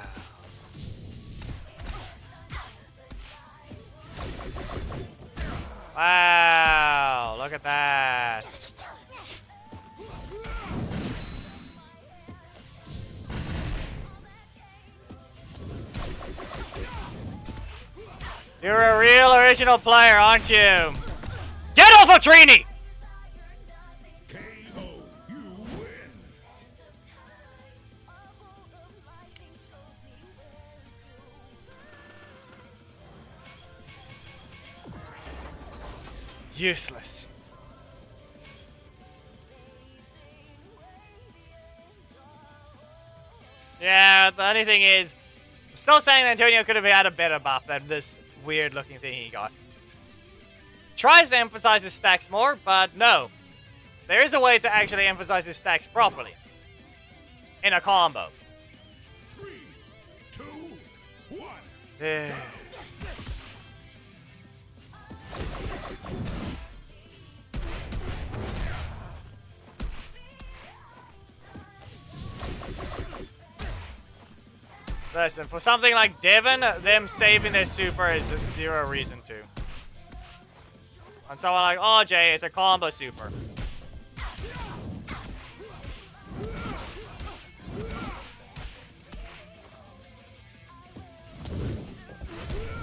Wow, look at that. You're a real original player, aren't you? Get off of Trini! KO, you win. Useless. Yeah, the only thing is, I'm still saying that Antonio could have had a better buff than this weird looking thing he got. Tries to emphasize his stacks more, but no. There is a way to actually emphasize his stacks properly. In a combo. 3, 2, 1. Listen, for something like Devon, them saving their super is zero reason to. On someone like RJ, it's a combo super.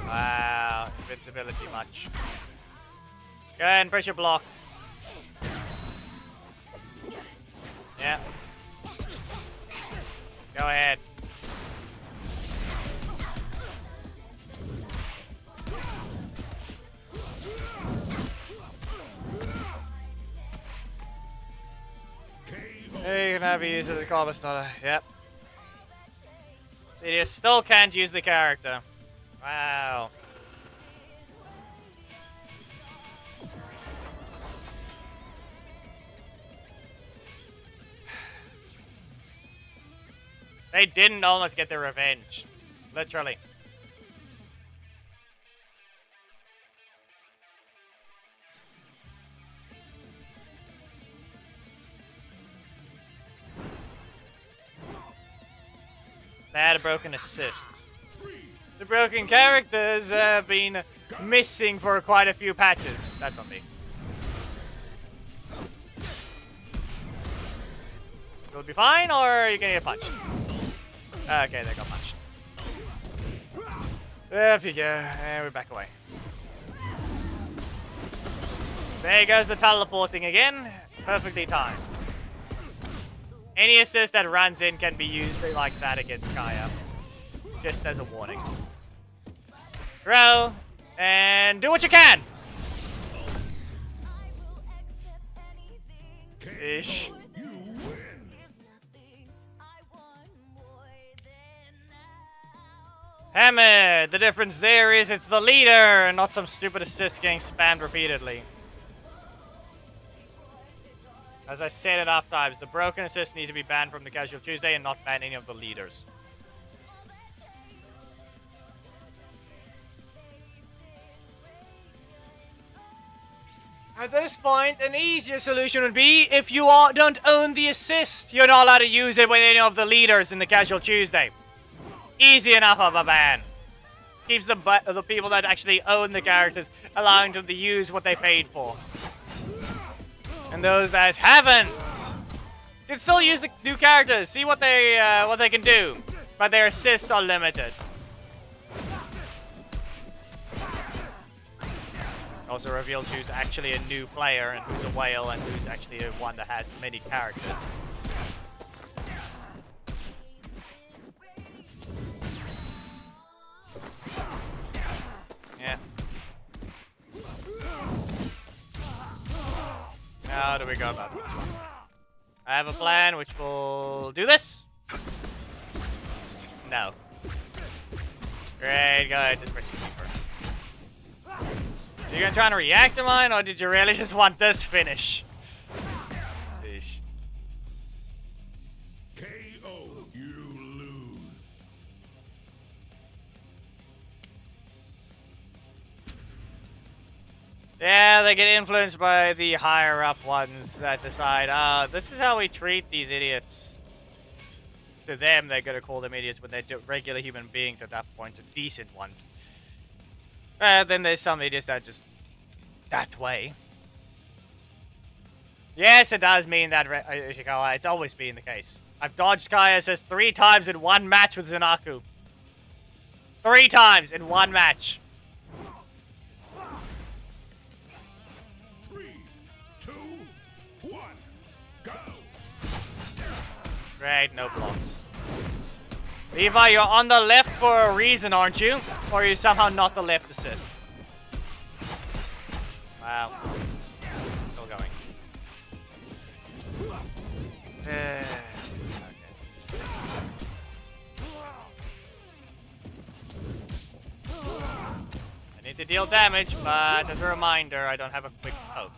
Wow, invincibility much. Go ahead and press your block. Yeah. Go ahead. You can have it used as a combo starter. Yep. So you still can't use the character. Wow. They didn't almost get their revenge. Literally. They had a broken assist. The broken characters have been missing for quite a few patches. That's on me. You'll be fine, or you're gonna get punched. Okay, they got punched. There you go, and we're back away. There goes the teleporting again. Perfectly timed. Any assist that runs in can be used like that against Kaya. Just as a warning. Throw, and do what you can! Ish. Hammer! The difference there is it's the leader, and not some stupid assist getting spammed repeatedly. As I said enough times, the broken assists need to be banned from the Casual Tuesday and not ban any of the leaders. At this point, an easier solution would be if you don't own the assist, you're not allowed to use it with any of the leaders in the Casual Tuesday. Easy enough of a ban. Keeps the people that actually own the characters, allowing them to use what they paid for. And those that haven't can still use the new characters, see what they can do, but their assists are limited. Also reveals who's actually a new player and who's a whale and who's actually one that has many characters. Yeah. How do we go about this one? I have a plan which will do this. No. Great, go ahead, just press your super. Are you gonna try and react to mine, or did you really just want this finish? Sheesh. KO. You lose. Yeah, they get influenced by the higher up ones that decide, this is how we treat these idiots. To them, they're gonna call them idiots when they're regular human beings at that point, decent ones. Then there's some idiots that are just that way. Yes, it does mean that, Ishikawa. It's always been the case. I've dodged Sky Assist 3 times in one match with Zanaku. 3 times in one match. 3, 2, 1, go. Great, no blocks. Levi, you're on the left for a reason, aren't you? Or are you somehow not the left assist? Wow. Still going. Okay. I need to deal damage, but as a reminder, I don't have a quick poke.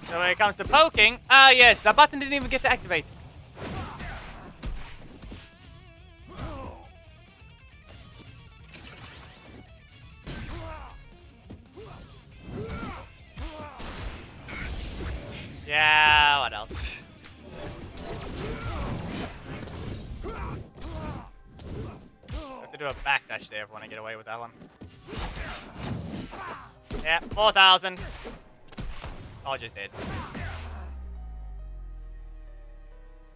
So when it comes to poking, yes, that button didn't even get to activate. Yeah, what else? Have to do a backdash there if I want to get away with that one. Yeah, 4,000. Oh, just dead.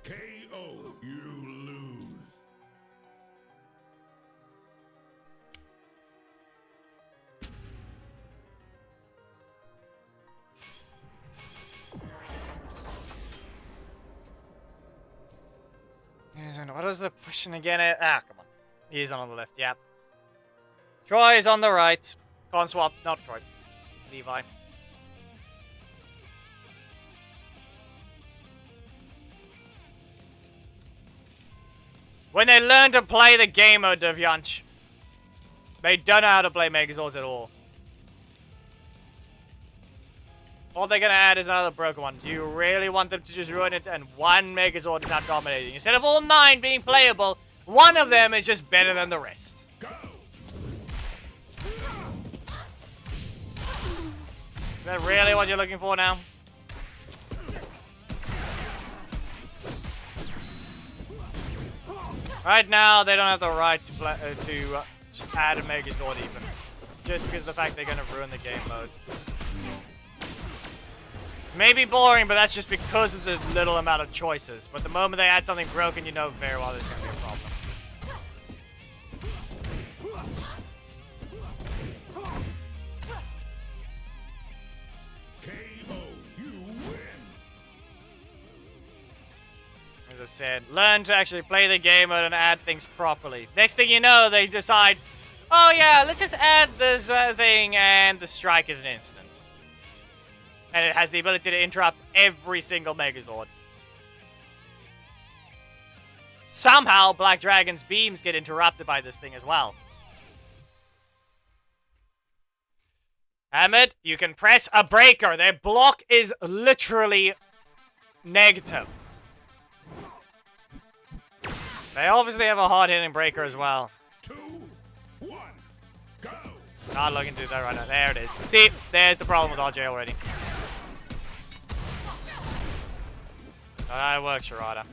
KO. You lose. What was the question again? Come on. He's on the left, yeah. Troy is on the right. Can't swap, not Troy. Levi. When they learn to play the game mode, Devianch, they don't know how to play Megazords at all. All they're gonna add is another broken one. Do you really want them to just ruin it and one Megazord is not dominating? Instead of all 9 being playable, one of them is just better than the rest. Go. Is that really what you're looking for now? Right now, they don't have the right to add a Megazord even. Just because of the fact they're going to ruin the game mode. Maybe boring, but that's just because of the little amount of choices. But the moment they add something broken, you know very well there's going to be a problem. KO. You win. As I said, learn to actually play the game mode and add things properly. Next thing you know, they decide, oh yeah, let's just add this thing, and the strike is an instant. And it has the ability to interrupt every single Megazord. Somehow, Black Dragon's beams get interrupted by this thing as well. Ahmed, you can press a breaker. Their block is literally negative. They obviously have a hard-hitting breaker as well. 2, 1, go. Not looking to do that right now. There it is. See, there's the problem with RJ already. Oh, that works, Sharada.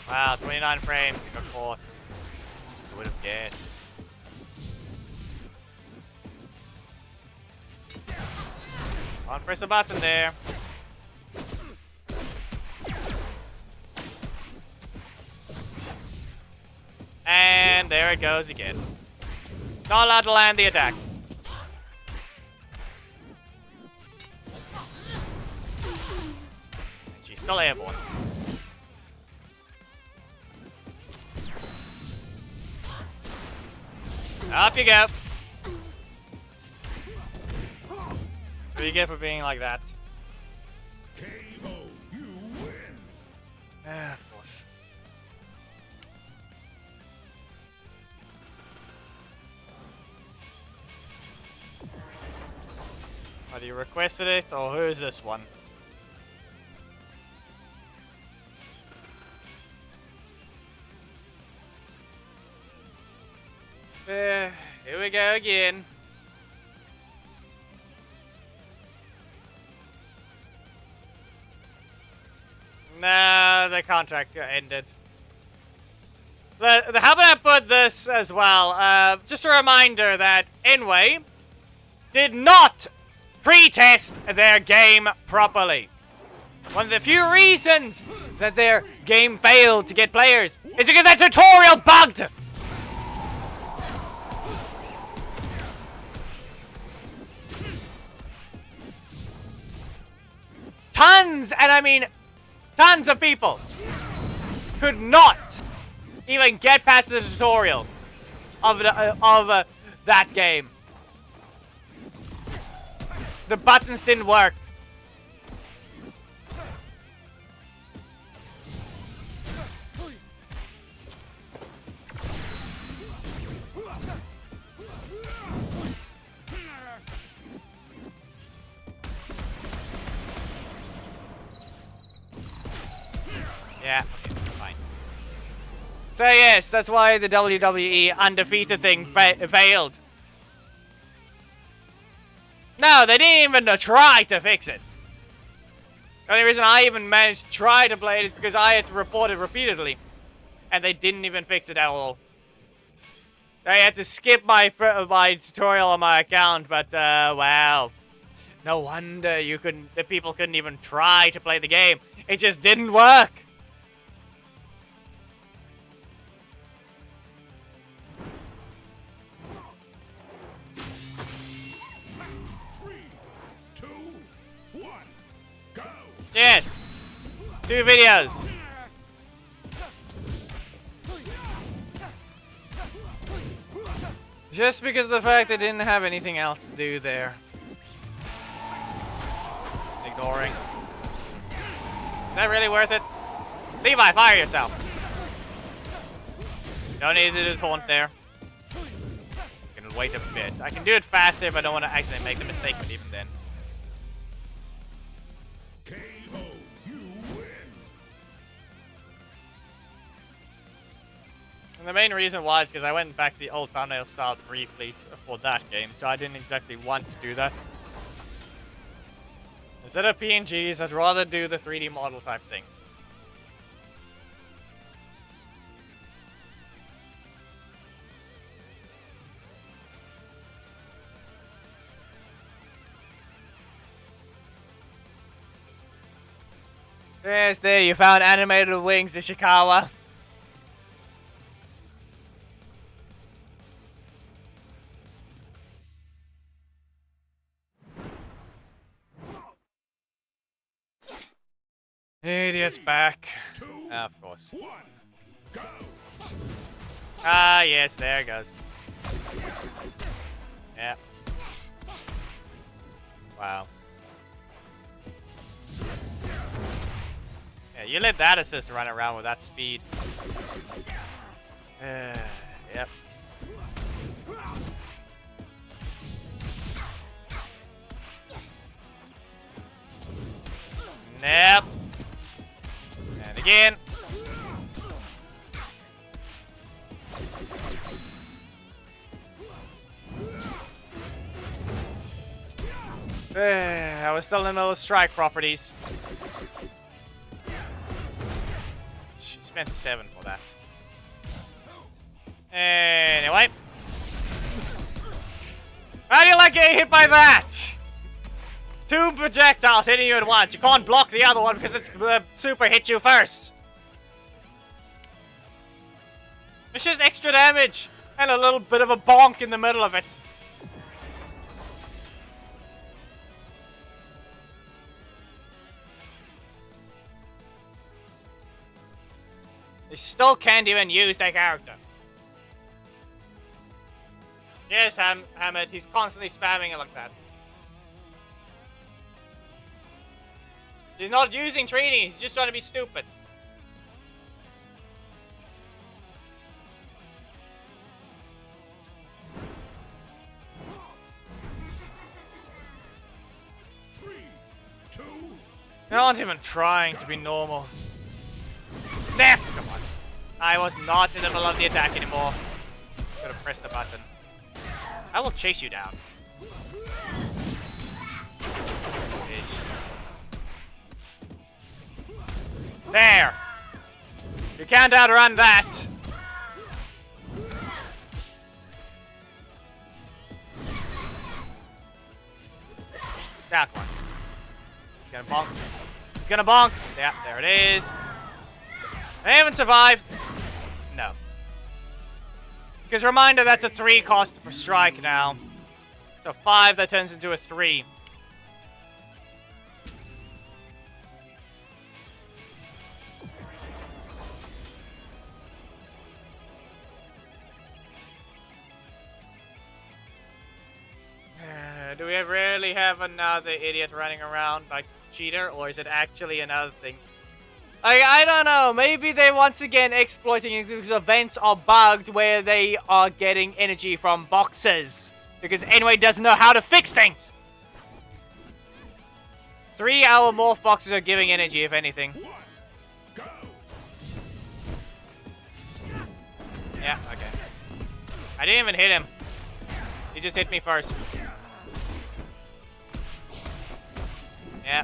Wow, 29 frames. You got caught. I would have guessed. Come on, press the button there. And there it goes again. Not allowed to land the attack. And she's still airborne. Up you go. What do you get for being like that? KO. You win. Of course. Have you requested it, or who is this one? Here we go again. No, the contract ended. How about I put this as well? Just a reminder that Enway did not pre-test their game properly. One of the few reasons that their game failed to get players is because that tutorial bugged. Tons, and I mean tons of people could not even get past the tutorial of that game. The buttons didn't work. Yeah, okay, fine. So yes, that's why the WWE undefeated thing failed. No, they didn't even try to fix it. The only reason I even managed to try to play it is because I had to report it repeatedly. And they didn't even fix it at all. I had to skip my tutorial on my account, but wow. No wonder the people couldn't even try to play the game. It just didn't work. Yes! 2 videos! Just because of the fact they didn't have anything else to do there. Ignoring. Is that really worth it? Levi, fire yourself! Don't need to do the taunt there. I can wait a bit. I can do it faster if I don't want to accidentally make the mistake, but even then. And the main reason why is because I went back to the old thumbnail style briefly for that game, so I didn't exactly want to do that. Instead of PNGs, I'd rather do the 3D model type thing. Yes, there, you found animated wings, Ishikawa. Idiot's back. Of course. Ah, yes, there it goes. Yeah. Wow. Yeah, you let that assist run around with that speed. Yep. Yep. And again. I was still in the middle of strike properties. She spent 7 for that. Anyway. How do you like getting hit by that? 2 projectiles hitting you at once. You can't block the other one because it's super hit you first. It's just extra damage and a little bit of a bonk in the middle of it. They still can't even use their character. Yes, Hammett, he's constantly spamming it like that. He's not using training, he's just trying to be stupid. Not even trying to be normal. Left! Come on. I was not in the middle of the attack anymore. Could have pressed the button. I will chase you down. There! You can't outrun that! That one. He's gonna bonk. He's gonna bonk! Yeah, there it is. I haven't survived. No. Because reminder, that's a 3 cost per strike now. So 5, that turns into a 3. Do we really have another idiot running around like cheater, or is it actually another thing? I don't know. Maybe they once again exploiting it because events are bugged where they are getting energy from boxes. Because anyway doesn't know how to fix things. 3-hour morph boxes are giving energy, if anything. One, go. Yeah, okay. I didn't even hit him. He just hit me first. Yeah.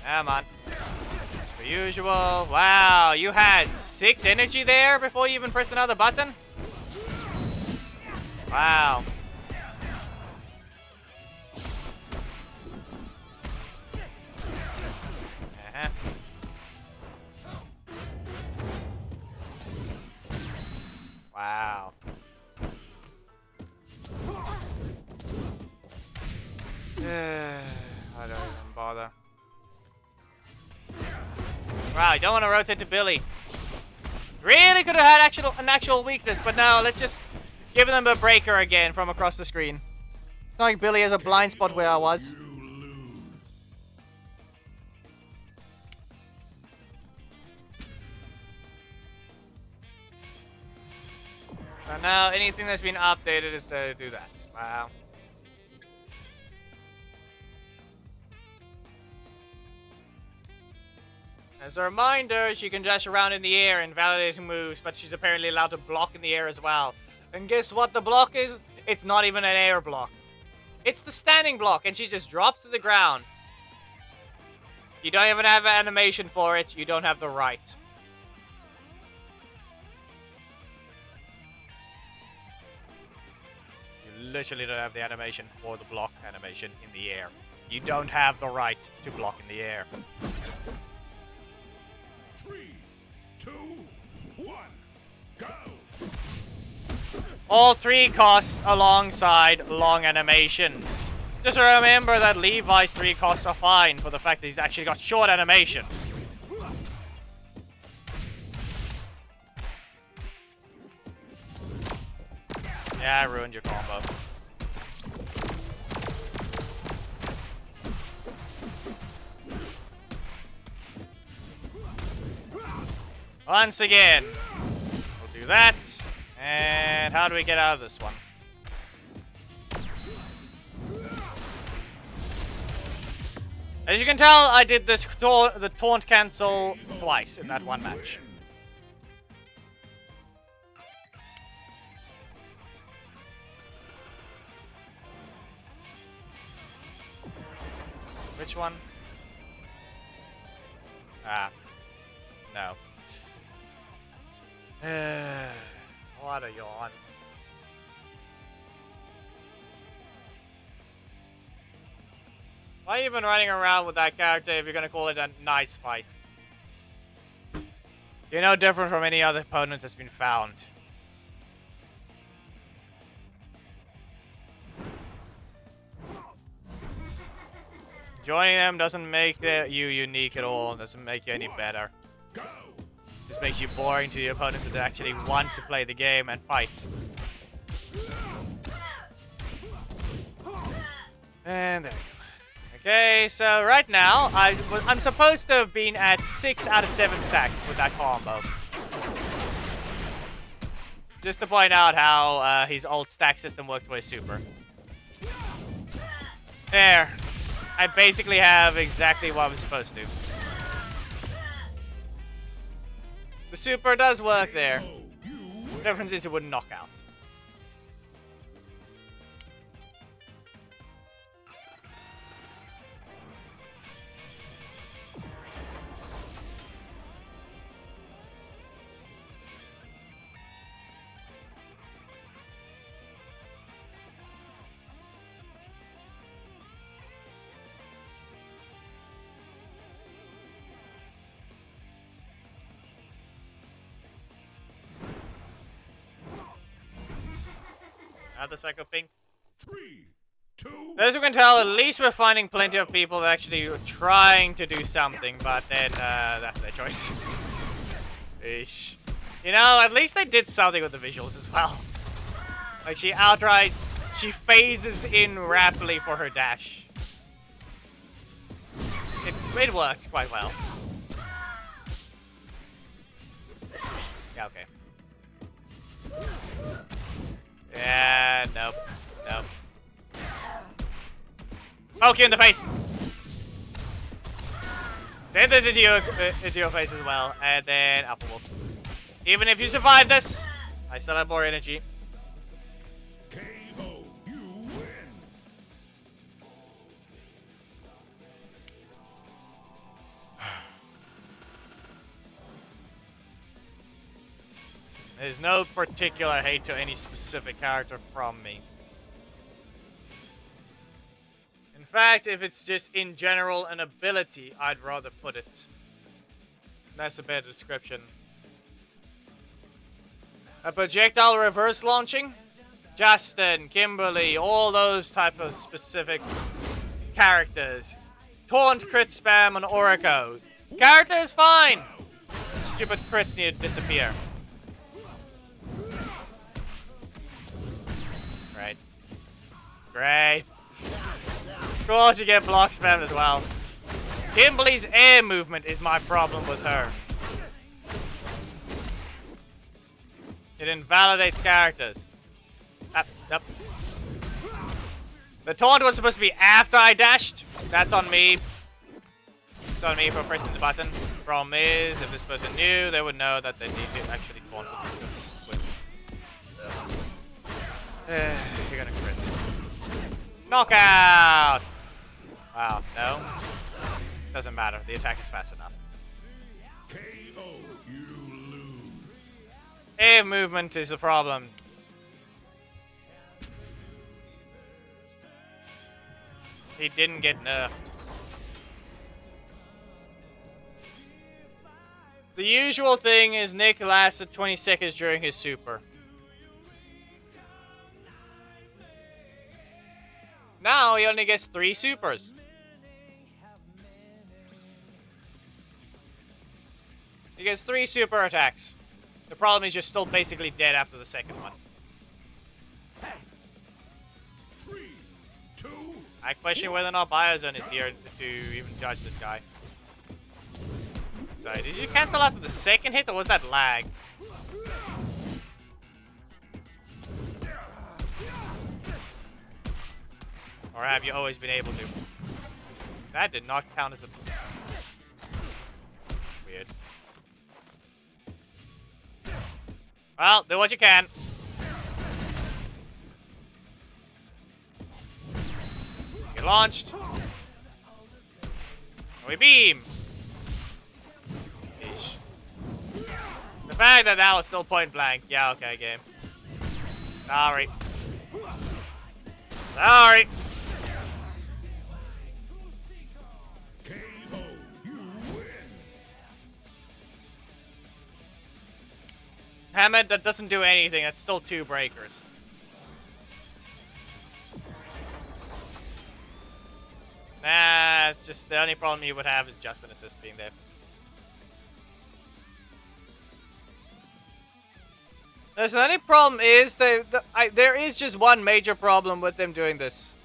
Come on. As per usual. Wow, you had 6 energy there before you even pressed another button? Wow. Uh-huh. Wow. I don't even bother. Wow, you don't want to rotate to Billy. Really could have had an actual weakness, but no, let's just give them a breaker again from across the screen. It's not like Billy has a blind spot where I was. So now anything that's been updated is to do that. Wow. As a reminder, she can dash around in the air and validate moves, but she's apparently allowed to block in the air as well. And guess what the block is? It's not even an air block. It's the standing block, and she just drops to the ground. You don't even have an animation for it, you don't have the right. You literally don't have the animation for the block animation in the air. You don't have the right to block in the air. 3, 2, 1, go. All 3 costs alongside long animations. Just remember that Levi's 3 costs are fine for the fact that he's actually got short animations. Yeah, I ruined your combo. Once again, we'll do that. And how do we get out of this one? As you can tell, I did this the taunt cancel twice in that one match. Which one? Ah. No. What are you on? Why are you even running around with that character if you're gonna call it a nice fight? You're no different from any other opponent that's been found. Joining them doesn't make you unique at all, doesn't make you any better. Just makes you boring to the opponents that actually want to play the game and fight. And there we go. Okay, so right now, I'm supposed to have been at 6 out of 7 stacks with that combo. Just to point out how his old stack system worked with his super. There. I basically have exactly what I was supposed to. The super does work there. Oh, you The difference is it wouldn't knock out. Another Psycho Pink. 3, 2, As you can tell, at least we're finding plenty of people that actually are trying to do something, but then that's their choice. Eesh. You know, at least they did something with the visuals as well. Like, she phases in rapidly for her dash. It works quite well. Yeah, okay. Yeah, nope. Nope. Poke you in the face! Send this into your face as well, and then Apple Wolf. Even if you survive this, I still have more energy. KO, you win. There's no particular hate to any specific character from me. In fact, if it's just in general an ability, I'd rather put it. That's a better description. A projectile reverse launching? Justin, Kimberly, all those type of specific characters. Taunt crit spam on Orico. Character is fine! Stupid crits need to disappear. Great. Great. Of course you get block spammed as well. Kimberly's air movement is my problem with her. It invalidates characters. Up. The taunt was supposed to be after I dashed. That's on me. It's on me for pressing the button. Problem is, if this person knew, they would know that they need to actually taunt with. You're gonna crit. Knockout! Wow, no. Doesn't matter. The attack is fast enough. KO, you lose. Air movement is the problem. He didn't get nerfed. The usual thing is Nick lasted 20 seconds during his super. Now he only gets 3 supers. He gets 3 super attacks. The problem is you're still basically dead after the second one. 3, 2, I question whether or not Biozone is here to even judge this guy. Sorry, did you cancel out to the second hit or was that lag? Or have you always been able to? That did not count as a... Weird. Well, do what you can. Get launched. And we beam. Ish. The fact that that was still point blank. Yeah, okay, game. Sorry. Sorry. KO, you win. Hammond, that doesn't do anything. That's still 2 breakers. Nah, it's just the only problem you would have is just an assist being there. Listen, the only problem is there is just one major problem with them doing this.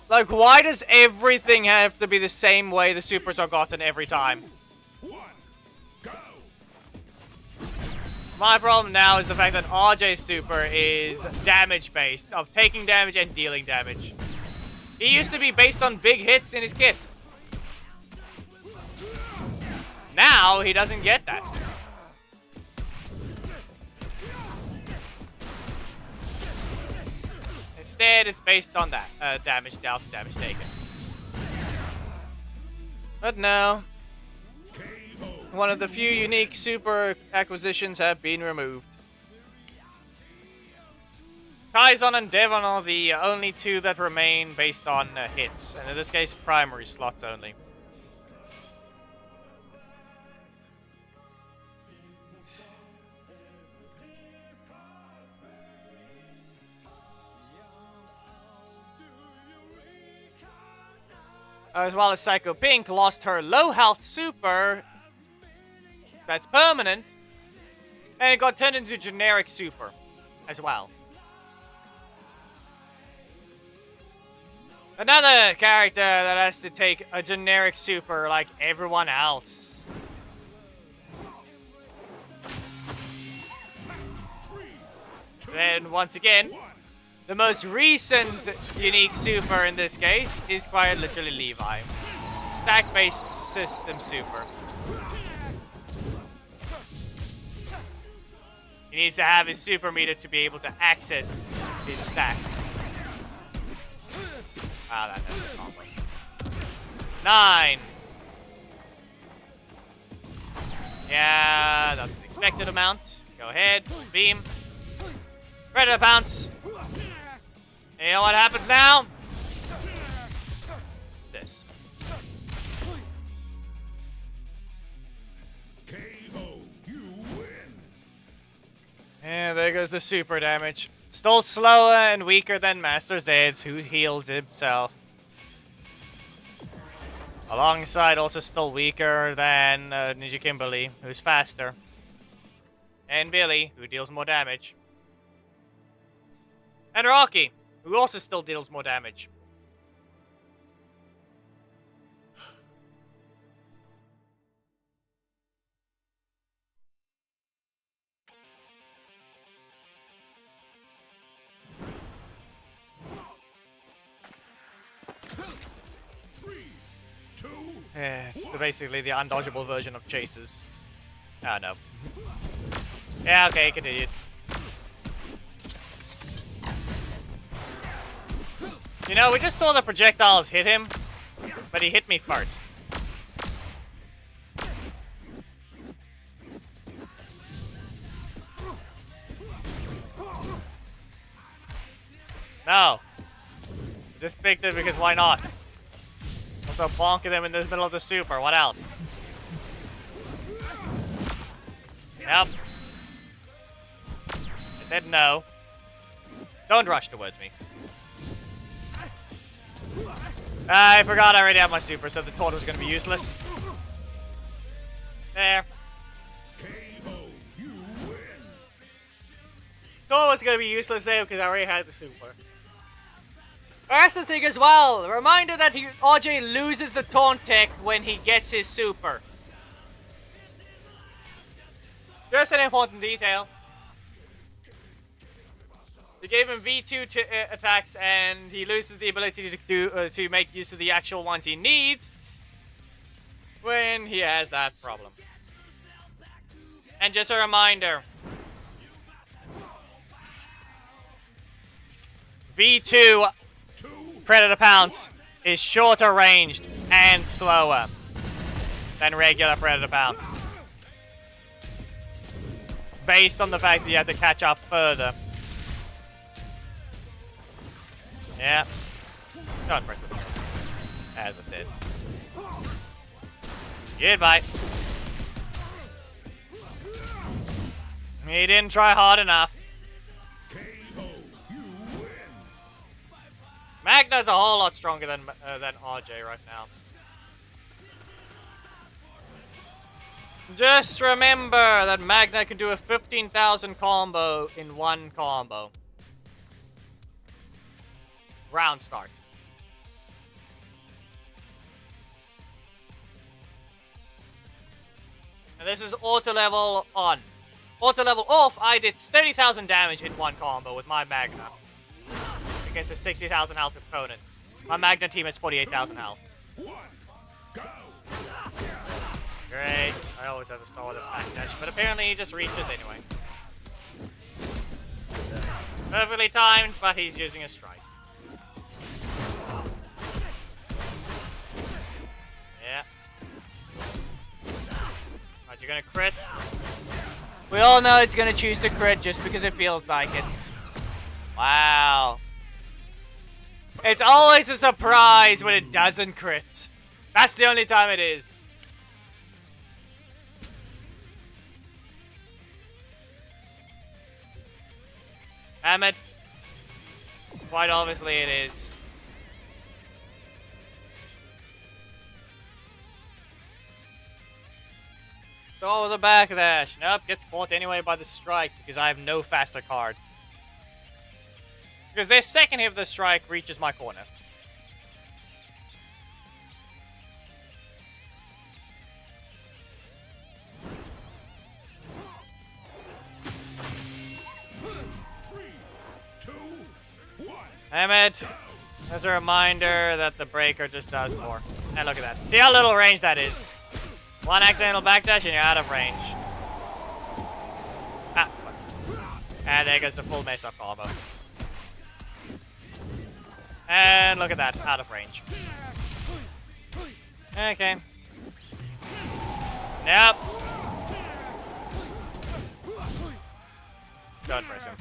Like, why does everything have to be the same way the supers are gotten every time? 1, go. My problem now is the fact that RJ's super is damage-based, of taking damage and dealing damage. He used to be based on big hits in his kit. Now, he doesn't get that. Instead, it's based on that. Damage dealt, damage taken. But no. One of the few unique super acquisitions have been removed. Tyson and Devon are the only two that remain based on hits, and in this case, primary slots only. As well as Psycho Pink lost her low health super that's permanent, and it got turned into generic super as well. Another character that has to take a generic super like everyone else. Then once again, the most recent unique super in this case is quite literally Levi. Stack-based system super. He needs to have his super meter to be able to access his stacks. Wow, that doesn't accomplish. 9. Yeah, that's the expected amount. Go ahead, beam. Predator pounce. And you know what happens now? This. KO, you win. And there goes the super damage. Still slower and weaker than Master Zed's, who healed himself. Alongside also still weaker than Ninja Kimberly, who's faster. And Billy, who deals more damage. And Rocky, who also still deals more damage. It's basically the undodgeable version of Chases. Oh, no. Yeah, okay, continued. You know, we just saw the projectiles hit him, but he hit me first. No. Just picked it because why not? Also bonking them in the middle of the super. What else? Yep. I said no. Don't rush towards me. I forgot I already have my super, so the taunt was going to be useless. There. Taunt was going to be useless there because I already had the super. That's the thing as well. Reminder that RJ loses the taunt tech when he gets his super. Just an important detail. They gave him V2 attacks, and he loses the ability to make use of the actual ones he needs when he has that problem. And just a reminder. V2 Predator Pounce is shorter ranged and slower than regular Predator Pounce. Based on the fact that you have to catch up further. Yeah. Don't press it. As I said. Goodbye. He didn't try hard enough. Magna's a whole lot stronger than RJ right now. Just remember that Magna can do a 15,000 combo in one combo. Round start. And this is auto level on. Auto level off, I did 30,000 damage in one combo with my Magna. Against a 60,000 health opponent. My Magna team has 48,000 health. Great. I always have to start with a backdash, but apparently he just reaches anyway. Perfectly timed, but he's using a strike. Yeah. Right, you're gonna crit. We all know it's gonna choose to crit just because it feels like it. Wow. It's always a surprise when it doesn't crit. That's the only time it is. Damn it. Quite obviously it is. So the backdash. Nope, gets caught anyway by the strike because I have no faster card. Because their second hit of the strike reaches my corner. Damn it. As a reminder that the breaker just does more. And look at that. See how little range that is? One accidental backdash and you're out of range. Ah. And there goes the full mess-up combo. And look at that. Out of range. Okay. Nope. Don't press him.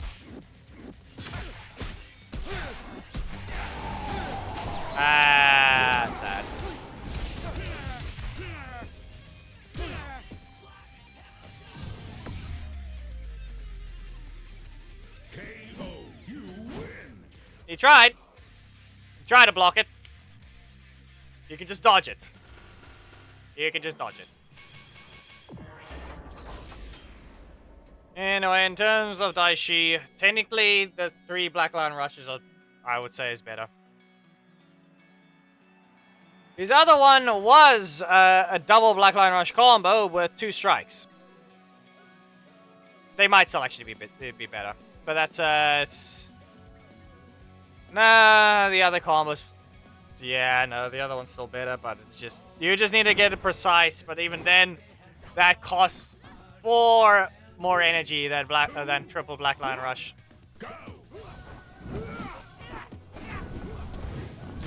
Ah, sad. KO, you win. He tried. He tried to block it. You can just dodge it. You can just dodge it. Anyway, in terms of Daishi, technically the 3 Black Lion rushes are, I would say, is better. His other one was a double Black Lion Rush combo with 2 strikes. They might still actually be better. But that's, it's... Nah, the other combos... Yeah, no, the other one's still better, but it's just... You just need to get it precise, but even then, that costs 4 more energy than triple Black Lion Rush.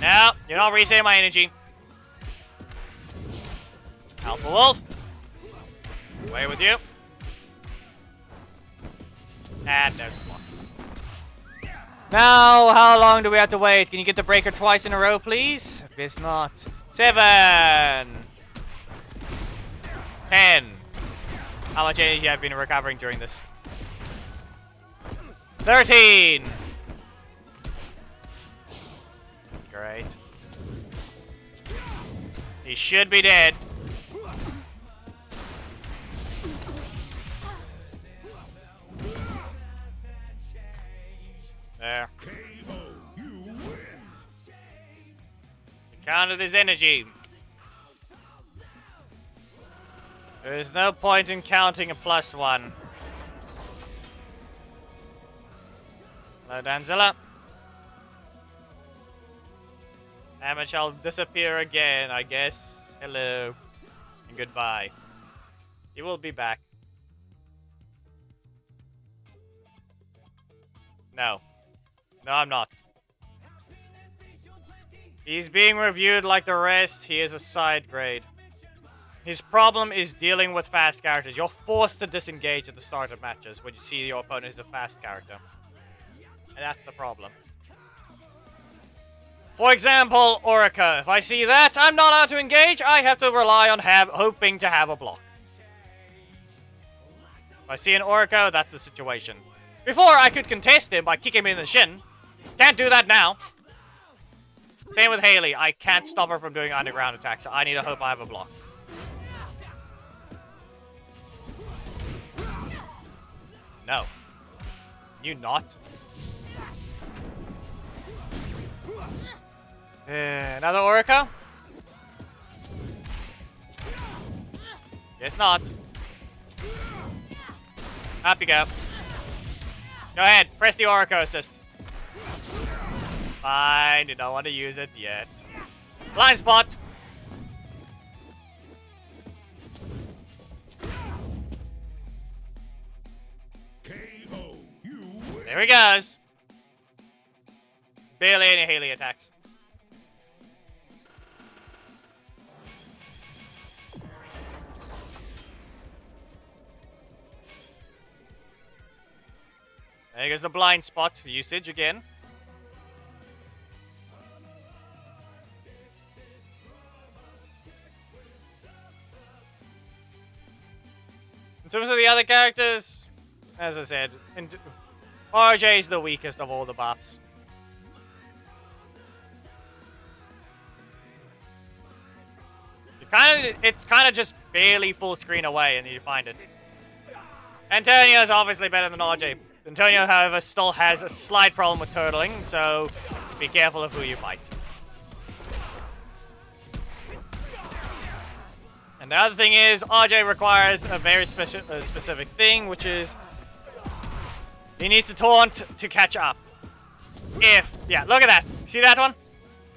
No, you're not resetting my energy. Alpha Wolf. Away with you. And there's one. Now, how long do we have to wait? Can you get the breaker twice in a row, please? I guess not. 7. 10. How much energy have I been recovering during this? 13. Great. He should be dead. There. He counted his energy. There is no point in counting a +1. Hello, Danzilla. Damage shall disappear again, I guess. Hello. And goodbye. He will be back. No. No, I'm not. He's being reviewed like the rest. He is a side grade. His problem is dealing with fast characters. You're forced to disengage at the start of matches when you see your opponent is a fast character. And that's the problem. For example, Orica. If I see that, I'm not allowed to engage. I have to rely on hoping to have a block. If I see an Orica, that's the situation. Before, I could contest him by kicking him in the shin. Can't do that now. Same with Haley. I can't stop her from doing underground attacks, so I need to hope I have a block. No. You not? Another Orica? Guess not. Up you go. Go ahead, press the Orica assist. fine. You don't want to use it yet. Blind spot. KO. You win. There he goes. Barely any Haley attacks. There goes the blind spot usage again. In terms of the other characters, as I said, RJ is the weakest of all the buffs. It's kind of just barely full screen away and you find it. Antonio is obviously better than RJ. Antonio, however, still has a slight problem with turtling, so be careful of who you fight. And the other thing is, RJ requires a very specific thing, which is he needs to taunt to catch up. Yeah, look at that. See that one?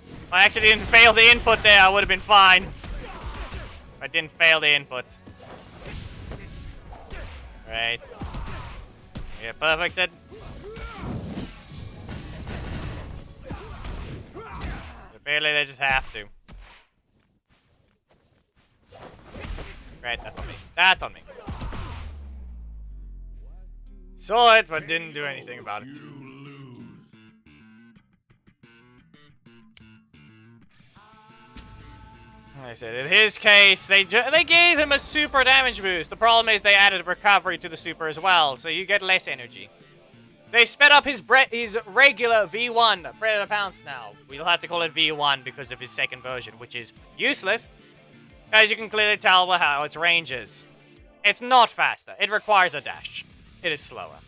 If I actually didn't fail the input there, I would have been fine. If I didn't fail the input. Right. Yeah, perfected. Apparently they just have to. Right, that's on me. That's on me. Saw it, but didn't do anything about it. Like I said, in his case, they gave him a super damage boost. The problem is they added recovery to the super as well, so you get less energy. They sped up his regular V1 Predator Pounce now. We'll have to call it V1 because of his second version, which is useless. As you can clearly tell by how its range is. It's not faster. It requires a dash. It is slower.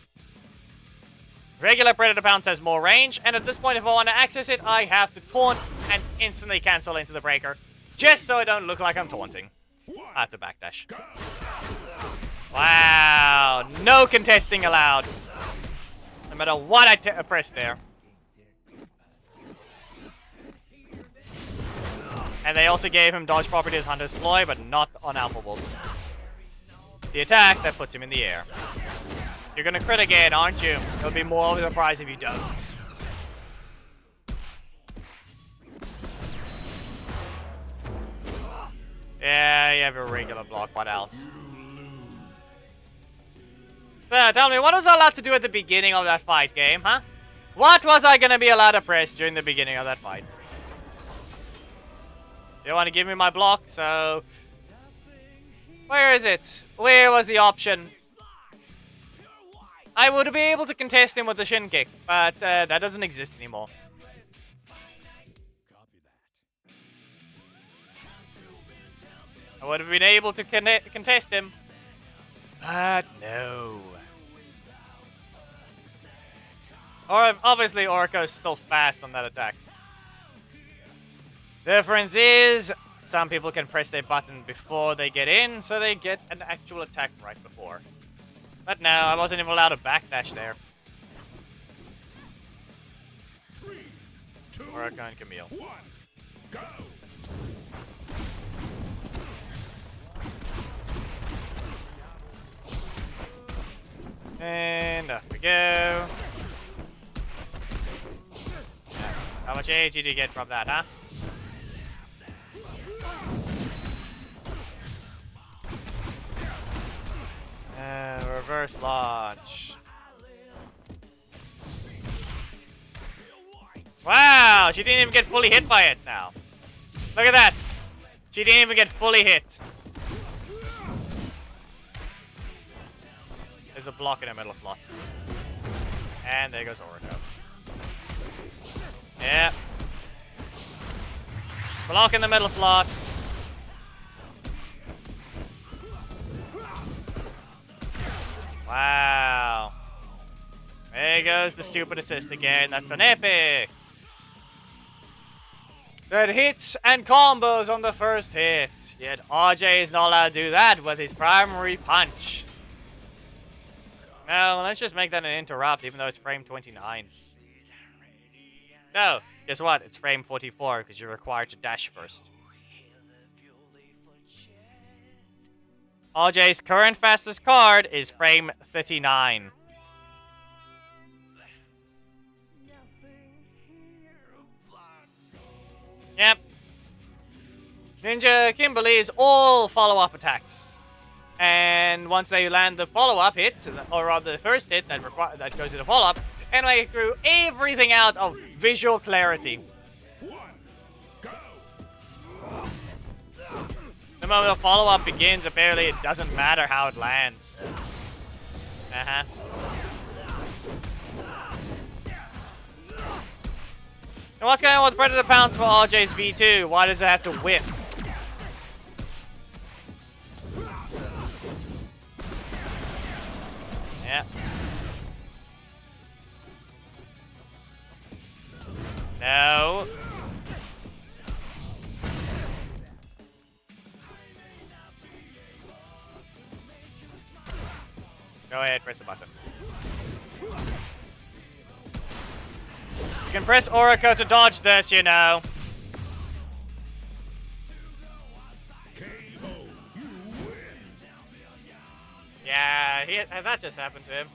Regular Predator Pounce has more range, and at this point, if I want to access it, I have to taunt and instantly cancel into the breaker. Just so I don't look like I'm taunting. I have to backdash. Wow, no contesting allowed. No matter what I press there. And they also gave him dodge property as Hunter's Ploy, but not on Alpha Wolf. The attack that puts him in the air. You're gonna crit again, aren't you? It'll be more of a surprise if you don't. Yeah, you have a regular block. What else? So, tell me, what was I allowed to do at the beginning of that fight game, huh? What was I gonna be allowed to press during the beginning of that fight? You want to give me my block, so... Where is it? Where was the option? I would be able to contest him with the shin kick, but that doesn't exist anymore. I would have been able to contest him. But no. Or obviously Orko's still fast on that attack. Difference is, some people can press their button before they get in, so they get an actual attack right before. But no, I wasn't even allowed to backdash there. 3, 2, Orko and Camille. 1, go! And up we go. Yeah. How much AG did you get from that, huh? Reverse launch. Wow, she didn't even get fully hit by it now. Look at that. She didn't even get fully hit. There's a block in the middle slot. And there goes Orko. Yeah. Block in the middle slot. Wow. There goes the stupid assist again. That's an epic. That hits and combos on the first hit. Yet RJ is not allowed to do that with his primary punch. Well, let's just make that an interrupt, even though it's frame 29. No, guess what? It's frame 44 because you're required to dash first. RJ's current fastest card is frame 39. Yep. Ninja Kimberly is all follow-up attacks. And once they land the follow-up hit, or rather the first hit that goes into follow-up, anyway, through everything out of visual clarity. The moment the follow-up begins, apparently it doesn't matter how it lands. Uh-huh. And what's going on with Predator Pounce for RJ's V2? Why does it have to whiff? Yeah. No. Go ahead, press the button. You can press Orica to dodge this, you know. Yeah, that just happened to him.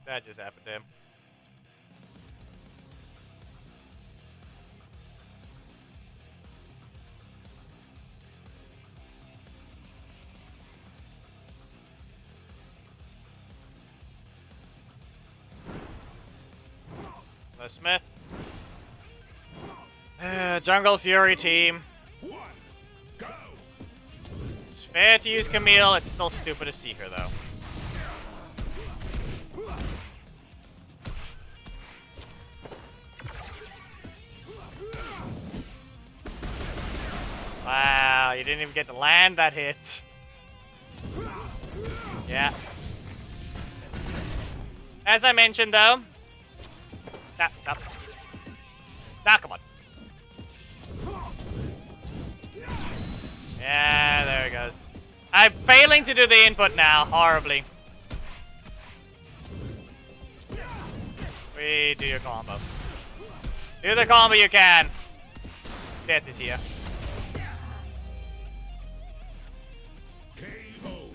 That just happened to him. The Smith. Jungle Fury team. It's fair to use Camille. It's still stupid to Seeker, though. Wow, you didn't even get to land that hit. Yeah. As I mentioned, though. Stop. Now, come on. Yeah, there it goes. I'm failing to do the input now, horribly. Do your combo. Do the combo you can. Death is here.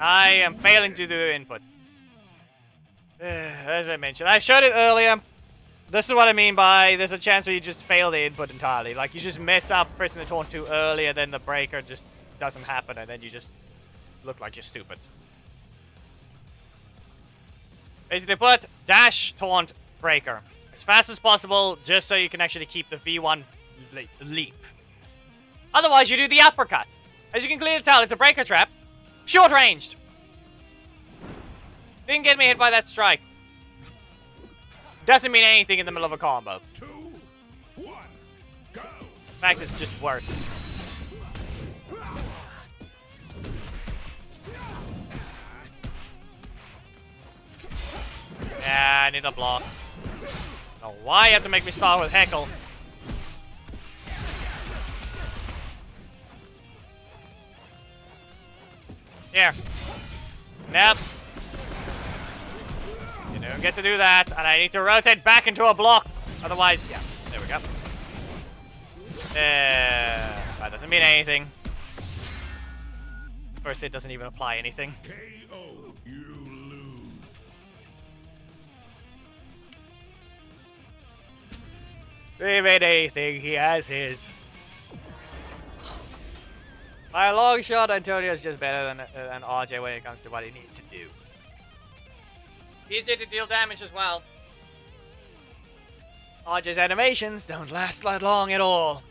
I am failing to do the input. As I mentioned, I showed it earlier. This is what I mean by there's a chance where you just fail the input entirely. Like, you just mess up pressing the taunt too early, and then the breaker just doesn't happen, and then you just look like you're stupid. Basically put dash, taunt, breaker. As fast as possible, just so you can actually keep the V1 leap. Otherwise, you do the uppercut. As you can clearly tell, it's a breaker trap. Short-ranged. Didn't get me hit by that strike. Doesn't mean anything in the middle of a combo. 2, 1, go. In fact, it's just worse. Yeah, I need a block. Oh, why you have to make me start with Heckle? Here. Nope. You don't get to do that, and I need to rotate back into a block. Otherwise, yeah, there we go. That doesn't mean anything. First hit doesn't even apply anything. KO, you lose. They made anything, he has his. By a long shot, Antonio's just better than RJ when it comes to what he needs to do. Easier to deal damage as well. RJ's animations don't last that long at all.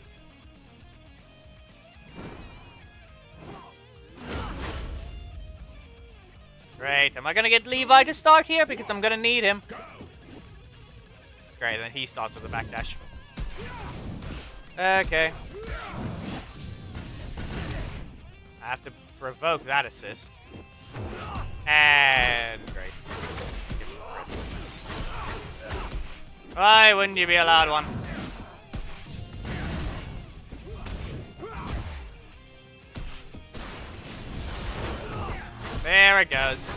Great, am I gonna get Levi to start here? Because I'm gonna need him. Great, then he starts with the backdash. Okay. I have to provoke that assist. And great. Why wouldn't you be allowed one? There it goes.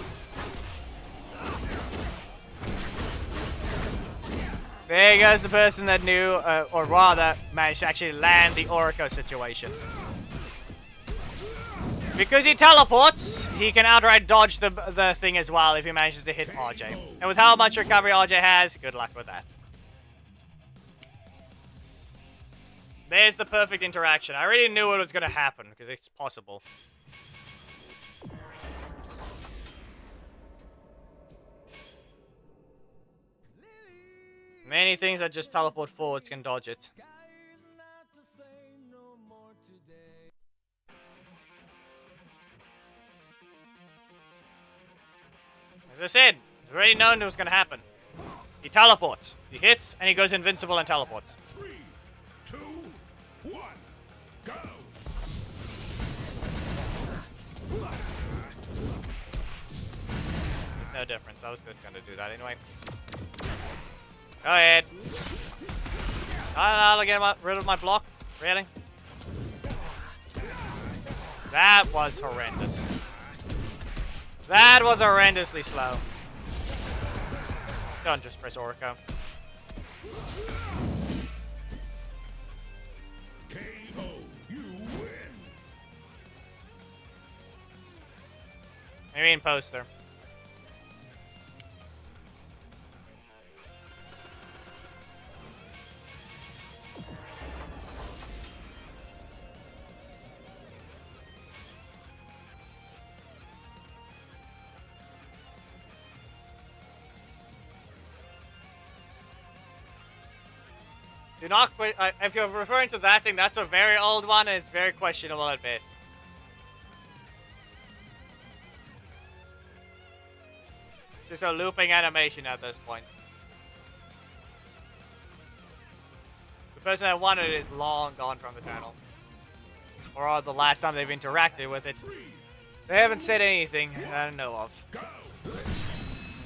There goes the person that knew, or rather, managed to actually land the Oracle situation. Because he teleports, he can outright dodge the thing as well if he manages to hit RJ. And with how much recovery RJ has, good luck with that. There's the perfect interaction. I already knew it was going to happen, because it's possible. Many things that just teleport forwards can dodge it. As I said, it's already known it was going to happen. He teleports. He hits, and he goes invincible and teleports. 3, 2, 1, go! There's no difference. I was just going to do that anyway. Go ahead. I'll get rid of my block. Really? That was horrendous. That was horrendously slow. Don't just press Orca. KO, you win! I mean poster. Do not quit. If you're referring to that thing, that's a very old one, and it's very questionable at best. Just a looping animation at this point. The person that wanted it is long gone from the channel. Or the last time they've interacted with it. They haven't said anything I don't know of.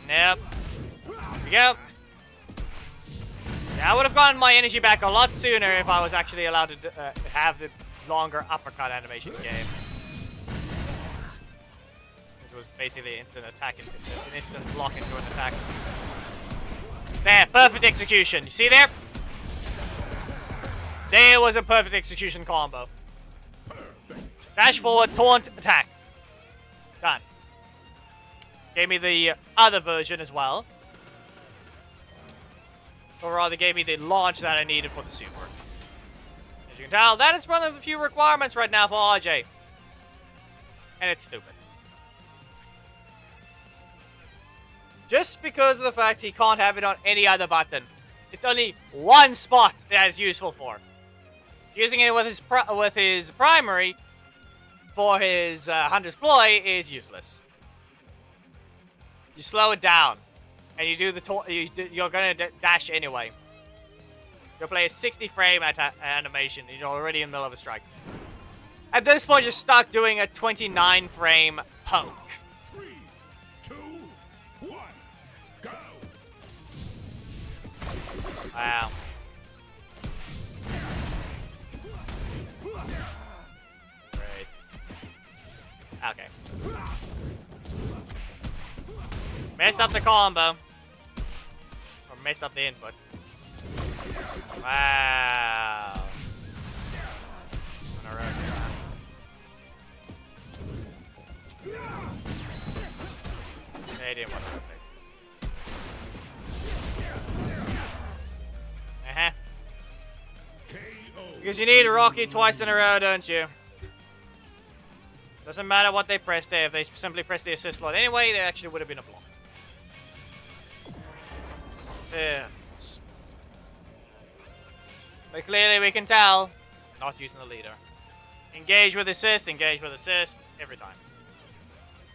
Nope. Here we go. Yeah, I would have gotten my energy back a lot sooner if I was actually allowed to have the longer uppercut animation game. This was basically instant attack, an instant block into an attack. There, perfect execution. You see there? There was a perfect execution combo. Dash forward, taunt, attack. Done. Gave me the other version as well. Or rather, gave me the launch that I needed for the super. As you can tell, that is one of the few requirements right now for RJ. And it's stupid. Just because of the fact he can't have it on any other button. It's only one spot that is useful for. Using it with his primary for his Hunter's Ploy is useless. You slow it down. And you do the you're gonna dash anyway. You'll play a 60 frame animation and you're already in the middle of a strike. At this point, you're stuck doing a 29 frame poke. 3, 2, 1, go! Wow. Great. Okay. Messed up the combo. Or messed up the input. Wow. They didn't want to rotate. Because you need a Rocky twice in a row, don't you? Doesn't matter what they press there. If they simply press the assist slot anyway, there actually would have been a block. Yeah. But clearly we can tell, not using the leader. Engage with assist, every time.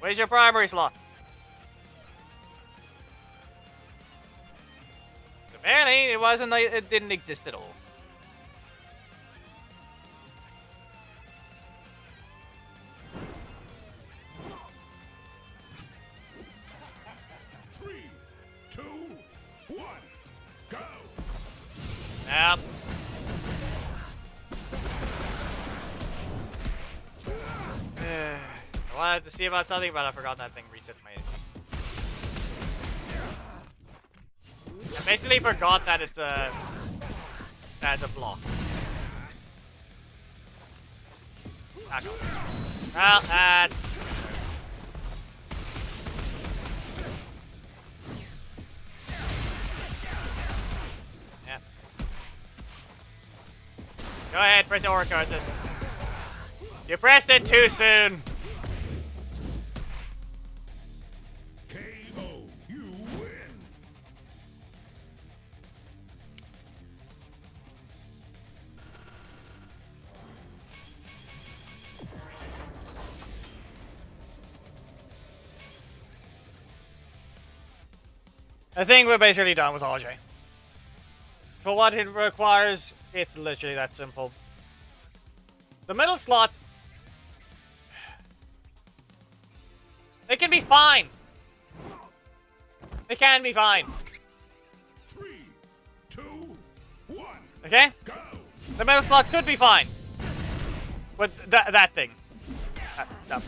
Where's your primary slot? Apparently it didn't exist at all. Yep. I wanted to see about something, but I forgot that thing reset my energy. I basically forgot that it's a... as a block. Back up. Well, that's... Yep. Go ahead, press the Oracle Assist. You pressed it too soon! KO. You win. I think we're basically done with RJ. For what it requires, it's literally that simple. The middle slot... They can be fine. They can be fine. 3, 2, 1. Okay? Go. The middle slot could be fine. With that thing. No.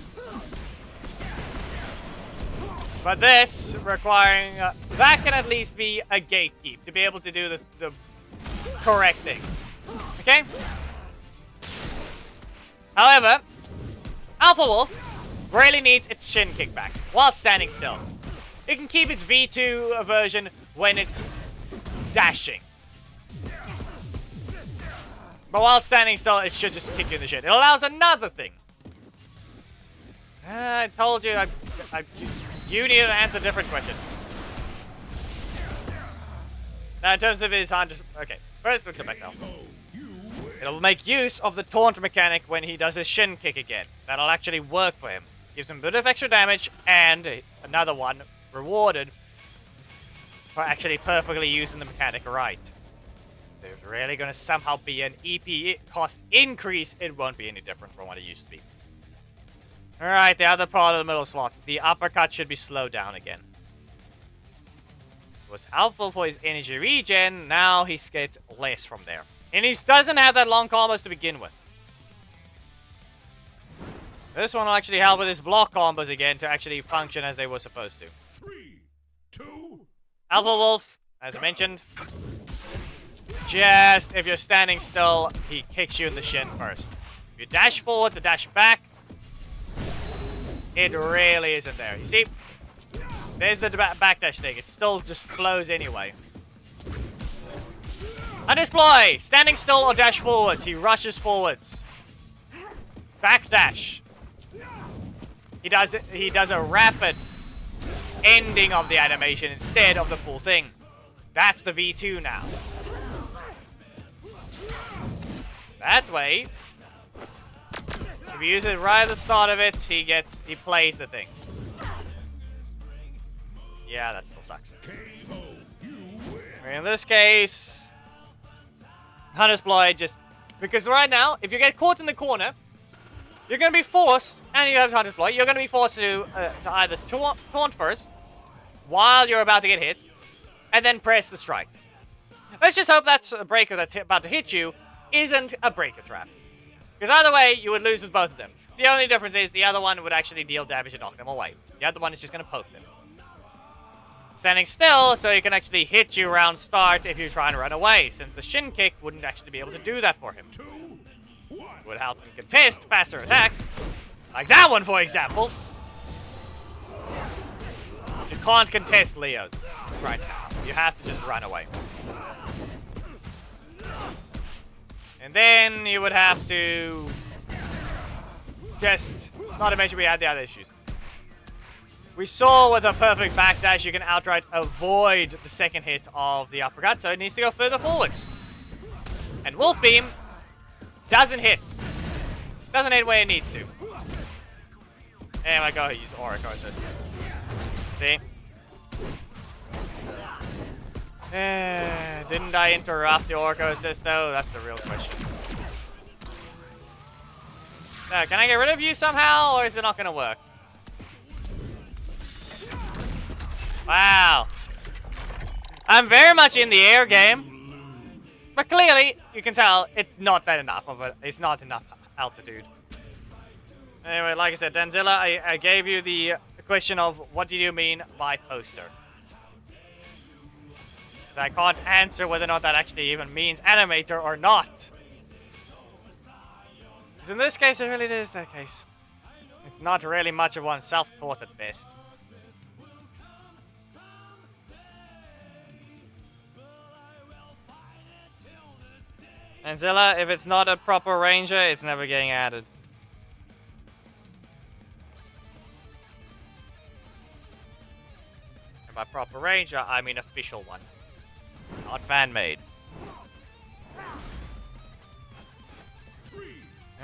But this, requiring... that can at least be a gatekeep, to be able to do the correct thing. Okay? However, Alpha Wolf really needs its shin kick back while standing still. It can keep its V2 version when it's dashing. But while standing still, it should just kick you in the shin. It allows another thing. I told you, you need to answer a different question. Now, in terms of his hand... Okay, first we'll come back now. It'll make use of the taunt mechanic when he does his shin kick again. That'll actually work for him. Gives him a bit of extra damage, and another one rewarded for actually perfectly using the mechanic right. There's really going to somehow be an EP cost increase. It won't be any different from what it used to be. Alright, the other part of the middle slot. The uppercut should be slowed down again. It was helpful for his energy regen, now he gets less from there. And he doesn't have that long combos to begin with. This one will actually help with his block combos again to actually function as they were supposed to. 3, 2. Alpha Wolf, as I mentioned, just if you're standing still, he kicks you in the shin first. If you dash forward to dash back, it really isn't there. You see, there's the backdash thing. It still just flows anyway. Undeploy! Standing still or dash forwards. He rushes forwards. Backdash. He does a rapid ending of the animation instead of the full thing. That's the V2 now. That way, if you use it right at the start of it, he plays the thing. Yeah, that still sucks. In this case, Hunter's Blood just... Because right now, if you get caught in the corner, you're going to be forced, and you have Hunter's Blood, you're going to be forced to either taunt first, while you're about to get hit, and then press the strike. Let's just hope that a breaker that's about to hit you isn't a breaker trap. Because either way, you would lose with both of them. The only difference is the other one would actually deal damage and knock them away. The other one is just going to poke them. Standing still, so he can actually hit you around start if you try and run away, since the shin kick wouldn't actually be able to do that for him. 2, 1. It would help him contest faster attacks. Like that one, for example. You can't contest Leo's right now. You have to just run away. And then you would have to just, not to mention we had the other issues. We saw with a perfect backdash, you can outright avoid the second hit of the uppercut, so it needs to go further forwards. And Wolf Beam doesn't hit. Doesn't hit where it needs to. And I go use Oracle Assist. See? Didn't I interrupt the Oracle Assist though? That's the real question. Can I get rid of you somehow, or is it not going to work? Wow. I'm very much in the air game. But clearly, you can tell it's not that enough of it. It's not enough altitude. Anyway, like I said, Danzilla, I gave you the question of what do you mean by poster? Because I can't answer whether or not that actually even means animator or not. Because in this case, it really is that case. It's not really much of one self-taught at best. Danzilla, if it's not a proper ranger, it's never getting added. And by proper ranger, I mean official one. Not fan-made.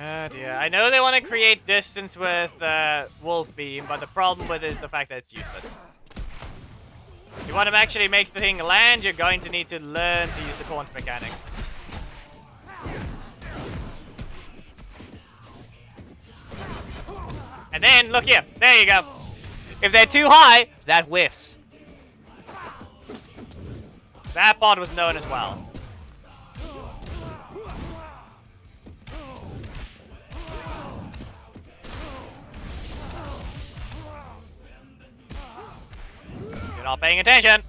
Oh dear. I know they want to create distance with Wolf Beam, but the problem with it is the fact that it's useless. If you want to actually make the thing land, you're going to need to learn to use the taunt mechanic. And then, look here. There you go. If they're too high, that whiffs. That pod was known as well. You're not paying attention.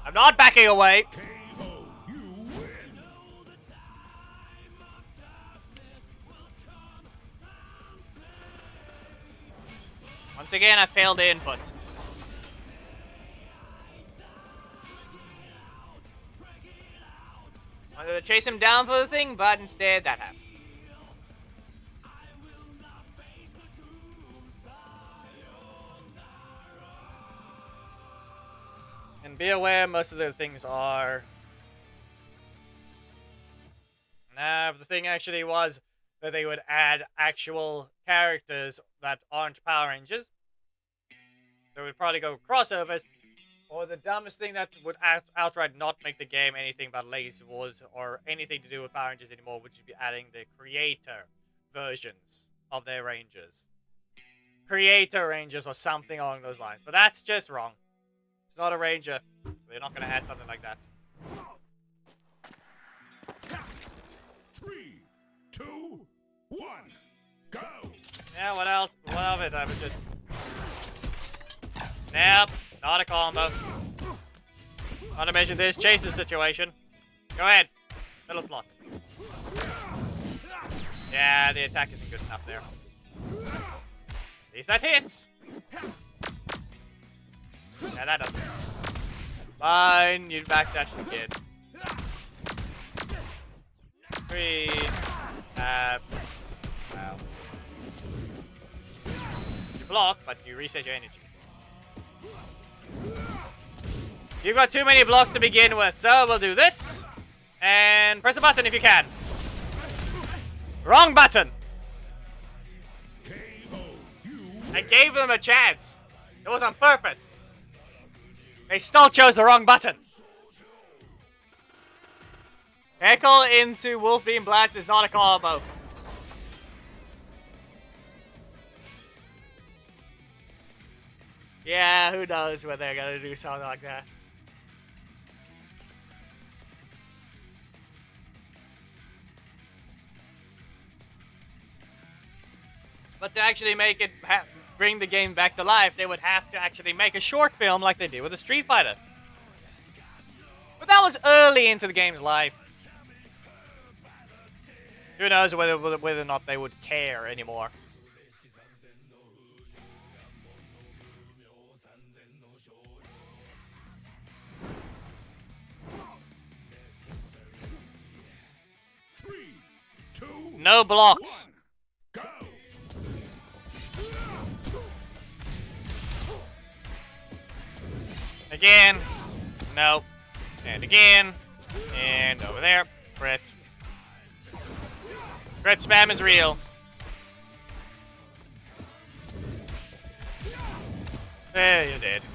I'm not backing away. Once again, I failed the input. I wanted to chase him down for the thing, but instead that happened. And be aware, most of the things are... Nah, the thing actually was that they would add actual characters that aren't Power Rangers. They would probably go crossovers. Or the dumbest thing that would outright not make the game anything but Lazy Wars or anything to do with Power Rangers anymore, would be adding the creator versions of their Rangers. Creator Rangers or something along those lines. But that's just wrong. It's not a Ranger. So they're not going to add something like that. 3, 2, 1, go! Yeah, what else? What of it? I was just... Nope. Not a combo. Not to mention this chases situation. Go ahead. Middle slot. Yeah, the attack isn't good enough there. At least that hits. Yeah, that doesn't. Fine, you back that kid. 3. Wow. You block, but you reset your energy. You've got too many blocks to begin with, so we'll do this. And press a button if you can. Wrong button! I gave them a chance. It was on purpose. They still chose the wrong button. Heckle into Wolf Beam Blast is not a combo. Yeah, who knows when they're gonna do something like that. But to actually make it, bring the game back to life, they would have to actually make a short film like they did with the Street Fighter. But that was early into the game's life. Who knows whether or not they would care anymore. No blocks. Go! Again. Nope. And again. And over there. Crit. Crit spam is real. There you did.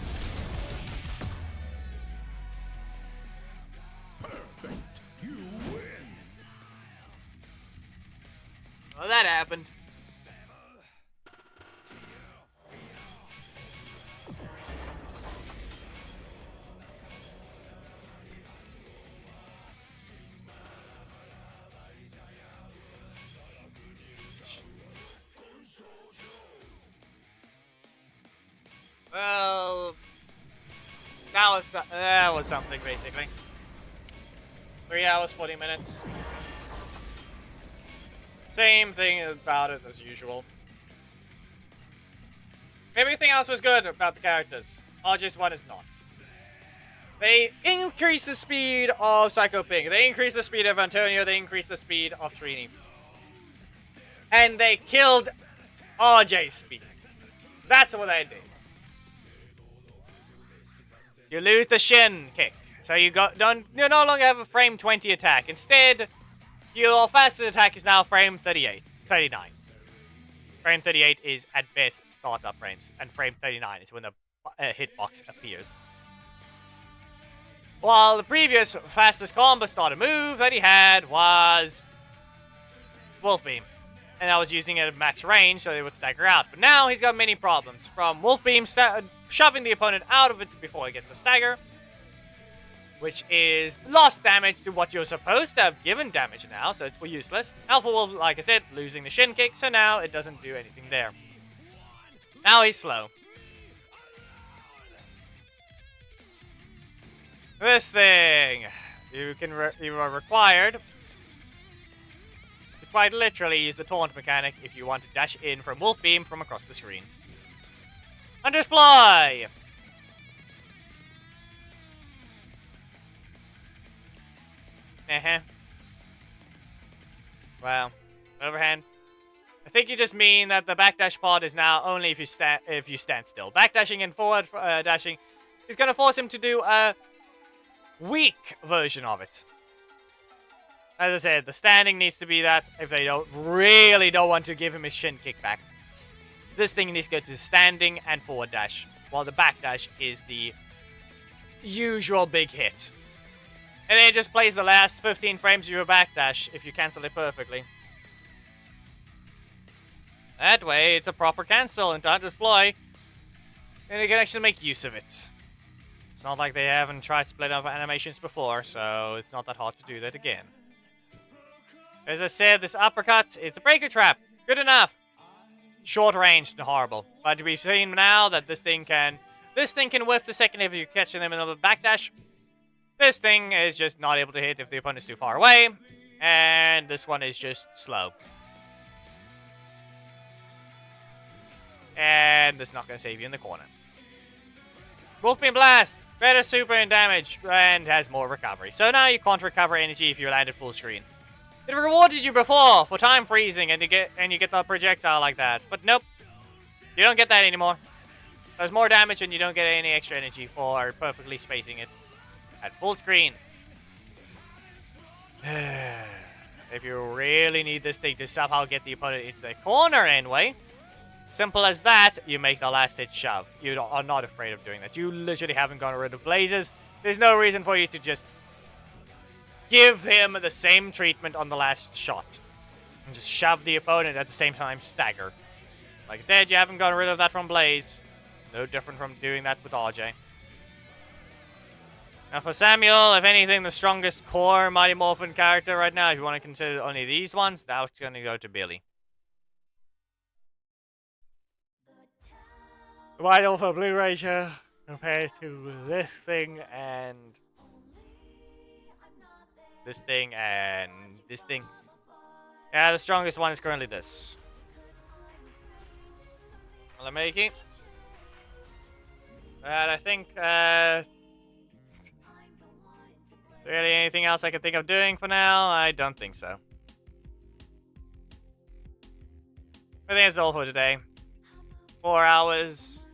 Perfect. You win. Well, that happened. Well, that was something, basically. 3 hours, 40 minutes. Same thing about it as usual. Everything else was good about the characters. RJ's one is not. They increase the speed of Psycho Pink. They increase the speed of Antonio. They increase the speed of Trini. And they killed RJ's speed. That's what they did. You lose the shin kick. So you no longer have a frame 20 attack. Instead, your fastest attack is now frame 39. Frame 38 is at best startup frames, and frame 39 is when the hitbox appears. While the previous fastest combo starter move that he had was Wolf Beam. And I was using it at max range so they would stagger out. But now he's got many problems. From Wolf Beam shoving the opponent out of it before he gets the stagger, which is lost damage to what you're supposed to have given damage now, so it's useless. Alpha Wolf, like I said, losing the shin kick, so now it doesn't do anything there. Now he's slow. This thing, you are required to quite literally use the taunt mechanic if you want to dash in from Wolf Beam from across the screen. Undersploy! Well, overhand. I think you just mean that the backdash pod is now only if you stand still. Backdashing and forward dashing is going to force him to do a weak version of it. As I said, the standing needs to be that if they really don't want to give him his shin kick back. This thing needs to go to standing and forward dash, while the backdash is the usual big hit. And then it just plays the last 15 frames of your backdash if you cancel it perfectly. That way, it's a proper cancel and don't deploy, and you can actually make use of it. It's not like they haven't tried split up animations before, so it's not that hard to do that again. As I said, this uppercut, it's a breaker trap. Good enough. Short range and horrible. But we've seen now that this thing can whiff the second if you catch them in the backdash. This thing is just not able to hit if the opponent's too far away. And this one is just slow. And it's not going to save you in the corner. Wolfbeam Blast, better super and damage, and has more recovery. So now you can't recover energy if you landed full screen. It rewarded you before for time freezing and you get the projectile like that. But nope. You don't get that anymore. There's more damage and you don't get any extra energy for perfectly spacing it at full screen. If you really need this thing to somehow get the opponent into the corner anyway, simple as that, you make the last hit shove. You are not afraid of doing that. You literally haven't gotten rid of blazes. There's no reason for you to just give him the same treatment on the last shot. And just shove the opponent at the same time stagger. Like instead, you haven't gotten rid of that from Blaze. No different from doing that with RJ. Now for Samuel, if anything, the strongest core Mighty Morphin character right now, if you want to consider only these ones, that's going to go to Billy. The White Alpha Blue ratio compared to this thing and this thing and this thing. Yeah, the strongest one is currently this. Well, I'm making. But I think, is there really anything else I can think of doing for now? I don't think so. I think that's all for today. 4 hours.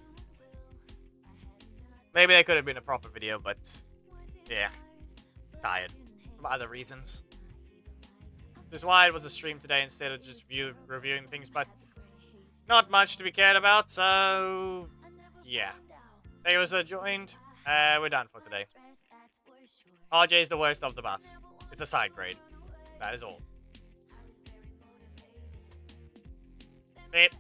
Maybe that could have been a proper video, but yeah, tired from other reasons. Which is why it was a stream today instead of just reviewing things, but not much to be cared about, so yeah. Thank you for joined. We're done for today. RJ is the worst of the buffs. It's a side grade. That is all. Yep.